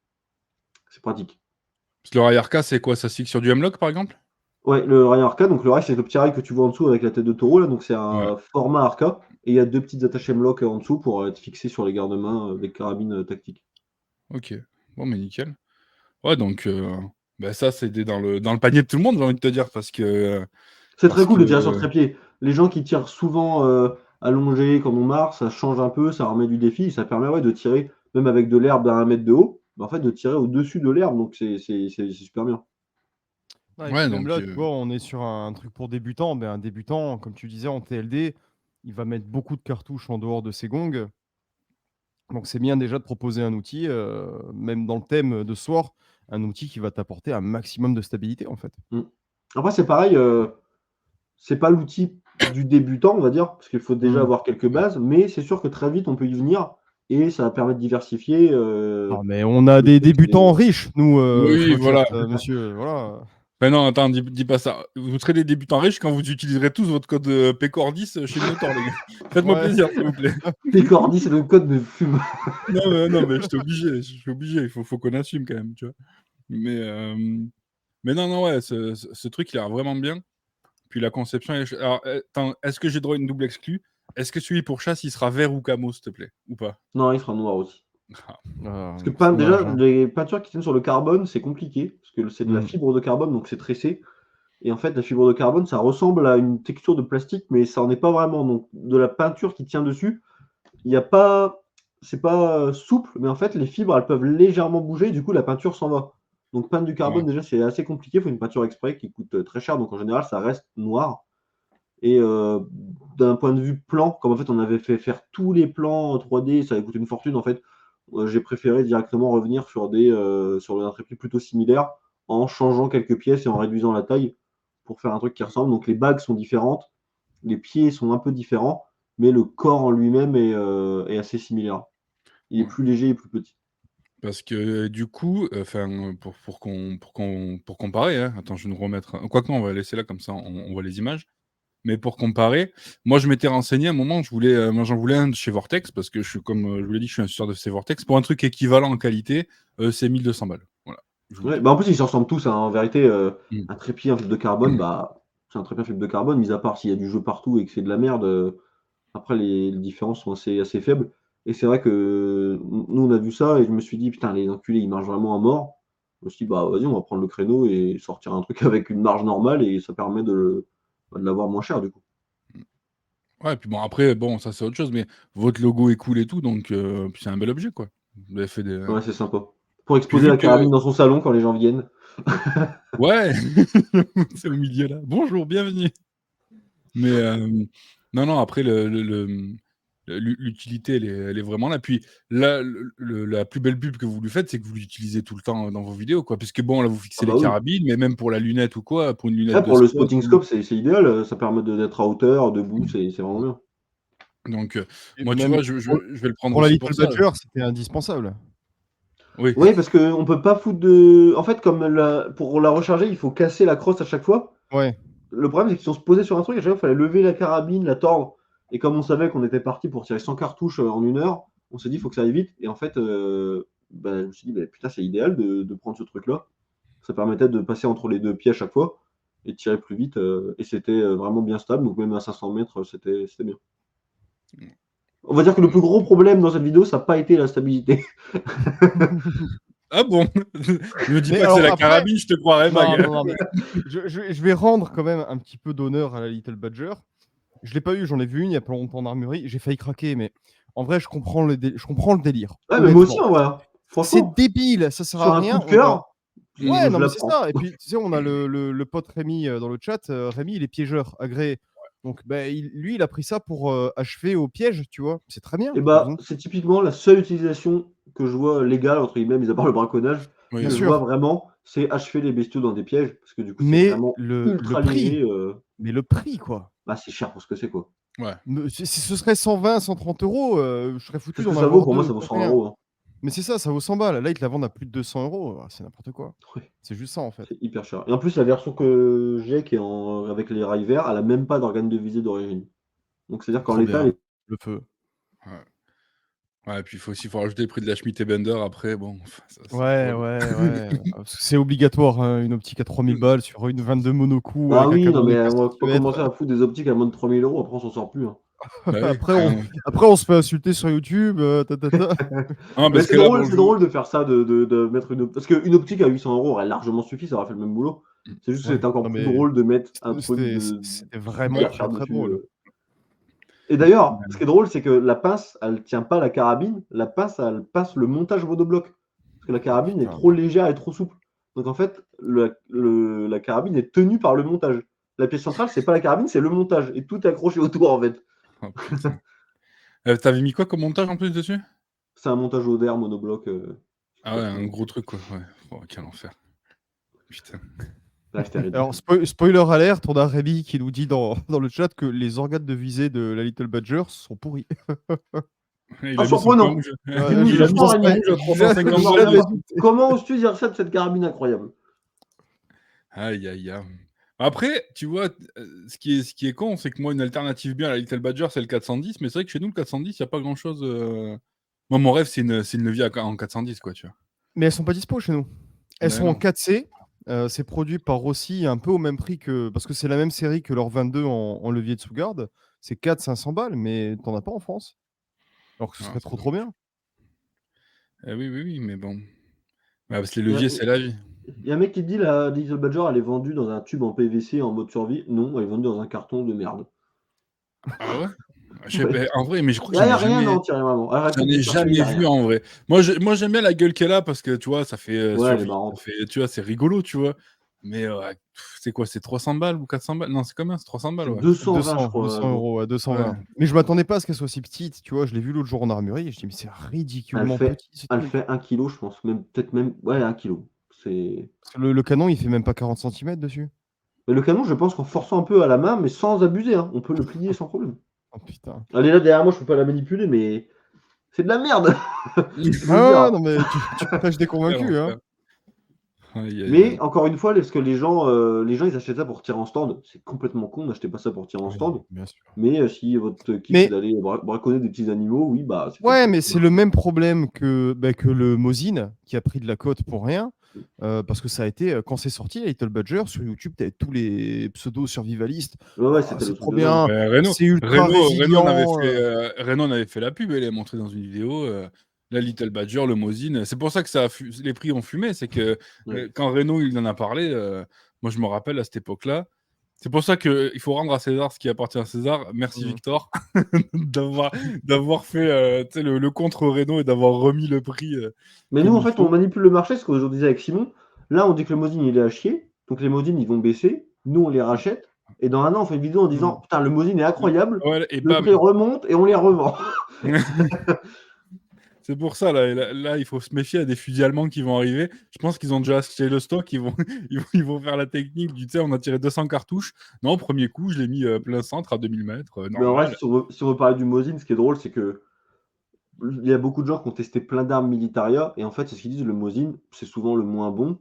pratique. Parce que le rail arca, c'est quoi? Ça se fixe sur du Hemlock, par exemple? Ouais, le rail arca, donc le rail c'est le petit rail que tu vois en dessous avec la tête de taureau là, donc c'est Ouais, un format arca et il y a deux petites attaches M-lock en dessous pour être fixé sur les garde-mains des carabines tactiques. ok. Bon, mais nickel. Ouais, donc, bah, ça, c'est dans le panier de tout le monde, j'ai envie de te dire, parce que. C'est très Parce cool que de tirer sur trépied. Les gens qui tirent souvent allongés quand on marche, ça change un peu, ça remet du défi, ça permet ouais, de tirer même avec de l'herbe à 1 mètre de haut, en fait de tirer au-dessus de l'herbe, donc c'est super bien. Ouais, et Ouais, puis même donc. là, tu vois, on est sur un truc pour débutants. Ben, un débutant, comme tu disais, en TLD, il va mettre beaucoup de cartouches en dehors de ses gongs. Donc c'est bien déjà de proposer un outil, même dans le thème de ce soir, un outil qui va t'apporter un maximum de stabilité, en fait. Mm. Après c'est pareil, c'est pas l'outil du débutant, on va dire, parce qu'il faut déjà Mmh. avoir quelques bases, mais c'est sûr que très vite on peut y venir et ça va permettre de diversifier. Ah, mais on a Le des truc, débutants riches, nous, sur Oui, le chat, voilà. monsieur, voilà. Ben non, attends, dis pas ça. Vous serez des débutants riches quand vous utiliserez tous votre code PECOR10 chez Minotaur, les gars. Faites-moi Ouais. plaisir, s'il vous plaît. Pécordi, c'est le code de fume. Non, mais je suis obligé. Il faut qu'on assume quand même, tu vois. Mais non, non, ouais, ce truc, il a l'air vraiment bien. Puis la conception. Alors, attends, est-ce que j'ai droit à une double exclue? Est-ce que celui pour chasse, il sera vert ou camo, s'il te plaît? Ou pas? Non, il sera noir aussi. Ah, Parce que C'est déjà, dommage, hein. les peintures qui tiennent sur le carbone, c'est compliqué, parce que c'est de la Mmh. fibre de carbone, donc c'est tressé. Et en fait, la fibre de carbone, ça ressemble à une texture de plastique, mais ça en est pas vraiment. Donc, de la peinture qui tient dessus, il n'y a pas. C'est pas souple, mais en fait, les fibres, elles peuvent légèrement bouger, du coup, la peinture s'en va. Donc peindre du Ouais. carbone, déjà, c'est assez compliqué. Il faut une peinture exprès qui coûte très cher. Donc en général, ça reste noir. Et d'un point de vue plan, comme en fait, on avait fait faire tous les plans en 3D, ça avait coûté une fortune, en fait, j'ai préféré directement revenir sur un trépied plutôt similaire, en changeant quelques pièces et en réduisant la taille pour faire un truc qui ressemble. Donc les bagues sont différentes, les pieds sont un peu différents, mais le corps en lui-même est assez similaire. Il est Ouais. plus léger et plus petit. Parce que du coup, pour comparer, hein, attends, je vais nous remettre. Quoique non, on va laisser là comme ça, on voit les images. Mais pour comparer, moi je m'étais renseigné à un moment, moi j'en voulais un de chez Vortex parce que je suis comme je vous l'ai dit, je suis un suceur de ces Vortex. Pour un truc équivalent en qualité, c'est 1200 balles. Voilà, je vous le Ouais, dis. bah, en plus, ils se ressemblent tous, hein. En vérité, Mm. un trépied en fibre de carbone, bah, c'est un trépied en fibre de carbone, mis à part s'il y a du jeu partout et que c'est de la merde, après les différences sont assez faibles. Et c'est vrai que nous, on a vu ça et je me suis dit: «Putain, les enculés, ils marchent vraiment à mort». Je me suis dit: «Bah, vas-y, on va prendre le créneau et sortir un truc avec une marge normale et ça permet de l'avoir moins cher, du coup». Ouais, et puis bon après, bon ça c'est autre chose, mais votre logo est cool et tout, donc puis c'est un bel objet quoi. Vous avez fait des. Ouais, c'est sympa. Pour Puis exposer vu la que carabine dans son salon quand les gens viennent. ouais, c'est au milieu là. Bonjour, bienvenue. Mais non, non, après l'utilité, elle est vraiment là. Puis là, la plus belle pub que vous lui faites, c'est que vous l'utilisez tout le temps dans vos vidéos, quoi. Puisque bon, là, vous Ah fixez les bah, oui. carabines, mais même pour la lunette ou quoi, pour une lunette Là, de pour le spot spotting ou scope, c'est idéal, ça permet d'être à hauteur, debout, c'est vraiment bien. donc Et moi, tu même vois, je vais le prendre pour la aussi pour Little ça. Badger, c'était indispensable. Oui. Oui, parce qu'on peut pas foutre de. En fait, pour la recharger, il faut casser la crosse à chaque fois. Ouais. Le problème, c'est qu'ils sont se poser sur un truc, à chaque fois, il fallait lever la carabine, la tordre. Et comme on savait qu'on était parti pour tirer 100 cartouches en 1 heure, on s'est dit, il faut que ça aille vite. Et en fait, bah, je me suis dit, bah, putain, c'est idéal de prendre ce truc-là. Ça permettait de passer entre les deux pieds à chaque fois et de tirer plus vite. Et c'était vraiment bien stable. Donc, même à 500 mètres, c'était bien. On va dire que le plus gros problème dans cette vidéo, ça n'a pas été la stabilité. Ah bon? Me dis Mais pas que c'est alors la après, carabine, je te croirais, non, Mag. non, non, mais je vais rendre quand même un petit peu d'honneur à la Little Badger. Je l'ai pas eu, j'en ai vu une il y a pas longtemps en armurerie. J'ai failli craquer, mais en vrai, je comprends le délire. Ouais, mais moi aussi, Honnêtement, en vrai, hein. c'est Franchement, débile, ça sert sur à un coup rien. de cœur, Ouais, je non, mais la c'est prends. ça. Et puis, tu sais, on a le pote Rémi dans le chat. Rémi, il est piégeur agréé. Donc, bah, lui, il a pris ça pour achever au piège, tu vois. C'est très bien. Et Pas besoin bah, de- c'est typiquement la seule utilisation que je vois légale, entre guillemets, mis à part le braconnage, Bien Oui, que je oui. vois sûr. vraiment, c'est achever les bestiaux dans des pièges, parce que du coup, c'est Mais vraiment le ultra prix, léger. le prix, quoi. Bah, c'est cher pour ce que c'est, quoi. Ouais. Si ce serait 120, 130 euros, je serais C'est foutu ce que d'en ça vaut, avoir pour moi, deux, ça vaut sans 100 rien. euros. Hein. Mais c'est ça vaut 100 balles. Là, ils te la vendent à plus de 200 euros. C'est n'importe quoi. Ouais, C'est juste ça, en fait. c'est hyper cher. Et en plus, la version que j'ai, qui est avec les rails verts, elle a même pas d'organe de visée d'origine. Donc, c'est-à-dire qu'en Trop l'état, bien. Le feu. Ouais. Ouais, et puis faut rajouter le prix de la Schmitt et Bender après, bon, ça c'est Ouais, relou. ouais, ouais. Parce que c'est obligatoire, hein, une optique à 3000 balles sur une 22 monocoups bah avec un oui, non, cadran de mais 4 on va pas commencer centimètres. à foutre des optiques à moins de 3000 euros, après, on s'en sort plus. Hein. Bah oui, Après, on se fait insulter sur YouTube. non, Mais parce que là, bon, c'est drôle de faire ça, de mettre une parce qu'une optique à 800 euros aurait largement suffi, ça aurait fait le même boulot. C'est juste que Ouais, c'était encore non, plus mais drôle de mettre un truc c'était vraiment super très, cher très dessus. drôle. Et d'ailleurs, ce qui est drôle, c'est que la pince, elle tient pas la carabine, la pince, elle passe le montage monobloc. Parce que la Oh carabine est putain. trop légère et trop souple. Donc en fait, la carabine est tenue par le montage. La pièce centrale, c'est pas la carabine, c'est le montage. Et tout est accroché autour, en fait. oh putain. Tu mis quoi comme montage en plus dessus? C'est un montage Oder monobloc. Je sais Ah pas ouais, si tu un vois. gros truc quoi, ouais. Oh quel enfer. Putain. Là, c'était Alors, ridicule. spoiler alert, on a Rémi qui nous dit dans le chat que les organes de visée de la Little Badger sont pourris. Il Ah, a mis son point surprenant! rouge. Dis-nous Il a mis franchement, son point Rémi, rouge à dis-nous 350 J'avais balles. franchement, douté. comment oses-tu dire ça de cette carabine incroyable? Aïe aïe aïe. Après, tu vois, ce qui est con, c'est que moi une alternative bien à la Little Badger, c'est le 410, mais c'est vrai que chez nous le 410, il y a pas grand-chose, Moi mon rêve c'est une levier en 410 quoi, tu vois? Mais elles sont pas dispo chez nous. Elles Ben sont en non. 4C. C'est produit par Rossi un peu au même prix que. Parce que c'est la même série que leur 22 en levier de sous-garde. C'est 400-500 balles, mais t'en as pas en France. Alors que ce Ah, serait c'est trop dommage. bien. Oui, oui, oui, mais bon. Ouais, parce que les Il y a, leviers, c'est la vie. y a un mec qui dit la Little Badger, elle est vendue dans un tube en PVC en mode survie. Non, elle est vendue dans un carton de merde. Ah ouais? En vrai, mais je crois Il que n'y a rien à en tirer vraiment. Elle j'en raconte ai des persos, il n'y jamais a vu rien. en vrai. Moi, j'aime bien la gueule qu'elle a parce que tu vois, ça fait Ouais, elle est marrante. tu vois, c'est rigolo, tu vois. Mais c'est quoi, c'est 300 balles ou 400 balles? Non, c'est combien? C'est 300 balles, C'est ouais. 220, je 200, crois. 200 Bon. euros, ouais, Ouais. 220. Mais je m'attendais pas à ce qu'elle soit si petite, tu vois. Je l'ai vu l'autre jour en armurerie et je dis, mais c'est Elle ridiculement fait, petit ce elle truc. fait 1 kilo, je pense. Peut-être même. Ouais, 1 kilo. Parce que le canon, il fait même pas 40 centimètres dessus. Mais le canon, je pense qu'en forçant un peu à la main, mais sans abuser, hein, on peut le plier sans problème. Oh putain. Elle est là derrière moi, je peux pas la manipuler, mais c'est de la merde. Je veux dire. Ah non, mais tu prêches des Quel convaincus, hein. enfer. Aïe, aïe, Mais aïe. encore une fois, parce que les gens, ils achètent ça pour tirer en stand. C'est complètement con, n'achetez pas ça pour tirer en Oui, stand. bien sûr. Mais si votre kiff, c'est Mais d'aller braconner des petits animaux, oui, bah, c'est ouais, facile. mais c'est le même problème que le Mosin qui a pris de la cote pour rien. Parce que ça a été, quand c'est sorti, Little Badger, sur YouTube, tu avais tous les pseudo-survivalistes. Ouais, ouais, Oh, c'était le c'est truc trop de dingue. bien, c'est ultra résilient. Renault en avait fait la pub, elle est montrée dans une vidéo. La Little Badger, le Mosin. C'est pour ça que les prix ont fumé. C'est que Ouais. quand Renault il en a parlé, moi je me rappelle à cette époque-là. C'est pour ça qu'il faut rendre à César ce qui appartient à César. Merci Mmh. Victor d'avoir d'avoir fait tu sais, le contre Renault et d'avoir remis le prix Mais nous, comme en il fait, on faut. manipule le marché, ce que je disais avec Simon. Là, on dit que le Mosin, il est à chier. Donc les Mosin, ils vont baisser. Nous, on les rachète. Et dans un an, on fait une vidéo en disant Mmh. putain, le Mosin est incroyable. Ouais, et Le bam. prix remonte et on les revend. C'est pour ça, là, il faut se méfier à des fusils allemands qui vont arriver. Je pense qu'ils ont déjà acheté le stock, ils vont faire la technique du, tu sais, on a tiré 200 cartouches. Non, au premier coup, je l'ai mis plein centre à 2000 mètres, Mais en vrai, normal. si on veut parler du Mosin, ce qui est drôle, c'est que il y a beaucoup de gens qui ont testé plein d'armes Militaria. Et en fait, c'est ce qu'ils disent, le Mosin, c'est souvent le moins bon.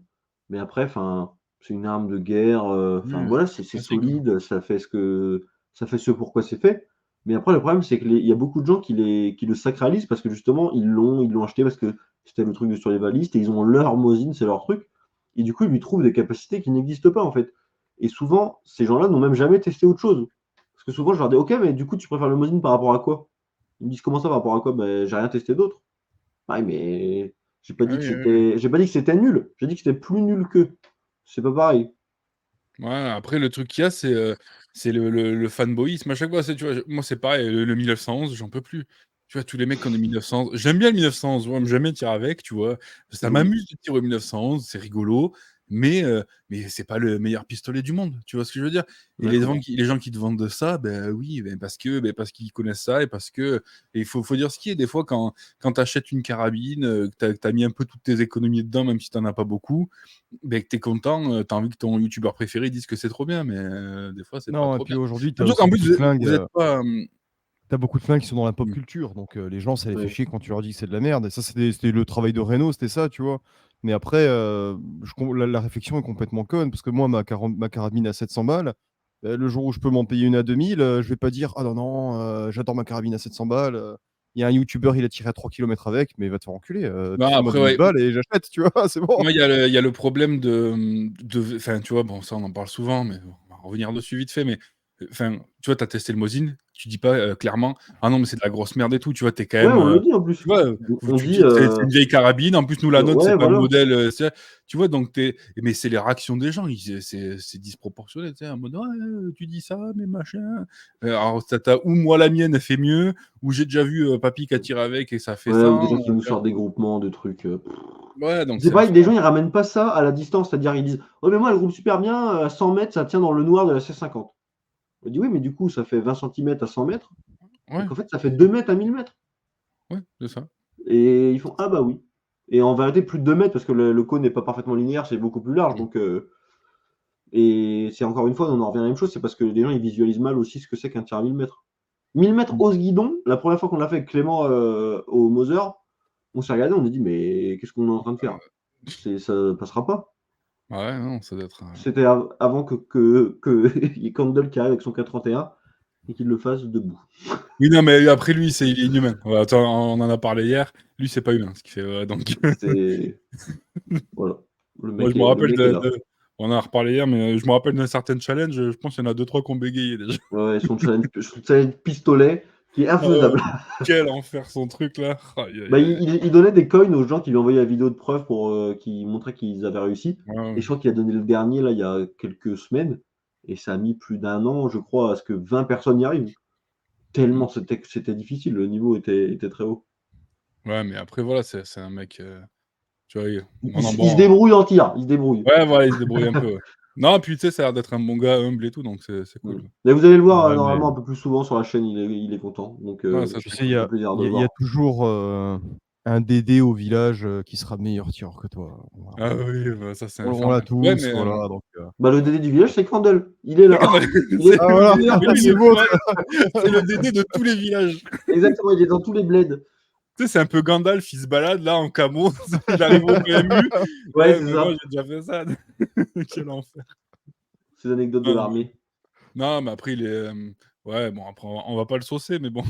Mais après, enfin, c'est une arme de guerre. Enfin, Oui, voilà, c'est classique, quoi. solide. Ça fait ce pourquoi c'est fait. Mais après, le problème, c'est qu'il y a beaucoup de gens qui le sacralisent parce que justement, ils l'ont acheté parce que c'était le truc de survivaliste et ils ont leur Mosin, c'est leur truc. Et du coup, ils lui trouvent des capacités qui n'existent pas, en fait. Et souvent, ces gens-là n'ont même jamais testé autre chose. Parce que souvent, je leur dis, ok, mais du coup, tu préfères le Mosin par rapport à quoi? Ils me disent, comment ça par rapport à quoi? Ben, j'ai rien testé d'autre. Ouais, mais Ah oui, oui, oui. j'ai pas dit que c'était nul. J'ai dit que c'était plus nul qu'eux. C'est pas pareil. Ouais, après, le truc qu'il y a, c'est le fanboyisme. À chaque fois, tu vois, moi, c'est pareil, le 1911, j'en peux plus. Tu vois, tous les mecs qui ont des 1911. J'aime bien le 1911, ouais, j'aime bien tirer avec, tu vois. Ça Mmh. m'amuse de tirer au 1911, c'est rigolo, mais c'est pas le meilleur pistolet du monde. Tu vois ce que je veux dire? Et D'accord. les gens qui te vendent de ça, ben oui, ben parce qu'ils connaissent ça et il faut dire ce qui est. Des fois, quand tu achètes une carabine, que tu as mis un peu toutes tes économies dedans, même si tu en as pas beaucoup, ben, que tu es content, tu as envie que ton youtubeur préféré dise que c'est trop bien, mais des fois, c'est pas Non, et trop puis bien. aujourd'hui, tu as Surtout aussi qu'en plus, beaucoup de flingues, vous êtes pas. beaucoup de flingues qui sont dans la pop Mmh. culture, donc les gens, ça les fait Ouais. chier quand tu leur dis que c'est de la merde. Et ça, c'était le travail de Renault, c'était ça, tu vois. Mais après, la réflexion est complètement conne, parce que moi, ma carabine à 700 balles, le jour où je peux m'en payer une à 2000, je vais pas dire, ah non, non, j'adore ma carabine à 700 balles. Il y a un youtubeur, il a tiré à 3 kilomètres avec, mais va te faire enculer. Non, File-moi après, 2000 ouais, balles et j'achète, tu vois, c'est bon. moi, il y a le problème enfin, tu vois, bon, ça, on en parle souvent, mais bon, on va revenir dessus vite fait, mais enfin, tu vois, tu as testé le Mosin, tu dis pas clairement, ah non, mais c'est de la grosse merde et tout, tu vois, tu es quand Ouais, même, on le dit en plus. tu vois, On tu dit, dis, c'est une vieille carabine, en plus, nous, la nôtre, c'est ouais, pas le voilà. modèle, tu vois, donc mais c'est les réactions des gens, c'est disproportionné, tu sais, en mode, ouais, tu dis ça, mais machin. Alors, ou moi, la mienne, elle fait mieux, ou j'ai déjà vu papy qui a tiré avec et ça fait Ouais, ça. ou des gens qui nous sortent des groupements, de trucs. Ouais, donc C'est c'est pareil, des gens, infernal. ils ramènent pas ça à la distance. C'est-à-dire, ils disent, oh, mais moi, elle groupe super bien, à 100 mètres, ça tient dans le noir de la C50. Je dis, oui, mais du coup, ça fait 20 centimètres à 100 mètres. Ouais, Donc, en fait, ça fait c'est 2 ça. mètres à 1000 mètres. Ouais, c'est ça. Et ils font, ah bah oui. Et en vérité, plus de 2 mètres, parce que le cône n'est pas parfaitement linéaire, c'est beaucoup plus large. Mmh. Donc, et c'est encore une fois, on en revient à la même chose, c'est parce que les gens, ils visualisent mal aussi ce que c'est qu'un tir à 1000 mètres. 1000 mètres Mmh. hausse guidon, la première fois qu'on l'a fait avec Clément au Moser, on s'est regardé, on a dit, mais qu'est-ce qu'on est en train de faire? Ça passera pas. Ouais, non, ça doit être, C'était avant il y ait Candle qui arrive avec son K31 et qu'il le fasse debout. oui, non, mais après lui, il est inhumain. Ouais, attends, on en a parlé hier. Lui, c'est pas humain ce qu'il fait, donc C'est voilà, moi, je me le rappelle mec est là. on en a reparlé hier, mais je me rappelle d'un certain challenge, je pense qu'il y en a 2-3 qui ont bégayé déjà. Ouais, ouais, son challenge pistolet qui est Ah ouais, infaisable. quel enfer son truc là. Aïe, aïe, Bah, aïe. il donnait des coins aux gens qui lui envoyaient la vidéo de preuve pour qui montrait qu'ils avaient réussi. Ouais, Et ouais. je crois qu'il a donné le dernier là il y a quelques semaines et ça a mis plus d'1 an, je crois, à ce que 20 personnes y arrivent. tellement c'était difficile, le niveau était très haut. Ouais, mais après, voilà, c'est un mec. Tu vois, Il se débrouille en tir, il se débrouille. Ouais, voilà, il se débrouille un peu. Ouais. Non, puis tu sais, ça a l'air d'être un bon gars, humble et tout, donc c'est cool. Mais vous allez le voir Ouais, normalement un peu plus souvent sur la chaîne, il est content. Donc, Ouais, ça, Tu c'est sais, cool. il y ça a, fait plaisir de il y a- le il y a voir. toujours un Dédé au village qui sera meilleur tireur que toi. Voilà. Ah oui, bah, ça, c'est On l'a infernal. tous, Ouais, mais. voilà. Donc, Bah, le DD du village, c'est Crandall. Il est là. Il est- C'est Ah, voilà. mais lui, il C'est est beau, fun. C'est le DD de tous les villages. Exactement, il est dans tous les bleds. Tu sais, c'est un peu Gandalf, il se balade là en camo, il arrive au PMU. Ouais, c'est mais ça. moi, j'ai déjà fait ça. Quel enfer. Ces anecdotes de Ah, l'armée. Non, mais après, il est. Ouais, bon, après, on va pas le saucer, mais bon,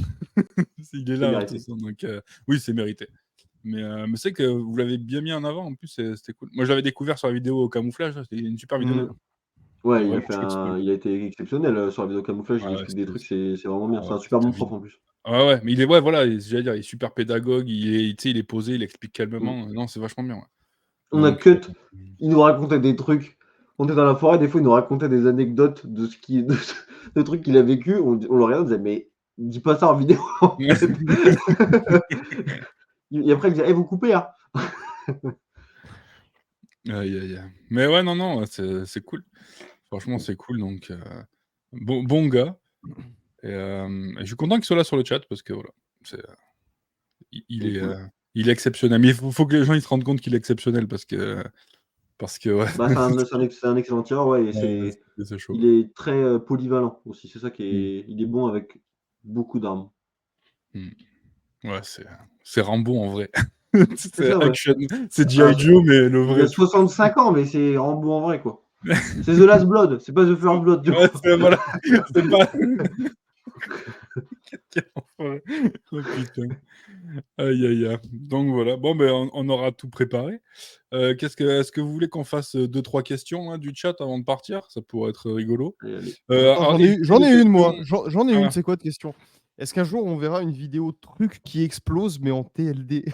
il est là, de toute mérité. façon. Donc, oui, c'est mérité. Mais c'est que vous l'avez bien mis en avant, en plus, c'était cool. Moi, je l'avais découvert sur la vidéo au camouflage, là, c'était une super vidéo. Mm. Ouais, Vraiment chouette, cool. il a été exceptionnel sur la vidéo camouflage, il Ouais, explique des c'était- trucs, c'est vraiment bien. Ah C'est ouais, un super c'était bon vide. prof en plus. Ouais, mais il est, ouais, voilà, j'allais dire, il est super pédagogue, tu sais, il est posé, il explique calmement. Non, c'est vachement bien. Ouais. On a Donc, cut, il nous racontait des trucs. On était dans la forêt, des fois, il nous racontait des anecdotes de trucs qu'il a vécu. On le regardait, on disait, mais dis pas ça en vidéo. En fait. Et après, il disait, vous coupez, hein. aïe, aïe, aïe. Mais ouais, non, c'est cool. Franchement, c'est cool. Donc, bon gars. Et je suis content qu'il soit là sur le chat parce que voilà, c'est, il est exceptionnel. Mais il faut que les gens ils se rendent compte qu'il est exceptionnel parce que ouais, Bah, c'est un excellent tireur, ouais, et ouais, c'est chaud. il est très polyvalent aussi. C'est ça qui est. Il est bon avec beaucoup d'armes. Ouais, c'est Rambo en vrai. C'est C'est ça, ouais. action, c'est Ah, G.I. Joe, mais le il a vrai. 65 ans, mais c'est Rambo en vrai, quoi. C'est The Last Blood, c'est pas The First Blood. Du coup. Ouais, voilà, c'est pas. Quel enfoiré. Oh putain. Aïe, aïe, aïe. Donc voilà. Bon, ben, on aura tout préparé. Est-ce que vous voulez qu'on fasse 2-3 questions hein, du chat avant de partir? Ça pourrait être rigolo. Allez. Attends, Alors, j'en ai une, moi. questions- J'en ai Ah. une, c'est quoi de question? Est-ce qu'un jour on verra une vidéo truc qui explose mais en TLD?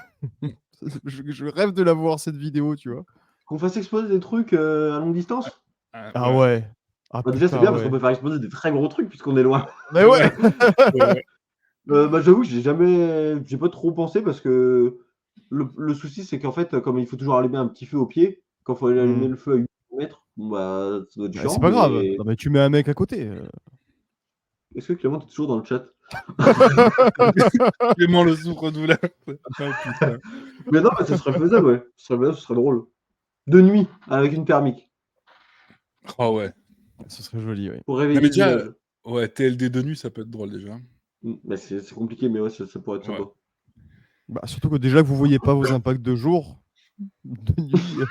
Je rêve de la voir cette vidéo, tu vois. Qu'on fasse exploser des trucs à longue distance? Ah ouais. Ah Bah, déjà, c'est putain, bien parce qu'on ouais. peut faire exploser des très gros trucs puisqu'on est loin. Mais ouais. Ouais. Bah, j'avoue que j'ai pas trop pensé parce que le souci, c'est qu'en fait, comme il faut toujours allumer un petit feu au pied, quand il faut aller allumer Mmh. le feu à 800 mètres, bon, bah, ça doit être Bah, chiant, c'est pas grave. mais Non, mais tu mets un mec à côté. est-ce que Clément, t'es toujours dans le chat? Clément le souffre-douleur. Ah putain. Mais non, mais ce serait faisable, ouais. Ce serait drôle. De nuit, avec une thermique, Oh ouais. Ce serait joli, oui. pour Non, réveiller mais le déjà, village. ouais, TLD de nuit, ça peut être drôle déjà. Bah, c'est compliqué, mais ouais, ça pourrait être Ouais. sympa. Bah, surtout que déjà que vous voyez pas vos impacts de jour, de nuit,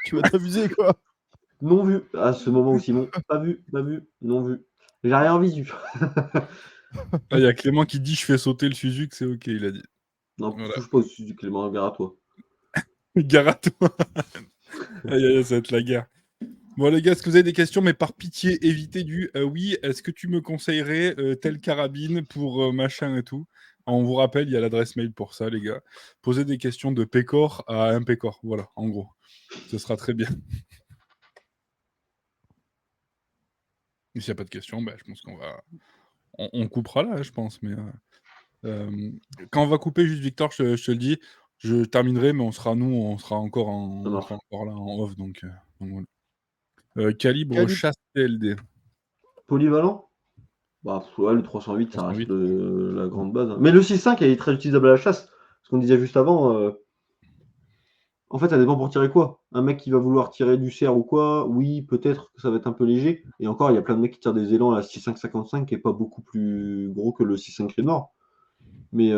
tu vas t'amuser, quoi. Non vu, à ce moment où Simon, pas vu, non vu. J'ai rien en visu. Ah, il y a Clément qui dit je fais sauter le Suzuki, c'est ok, il a dit. Non, Voilà. touche pas au dessus du Clément, gare à toi. Gare à toi. Aïe, aïe, ça va être la guerre. Bon les gars, est-ce que vous avez des questions? Mais par pitié, évitez du oui, est-ce que tu me conseillerais telle carabine pour machin et tout? On vous rappelle, il y a l'adresse mail pour ça, les gars. Posez des questions de pécor à un pécor, voilà, en gros. Ce sera très bien. Et s'il n'y a pas de questions, bah, je pense qu'on va... On coupera là, je pense. Mais quand on va couper, juste Victor, je te le dis, je terminerai, mais on sera encore Ça marche. là en off. Donc voilà. Calibre Calibre. chasse TLD. Polyvalent? Bah, ouais, le 308, ça reste 308. la grande base, hein. Mais le 6.5 est très utilisable à la chasse. Ce qu'on disait juste avant, en fait, ça dépend pour tirer quoi. Un mec qui va vouloir tirer du cerf ou quoi, oui, peut-être que ça va être un peu léger. Et encore, il y a plein de mecs qui tirent des élans à la 6.5-55 qui est pas beaucoup plus gros que le 6.5 Grimoire. Mais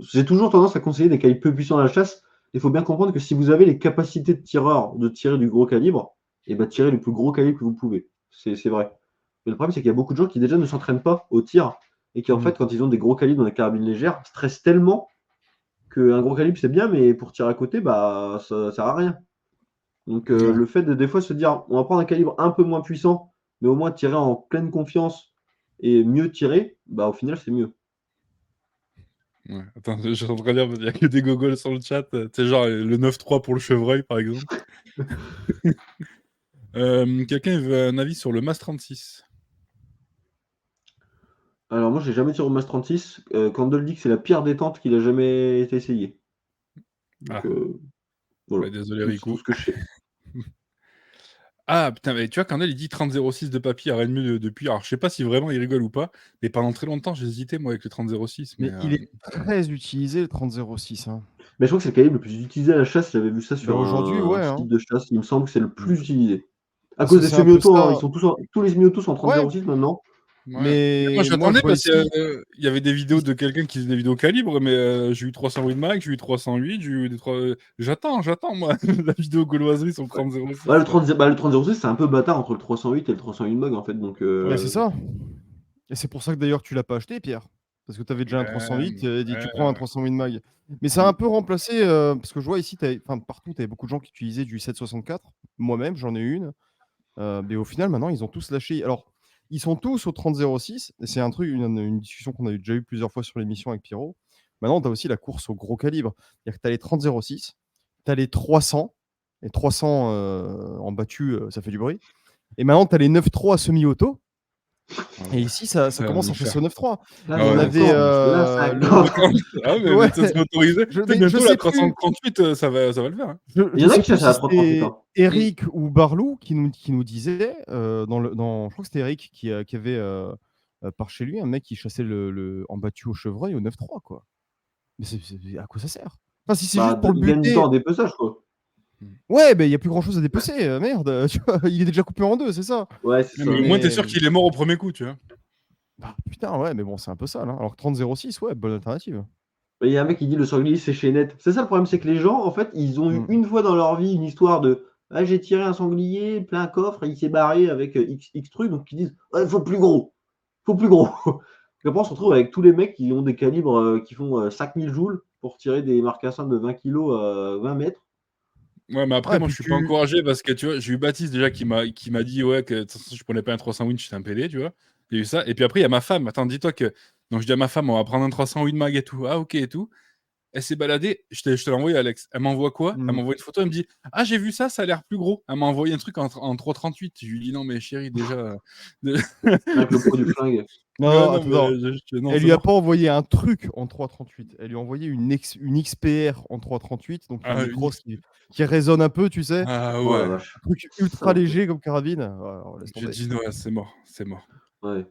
j'ai toujours tendance à conseiller des calibres peu puissants à la chasse. Il faut bien comprendre que si vous avez les capacités de tireur de tirer du gros calibre, et ben tirez le plus gros calibre que vous pouvez. C'est vrai. Mais le problème, c'est qu'il y a beaucoup de gens qui déjà ne s'entraînent pas au tir et qui, en fait, quand ils ont des gros calibres dans les carabines légères, stressent tellement qu'un gros calibre, c'est bien, mais pour tirer à côté, bah, ça sert à rien. Donc, Ouais. le fait de des fois se dire, on va prendre un calibre un peu moins puissant, mais au moins tirer en pleine confiance et mieux tirer, bah, au final, c'est mieux. Ouais. Attends, je suis en train de dire, il n'y a que des gogoles sur le chat. Tu sais, genre le 9-3 pour le chevreuil, par exemple. Quelqu'un veut un avis sur le MAS 36? Alors moi, j'ai jamais tiré au MAS 36. Candle dit que c'est la pire détente qu'il a jamais été essayé. Donc Ah, voilà, bah, désolé tout Rico. ce que je sais. Ah putain, mais tu vois, Cornel, il dit 30,06 de papy à Rennes depuis. Alors, je sais pas si vraiment il rigole ou pas, mais pendant très longtemps, j'hésitais, moi, avec le 30,06. Mais Mais il est très utilisé le 30-06, hein. Mais je crois que c'est le calibre le plus utilisé à la chasse. J'avais vu ça Bah, sur aujourd'hui, un ouais, hein. site de chasse. Il me semble que c'est le Mmh. plus utilisé. À Parce cause que des c'est un peu semi-autos, hein. Ils ça. sont tous les semi-autos sont en Ouais, 30-06 maintenant. ouais. Mais moi, mais moi, je j'attendais vois parce ici, qu'il y avait des vidéos de quelqu'un qui faisait des vidéos calibre, mais j'ai eu 308 mag, j'ai eu 308, j'ai eu des 3... J'attends, moi, la vidéo gauloiserie sur le Ouais. 30,06, Ouais, le là. 30, bah, le 30-06, c'est un peu bâtard entre le 308 et le 308 mag en fait. Donc bah, c'est ça. Et c'est pour ça que d'ailleurs tu l'as pas acheté, Pierre. Parce que tu avais déjà un 308, et tu prends un 308 mag. Mais ça a un peu remplacé, parce que je vois ici, enfin partout, tu avais beaucoup de gens qui utilisaient du 764. Moi-même, j'en ai une. Mais au final, maintenant, ils ont tous lâché. Alors, ils sont tous au 30-06. Et c'est un truc, une discussion qu'on a déjà eu plusieurs fois sur l'émission avec Pierrot. Maintenant, tu as aussi la course au gros calibre. C'est-à-dire que tu as les 30-06, tu as les 300. Et 300 en battu, ça fait du bruit. Et maintenant, tu as les 9.3 semi-auto. Et ici, ça commence à chasser au 9.3. là, Ah ouais, On non, avait 50, là, le 50. Ah, mais ouais, ça serait autorisé. Tu sais, je bientôt, la sais plus. 338, ça va le faire, hein. Il y Je en a sais qui plus chassent à si la 338, c'était hein. Eric ou Barlou qui nous disait, je crois que c'était Eric qui avait, par chez lui un mec qui chassait en battu au chevreuil au 9.3, quoi. Mais à quoi ça sert? Enfin, si c'est juste Bah, pour le il gagne du temps buter, en dépeçage, quoi. ouais, il y a plus grand chose à dépecer, merde, tu vois? Il est déjà coupé en 2, c'est ça. Ouais, c'est Ouais, ça. mais au moins, t'es Mais sûr qu'il est mort au premier coup, tu vois. bah, putain, ouais, mais bon, c'est un peu ça, là. Alors que 30-06, ouais, bonne alternative. Il y a un mec qui dit: «Le sanglier séché net». C'est ça le problème, c'est que les gens, en fait, ils ont eu Mmh. une fois dans leur vie une histoire de: «Ah, j'ai tiré un sanglier, plein coffre et il s'est barré avec, X trucs», donc ils disent: «Ouais, faut plus gros, faut plus gros». Et après on se retrouve avec tous les mecs qui ont des calibres, qui font, 5000 joules pour tirer des marcassins de 20 kilogrammes à 20 mètres. Ouais, mais après, Ouais, moi, je puis suis pas encouragé parce que, tu vois, j'ai eu Baptiste déjà qui m'a dit, ouais, que de toute façon, je prenais pas un 300 winch, j'étais un PD, tu vois. Il y a eu ça. Et puis après, il y a ma femme. Attends, dis-toi que. Donc, je dis à ma femme, on va prendre un 308 mag et tout. Ah, ok et tout. Elle s'est baladée. Je te l'ai envoyé, Alex. Elle m'envoie quoi? Elle mmh. m'envoie une photo. Elle me dit, ah, j'ai vu ça, ça a l'air plus gros. Elle m'a envoyé un truc en 338. Je lui dis, non, mais chérie, déjà. Avec le poids du flingue. Non, Ouais, non, non, attends, attends. mais non, Elle c'est lui a mort. pas envoyé un truc en 338. Elle lui a envoyé une XPR en 338, donc une Ah, des grosses qui résonne un peu, tu sais? Ah Oh la ouais. vache, Un truc ultra saloperie. léger comme carabine. Oh, laisse J'ai tomber. dit, ouais, c'est mort. C'est mort. Ouais.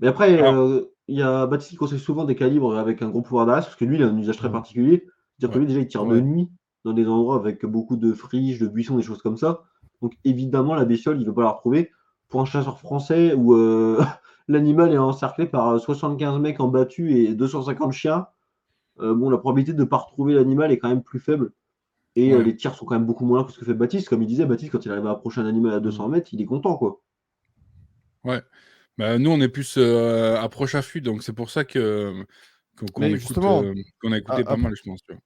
Mais après, Alors, il y a Baptiste qui conseille souvent des calibres avec un gros pouvoir d'arrêt, parce que lui, il a un usage très Mmh. particulier. C'est-à-dire que ouais. lui, déjà, il tire de Ouais. nuit, dans des endroits avec beaucoup de friches, de buissons, des choses comme ça. Donc évidemment, la bestiole, il veut pas la retrouver. Pour un chasseur français où, l'animal est encerclé par, 75 mecs en battu et 250 chiens, bon, la probabilité de pas retrouver l'animal est quand même plus faible et Ouais. les tirs sont quand même beaucoup moins longs que ce que fait Baptiste. Comme il disait, Baptiste, quand il arrive à approcher un animal à 200 Mmh. mètres, il est content, quoi. Ouais. Bah, nous, on est plus approche affût, donc c'est pour ça qu'on Mais écoute, justement, qu'on a a écouté pas mal, je pense, tu vois.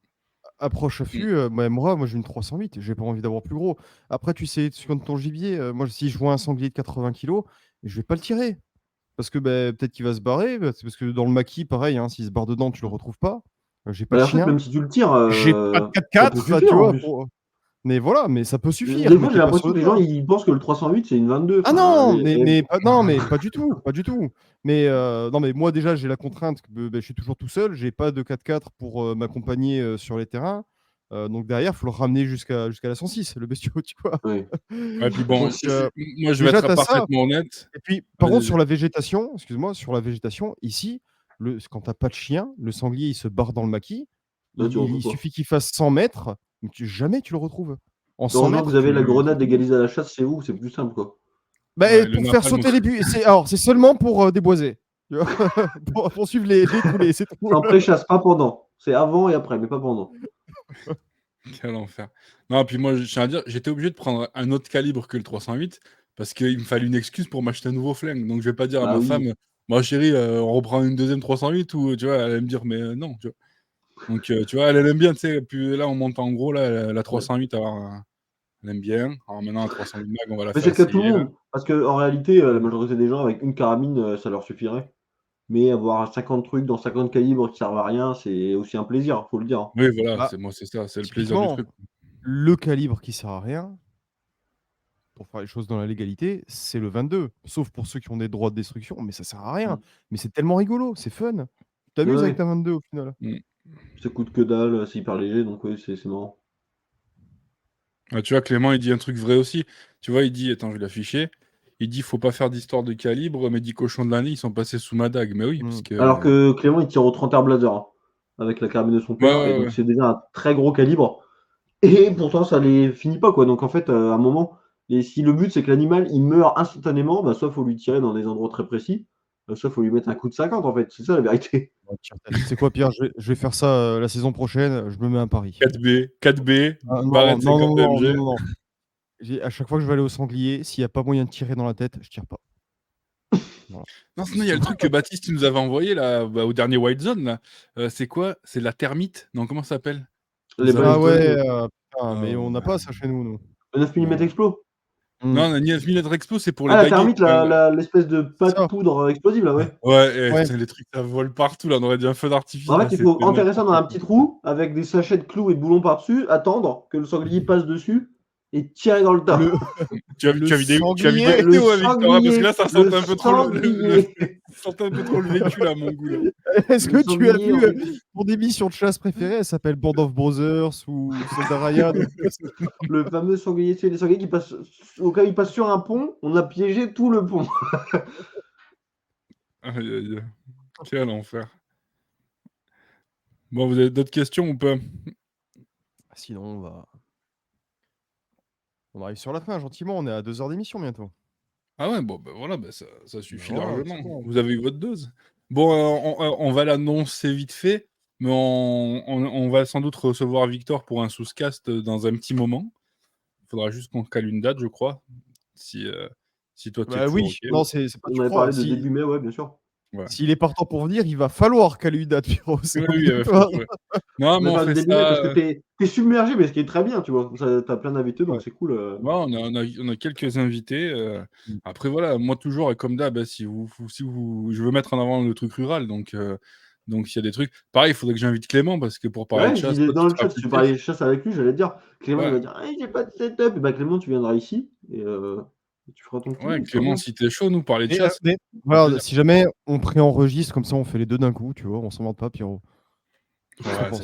approche Mmh. affût, bah, moi j'ai une 308, j'ai pas envie d'avoir plus gros. Après tu sais, sur ton gibier, moi si je vois un sanglier de 80 kilogrammes, je vais pas le tirer. Parce que, peut-être qu'il va se barrer, c'est parce que dans le maquis, pareil, hein, s'il se barre dedans, tu le retrouves pas. J'ai pas de Bah, en fait, chien, même si tu le tires, j'ai pas de ça peut 4x4, enfin, tu suffire en vois? plus. Mais voilà, mais ça peut suffire, Des mais fois, tu j'ai es pas sur l'impression le que les gens, tas. ils pensent que le 308, c'est une 22. Ah Enfin, non, les mais pas du tout, pas du tout. Mais, non, mais moi déjà, j'ai la contrainte que, je suis toujours tout seul, j'ai pas de 4x4 pour, m'accompagner, sur les terrains. Donc derrière, faut le ramener jusqu'à la 106, le bestiau, tu vois? oui. Ouais, puis bon, Donc, moi, je vais déjà être tu as ça. parfaitement honnête. Et puis, par Vas-y, contre, vas-y. sur la végétation, excuse-moi, sur la végétation, ici, quand tu as pas de chien, le sanglier, il se barre dans le maquis. Là, tu Il retrouves pas. suffit qu'il fasse 100 mètres, mais jamais tu le retrouves. En 100 Heureusement que vous mètres, avez la tu grenade trouves plus. égalisée à la chasse chez vous, c'est plus simple, quoi. Ouais, le Pour faire napalm. sauter les buis, c'est seulement pour, déboiser, tu vois? Pour suivre les coulées, c'est C'est tout. en pré-chasse, pas pendant. C'est avant et après, mais pas pendant. Quel enfer. Non, puis moi, je tiens à dire, j'étais obligé de prendre un autre calibre que le 308 parce qu'il me fallait une excuse pour m'acheter un nouveau flingue. Donc, je vais pas dire à Bah ma oui. femme, moi, chérie, on reprend une deuxième 308 ou, tu vois, elle va me dire, mais non, tu vois. Donc, tu vois, elle aime bien, tu sais. Puis là, on monte en gros, là, la Ouais. 308, alors, elle aime bien. Alors maintenant, la 308 mag, on va la Mais faire c'est le cas de tout le essayer, là. monde. Parce qu'en réalité, la majorité des gens, avec une carabine, ça leur suffirait. Mais avoir 50 trucs dans 50 calibres qui servent à rien, c'est aussi un plaisir, faut le dire, hein. Oui, voilà, Bah, c'est ça, c'est le plaisir du typiquement, truc. le calibre qui sert à rien, pour faire les choses dans la légalité, c'est le 22. Sauf pour ceux qui ont des droits de destruction, mais ça sert à rien. Mm. Mais c'est tellement rigolo, c'est fun. Tu t'amuses avec Ouais, ta 22 au final. Mm. ça coûte que dalle, c'est hyper léger, donc oui, c'est marrant. Ah, tu vois, Clément, il dit un truc vrai aussi. Tu vois, il dit, attends, je vais l'afficher. Il dit, faut pas faire d'histoire de calibre. Mes 10 cochons de l'année, ils sont passés sous ma dague. Mais oui, parce que. Alors que Clément, il tire au 30 Blazer hein, avec la carabine de son père, Ouais, et ouais, donc ouais. c'est déjà un très gros calibre. Et pourtant, ça les finit pas, quoi. Donc en fait, à un moment, si le but c'est que l'animal il meurt instantanément, bah, soit faut lui tirer dans des endroits très précis, soit faut lui mettre un coup de 50 en fait. C'est ça la vérité. Ouais, tiens, tu sais quoi, Pierre, je vais faire ça la saison prochaine. Je me mets un pari. 4B, 4B, Ah, barrette non, 50 non, non, MG. non, non, non. À chaque fois que je vais aller au sanglier, s'il n'y a pas moyen de tirer dans la tête, je tire pas. Voilà. Non, sinon, il y a le truc que Baptiste nous avait envoyé là, au dernier Wild Zone. Là. C'est quoi? C'est la termite? Non, comment ça s'appelle? Les Vous balles avez- Ah ouais, explosives. putain, mais on n'a pas ça chez nous. Le 9 mm Non. explo. Non, la 9 mm Explo, c'est pour Ah, les la baguettes. thermite, l'espèce de C'est pâte ça. poudre explosive là, ouais. Ouais, Ouais. putain, les trucs, ça vole partout là. On aurait dit un feu d'artifice. En Là, fait, il faut c'était enterrer ça n'importe dans un quoi. petit trou avec des sachets de clous et de boulons par-dessus, attendre que le sanglier passe dessus et tirer dans le tas. Le, le Tu as vu des sanglier. Le vidéos, Victor, hein, parce que là, sanglier, ça le sentait un peu trop sanglier, ça sentait un peu trop le vécu là, mon goût là. Est-ce le que tu as sanglier. vu En fait, mon émission de chasse préférée? Elle s'appelle Band of Brothers ou Soldat Ryan. le fameux sanglier, c'est les sangliers qui passent au cas où ils passent sur un pont, on a piégé tout le pont. Aïe, aïe, aïe. Quel enfer. Bon, vous avez d'autres questions ou pas? Sinon, on arrive sur la fin gentiment. On est à 2 heures d'émission bientôt. Ah ouais, bon, bah voilà, bah ça suffit Voilà, largement. c'est bon. Vous avez eu votre dose. Bon, on va l'annoncer vite fait, mais on va sans doute recevoir Victor pour un sous-cast dans un petit moment. Il faudra juste qu'on cale une date, je crois, si, si toi tu es Bah toujours oui, OK. non, c'est pas On tu avait crois. parlé de début mai, ouais, bien sûr. Ouais. S'il est partant pour venir, il va falloir caler une date, Pierrot. C'est Oui, oui, obligatoire. ouais. Non, mais On on parle de fait début mai parce que ça. t'es submergé, mais ce qui est très bien, tu vois. T'as plein d'invités, Ouais. donc c'est cool. Ouais, on a quelques invités. Mmh. Après, voilà, moi, toujours, et comme d'hab, je veux mettre en avant le truc rural, donc s'il y a des trucs. Pareil, il faudrait que j'invite Clément, parce que pour parler de Ouais, chasse, il est toi, dans tu le seras chat, si plus tu safe. parlais chasse avec lui, j'allais te dire. Clément, il Ouais, va dire: «Ah, j'ai pas de setup» et bah, Clément, tu viendras ici et tu feras ton petit ouais, live, ça sera Clément, bien. si t'es chaud, nous, parler de Mais, chasse, ça fera voilà, plaisir. si jamais on préenregistre, comme ça, on fait les 2 d'un coup, tu vois? On s'invente pas, Pierrot. Qu'est-ce que tu en Ouais, penses?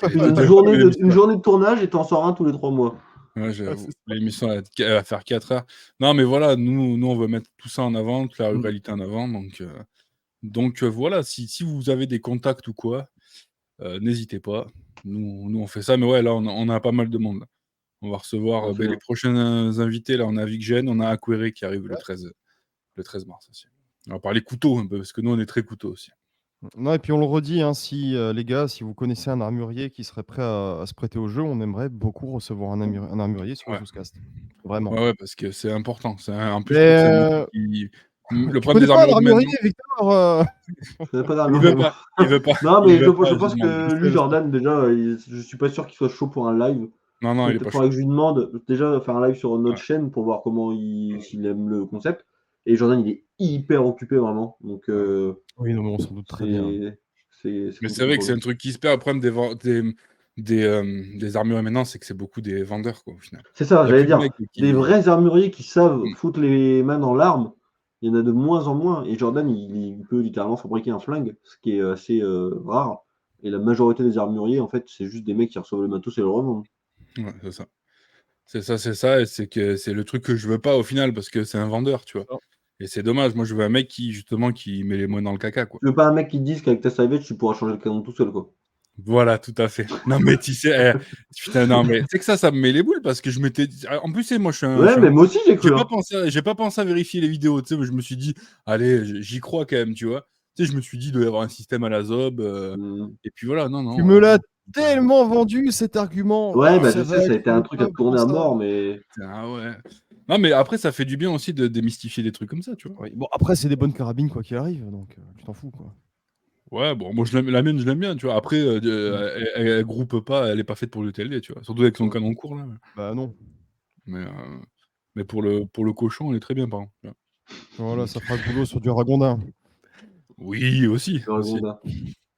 t'as déjà pas vu Une l'émission? journée de tournage et t'en sors un tous les 3 mois. Ouais, Ouais, j'avoue. c'est ça. L'émission, elle va faire 4 heures. Non, mais voilà, nous, on veut mettre tout ça en avant, toute la ruralité en avant, donc voilà, si vous avez des contacts ou quoi, n'hésitez pas. Nous, on fait ça, mais ouais, là, on a pas mal de monde, là. On va recevoir, Ouais, c'est les bien. prochains invités, là, on a Vicgen, on a Aquere qui arrive le 13 mars aussi. On va parler couteau un peu, parce que nous, on est très couteau aussi. Non, et puis on le redit, hein, si, les gars, si vous connaissez un armurier qui serait prêt à se prêter au jeu, on aimerait beaucoup recevoir un armurier sur le Ouais. Souscast. Vraiment. Ouais, parce que c'est important. En plus, je trouve que Mais, c'est un métier qui le tu problème connais des pas un armuriers de armurier, maintenant, Victor? Je connais pas il veut d'armurier, moi. pas, il veut pas, Non, il mais veut je pas, je lui pense demande. que Je lui, sais, je sais. Jordan, déjà, je suis pas sûr qu'il soit chaud pour un live. Non, il est Peut-être pas faudrait chaud. que je lui demande déjà de faire un live sur notre Ouais. chaîne pour voir comment s'il aime le concept. Et Jordan, il est hyper occupé vraiment. Donc Oui, non, mais on s'en doute très bien. c'est Mais c'est compliqué vrai pour que c'est lui. un truc qui se perd. Le problème des armuriers maintenant, c'est que c'est beaucoup des vendeurs, quoi, au final. C'est ça, Il y a j'allais plus de dire. mecs Des qui vrais armuriers qui savent mmh, foutre les mains dans l'arme, il y en a de moins en moins. Et Jordan, il peut littéralement fabriquer un flingue, ce qui est assez rare. Et la majorité des armuriers, en fait, c'est juste des mecs qui reçoivent le matos et le revendent. ouais, c'est ça. C'est ça et c'est que c'est le truc que je veux pas au final parce que c'est un vendeur, tu vois? Non. Et c'est dommage. Moi, je veux un mec qui, justement, qui met les mains dans le caca, quoi. Tu veux pas un mec qui te dise qu'avec ta savette, tu pourras changer le canon tout seul, quoi. Voilà, tout à fait. Non, mais tu sais, putain, non, mais tu sais que ça me met les boules parce que je m'étais dit en plus, tu sais, moi, je Ouais, suis mais un moi aussi j'ai cru, hein. j'ai pas pensé à vérifier les vidéos, tu sais, mais je me suis dit: «Allez, j'y crois quand même», tu vois? Tu sais, je me suis dit: «Il doit y avoir un système à la zob», Mmh. et puis voilà, non, Tu non, me l'as tellement vendu cet argument. Ouais, «Ouais, bah, je ça sais, va ça a être été un comme truc ça, à tourner comme à ça». mort, mais ah ouais. Non, mais après, ça fait du bien aussi de démystifier des trucs comme ça, tu vois? Oui, bon, après, c'est des bonnes carabines quoi qu'il arrive, donc tu t'en fous, quoi. Ouais, bon, moi, la mienne, je l'aime bien, tu vois? Après, Mmh. elle groupe pas, elle est pas faite pour le TLD, tu vois? Surtout avec son mmh. canon court, là, Bah, non. mais pour le cochon, elle est très bien, par contre, tu vois? Voilà, Donc ça fera le boulot sur du ragondin. oui, aussi, Le aussi. Ragonda.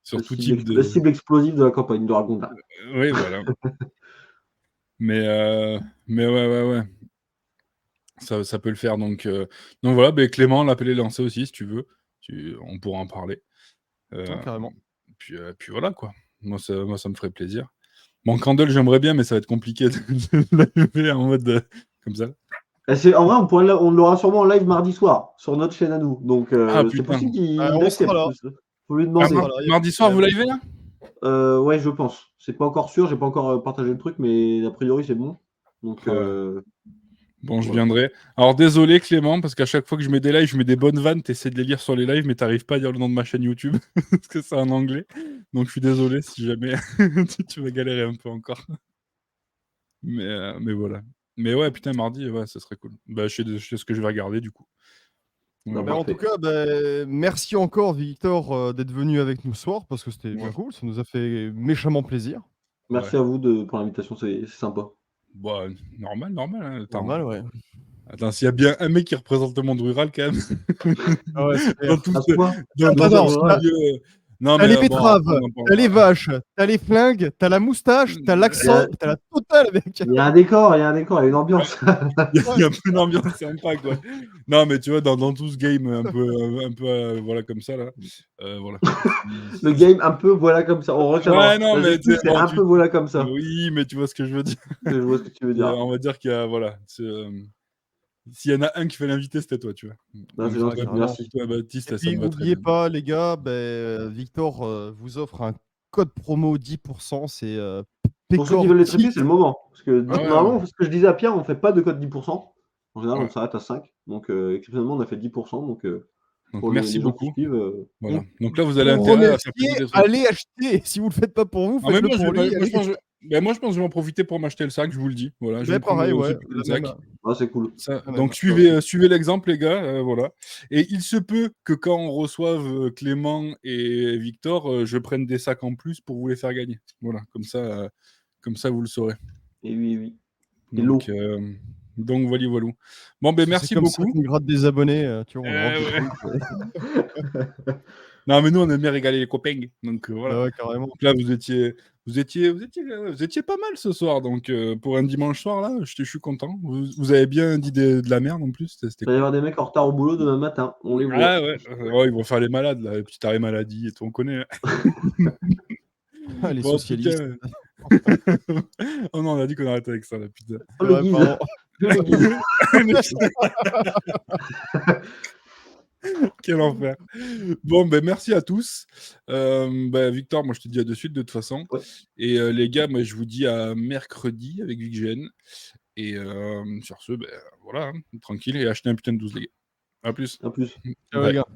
Sur tout La type de cible explosive de la campagne, de Ragonda. oui, voilà. Mais ouais, ouais, ouais. Ça peut le faire. Donc voilà, ben, Clément, l'appel est lancé aussi, si tu veux. On pourra en parler. Carrément. Puis voilà, quoi. Moi, ça me ferait plaisir. Bon, Candle, j'aimerais bien, mais ça va être compliqué de l'allumer en mode comme ça. En vrai, on l'aura sûrement en live mardi soir sur notre chaîne à nous. Donc, Ah, c'est putain. possible qu'il On accepte. sera là. Faut lui On demander. sera là, y a pas Mardi de soir, vous problème. livez là Ouais, je pense. C'est pas encore sûr, j'ai pas encore partagé le truc, mais a priori, c'est bon. Donc, Ouais. Bon, je voilà. viendrai. Alors, désolé, Clément, parce qu'à chaque fois que je mets des lives, je mets des bonnes vannes, t'essaies de les lire sur les lives, mais t'arrives pas à dire le nom de ma chaîne YouTube, parce que c'est en anglais. Donc, je suis désolé si jamais tu vas galérer un peu encore. Mais voilà. Mais ouais, putain, mardi, ouais, ça serait cool. Bah, je sais ce que je vais regarder, du coup. Bah, Ouais, En tout cas, merci encore, Victor, d'être venu avec nous ce soir, parce que c'était bien Ouais. cool. Ça nous a fait méchamment plaisir. Merci à vous pour l'invitation, c'est sympa. Bah, normal, hein. Attends, Normal, ouais. Attends, s'il y a bien un mec qui représente le monde rural, quand même. Ah ouais, c'est Dans clair. tout À ce, ce point, dans, dans dans un tout ce rural. milieu. Non, T'as mais les bon, après, betteraves, on en t'as les parlera. vaches, t'as les flingues, t'as la moustache, t'as l'accent, t'as la totale, mec. Il y a un décor, il y a une ambiance. Il y a un peu une ambiance sympa, quoi. Non, mais tu vois, dans tout ce game un peu voilà, comme ça, là. Voilà. Le game un peu voilà comme ça, on Ouais, retiendra. non, mais tu L'adjectif, sais, c'est bon, un peu voilà comme ça. oui, mais tu vois ce que je veux dire. Je vois ce que tu veux dire. On va dire qu'il y a, voilà. S'il y en a un qui fait l'invité, c'était toi, tu vois. Non, Donc, c'est gentil, carrément. merci. toi, Baptiste, Et ça puis, me va très n'oubliez bien. pas, les gars, Victor vous offre un code promo 10%. C'est Pour ceux qui Pécor veulent les Tic. triper, c'est le moment. Parce que Ah ouais, normalement, ce que je disais à Pierre, on fait pas de code 10%. En général, on ouais. s'arrête à 5. Donc, exceptionnellement, on a fait 10%. Donc, Donc, pour merci les gens qui beaucoup. suivent, Voilà. Donc, Donc là, vous avez pour intérêt à faire remercier, péter des trucs. allez acheter. Si vous le faites pas pour vous, Non, mais faites-le moi, pour lui. moi, je pense, moi, je pense que je vais en profiter pour m'acheter le sac, je vous le dis. Voilà, je vais me prendre Pareil, ce ouais, putain de la sac. même. c'est cool. Ça, La donc même. suivez l'exemple, les gars, voilà. Et il se peut que quand on reçoive Clément et Victor, je prenne des sacs en plus pour vous les faire gagner. Voilà, comme ça vous le saurez. Et oui. Et l'eau. Donc voilà. Bon, ben C'est merci comme ça beaucoup. qu'on gratte des abonnés, tu vois, on rentre des Ouais. trucs. Non, mais nous, on aime bien régaler les copains. Donc voilà. Bah ouais, carrément. Donc là, vous étiez pas mal ce soir. Donc pour un dimanche soir, là, je suis content. Vous avez bien dit de la merde en plus. C'était Il va y cool. avoir des mecs en retard au boulot demain matin. On les voit. Ah ouais, ouais, ils vont faire les malades, là, les petits arrêts maladie et tout, on connaît. Les Bon, socialistes. putain. Oh non, on a dit qu'on arrêtait avec ça, là, putain. Oh, le guise. Pardon. Le guise. Quel enfer. Bon, ben merci à tous. Victor, moi je te dis à de suite de toute façon. Ouais. Et les gars, moi je vous dis à mercredi avec VicGen. Et sur ce, voilà, hein, tranquille et achetez un putain de 12 les gars. À plus. À plus. Ciao, Bye. les gars.